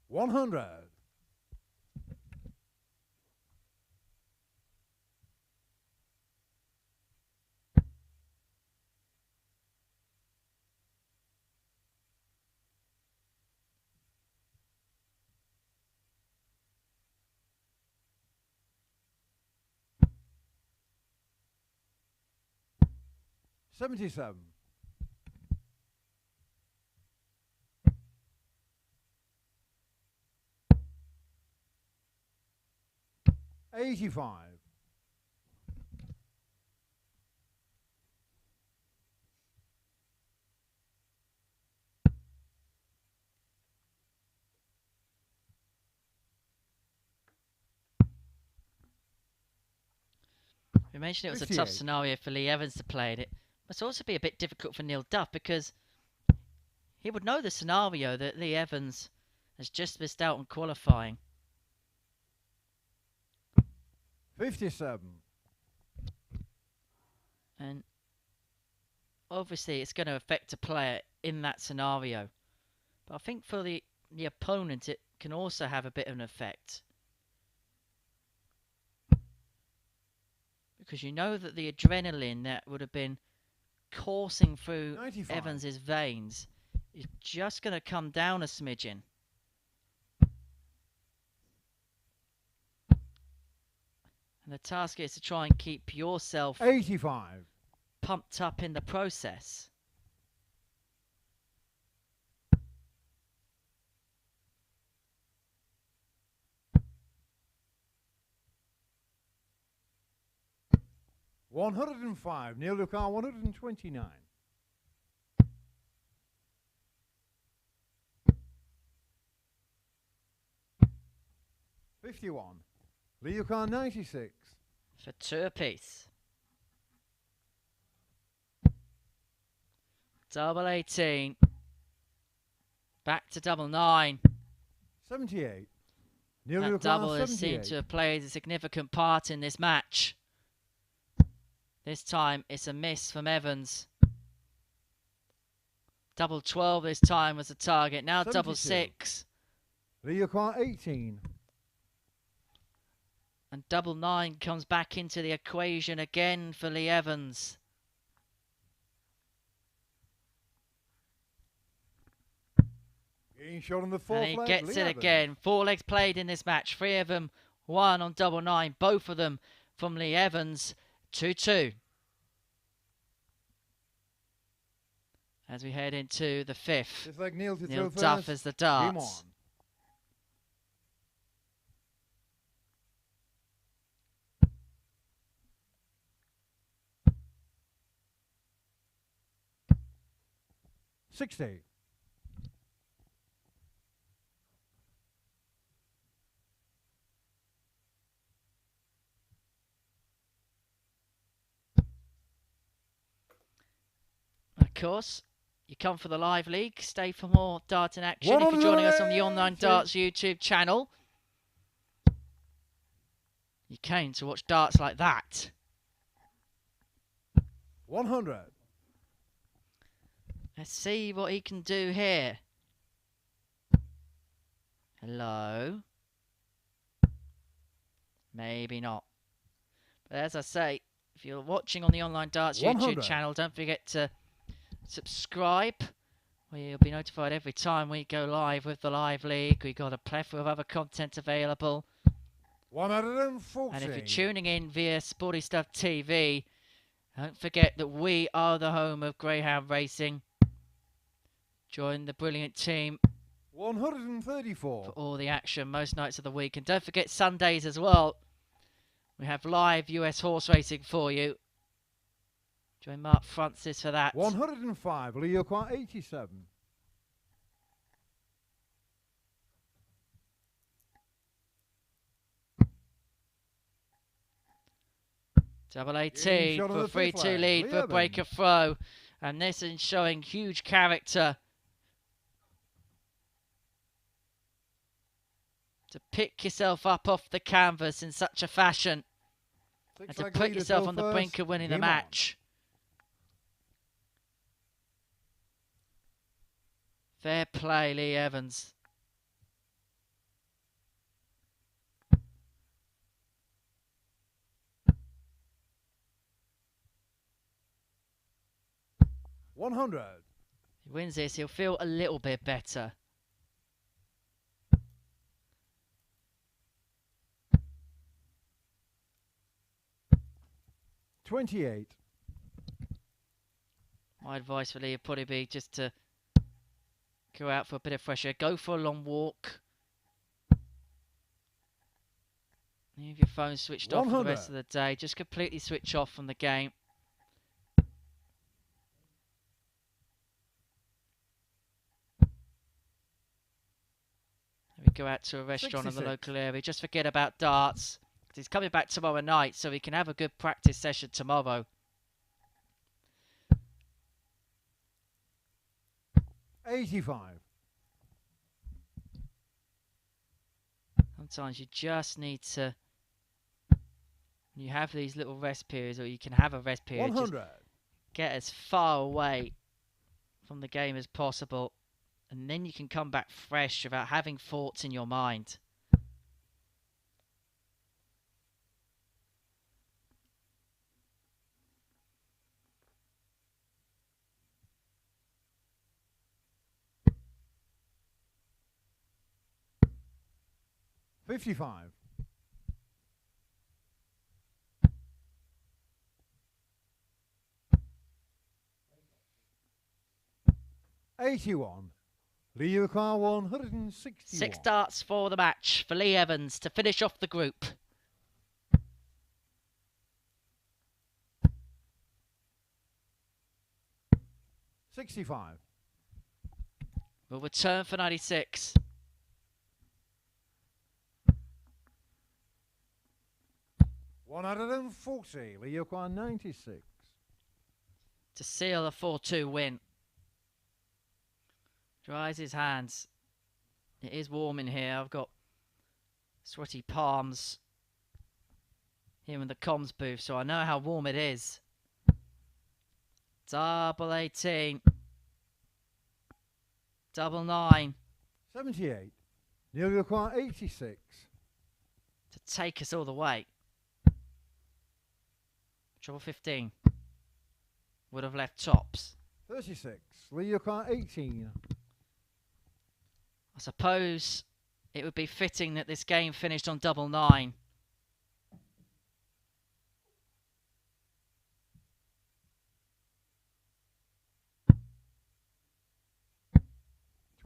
Speaker 2: 100. $77. 85.
Speaker 1: We mentioned it was a tough
Speaker 2: 58.
Speaker 1: scenario for Lee Evans to play, and it must also be a bit difficult for Neil Duff because he would know the scenario that Lee Evans has just missed out on qualifying.
Speaker 2: 57.
Speaker 1: And obviously it's going to affect a player in that scenario. But I think for the opponent it can also have a bit of an effect. Because you know that the adrenaline that would have been coursing through
Speaker 2: 95.
Speaker 1: Evans's veins is just going to come down a smidgen. And the task is to try and keep yourself
Speaker 2: 85.
Speaker 1: pumped up in the process.
Speaker 2: $105. Neil Ducar, 129. $51. Lee Ducar, 96.
Speaker 1: For two apiece. Double 18. Back to double 9.
Speaker 2: 78. Neil
Speaker 1: That
Speaker 2: Ducar,
Speaker 1: double has
Speaker 2: 78.
Speaker 1: seemed to have played a significant part in this match. This time it's a miss from Evans. Double 12 this time was the target. Now
Speaker 2: 72.
Speaker 1: double 6.
Speaker 2: Lee Ducar, 18.
Speaker 1: And double 9 comes back into the equation again for Lee Evans.
Speaker 2: Getting shot on the fourth
Speaker 1: And he
Speaker 2: leg,
Speaker 1: gets
Speaker 2: Lee
Speaker 1: it
Speaker 2: Evans.
Speaker 1: again. 4 legs played in this match. 3 of them, 1 on double 9. Both of them from Lee Evans. 2-2. As we head into the 5th.
Speaker 2: Just like Neil to
Speaker 1: Neil
Speaker 2: throw
Speaker 1: Duff
Speaker 2: first.
Speaker 1: as the
Speaker 2: Game on.
Speaker 1: darts.
Speaker 2: $60.
Speaker 1: Of course, you come for the live league. Stay for more dart in action. If you're joining us on the Online Darts YouTube channel, you came to watch darts like that.
Speaker 2: 100.
Speaker 1: Let's see what he can do here. Hello. Maybe not. But as I say, if you're watching on the Online Darts
Speaker 2: 100.
Speaker 1: YouTube channel, don't forget to subscribe, where you'll be notified every time we go live with the live league. We've got a plethora of other content available.
Speaker 2: 140.
Speaker 1: And if you're tuning in via Sporty Stuff TV, don't forget that we are the home of Greyhound Racing. Join the brilliant team
Speaker 2: 134.
Speaker 1: for all the action most nights of the week. And don't forget Sundays as well. We have live US horse racing for you. Join Mark Francis for that.
Speaker 2: 105. Lee Ducar, 87.
Speaker 1: Double 18
Speaker 2: shot on
Speaker 1: for a
Speaker 2: the fifth
Speaker 1: 3-2
Speaker 2: leg.
Speaker 1: lead
Speaker 2: Lee
Speaker 1: for a breaker
Speaker 2: Evans.
Speaker 1: throw. And this is showing huge character to pick yourself up off the canvas in such a fashion and to put yourself on the brink of winning the match. Fair play, Lee Evans.
Speaker 2: $100.
Speaker 1: He wins this, he'll feel a little bit better.
Speaker 2: $28.
Speaker 1: My advice for Lee would probably be just to go out for a bit of fresh air. Go for a long walk. Leave your phone switched off for the rest of the day. Just completely switch off from the game. We go out to a restaurant in the
Speaker 2: 66.
Speaker 1: local area. Just forget about darts. He's coming back tomorrow night, so he can have a good practice session tomorrow.
Speaker 2: 85.
Speaker 1: Sometimes you just need to... You have these little rest periods, or you can have a rest period.
Speaker 2: 100.
Speaker 1: Just get as far away from the game as possible, and then you can come back fresh without having thoughts in your mind.
Speaker 2: $55. 81. Lee require 161.
Speaker 1: 6 darts for the match for Lee Evans to finish off the group.
Speaker 2: $65.
Speaker 1: Will return for 96.
Speaker 2: $140. Lee require 96.
Speaker 1: To seal a 4-2 win. Dries his hands. It is warm in here. I've got sweaty palms here in the comms booth, so I know how warm it is. Double 18. Double 9.
Speaker 2: 78. Nearly require 86.
Speaker 1: To take us all the way. Treble 15. Would have left tops.
Speaker 2: 36. Lee require 18.
Speaker 1: I suppose it would be fitting that this game finished on double 9.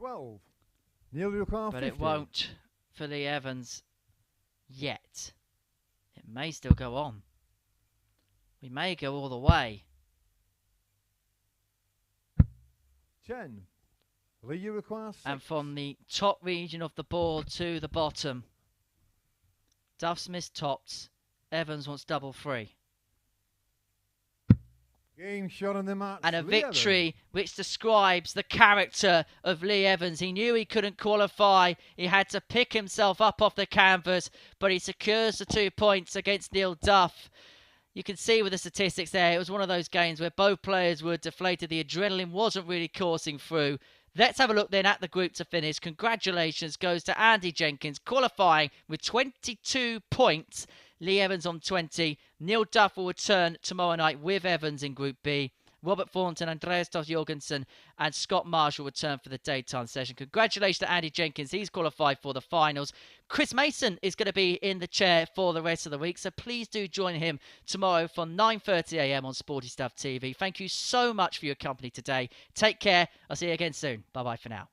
Speaker 2: $12. Nearly require 50.
Speaker 1: But it won't for Lee Evans yet. It may still go on. We may go all the way.
Speaker 2: 10. Lee, you require 6.
Speaker 1: And from the top region of the board to the bottom, Duff's missed tops. Evans wants double 3.
Speaker 2: Game shot in the match.
Speaker 1: And a
Speaker 2: Lee
Speaker 1: victory
Speaker 2: Evans.
Speaker 1: which describes the character of Lee Evans. He knew he couldn't qualify. He had to pick himself up off the canvas, but he secures the 2 points against Neil Duff. You can see with the statistics there, it was one of those games where both players were deflated. The adrenaline wasn't really coursing through. Let's have a look then at the group to finish. Congratulations goes to Andy Jenkins, qualifying with 22 points. Lee Evans on 20. Neil Duff will return tomorrow night with Evans in Group B. Robert Thornton, Andreas Toft-Jørgensen and Scott Marsh will return for the daytime session. Congratulations to Andy Jenkins. He's qualified for the finals. Chris Mason is going to be in the chair for the rest of the week, so please do join him tomorrow from 9:30 a.m. on Sporty Stuff TV. Thank you so much for your company today. Take care. I'll see you again soon. Bye-bye for now.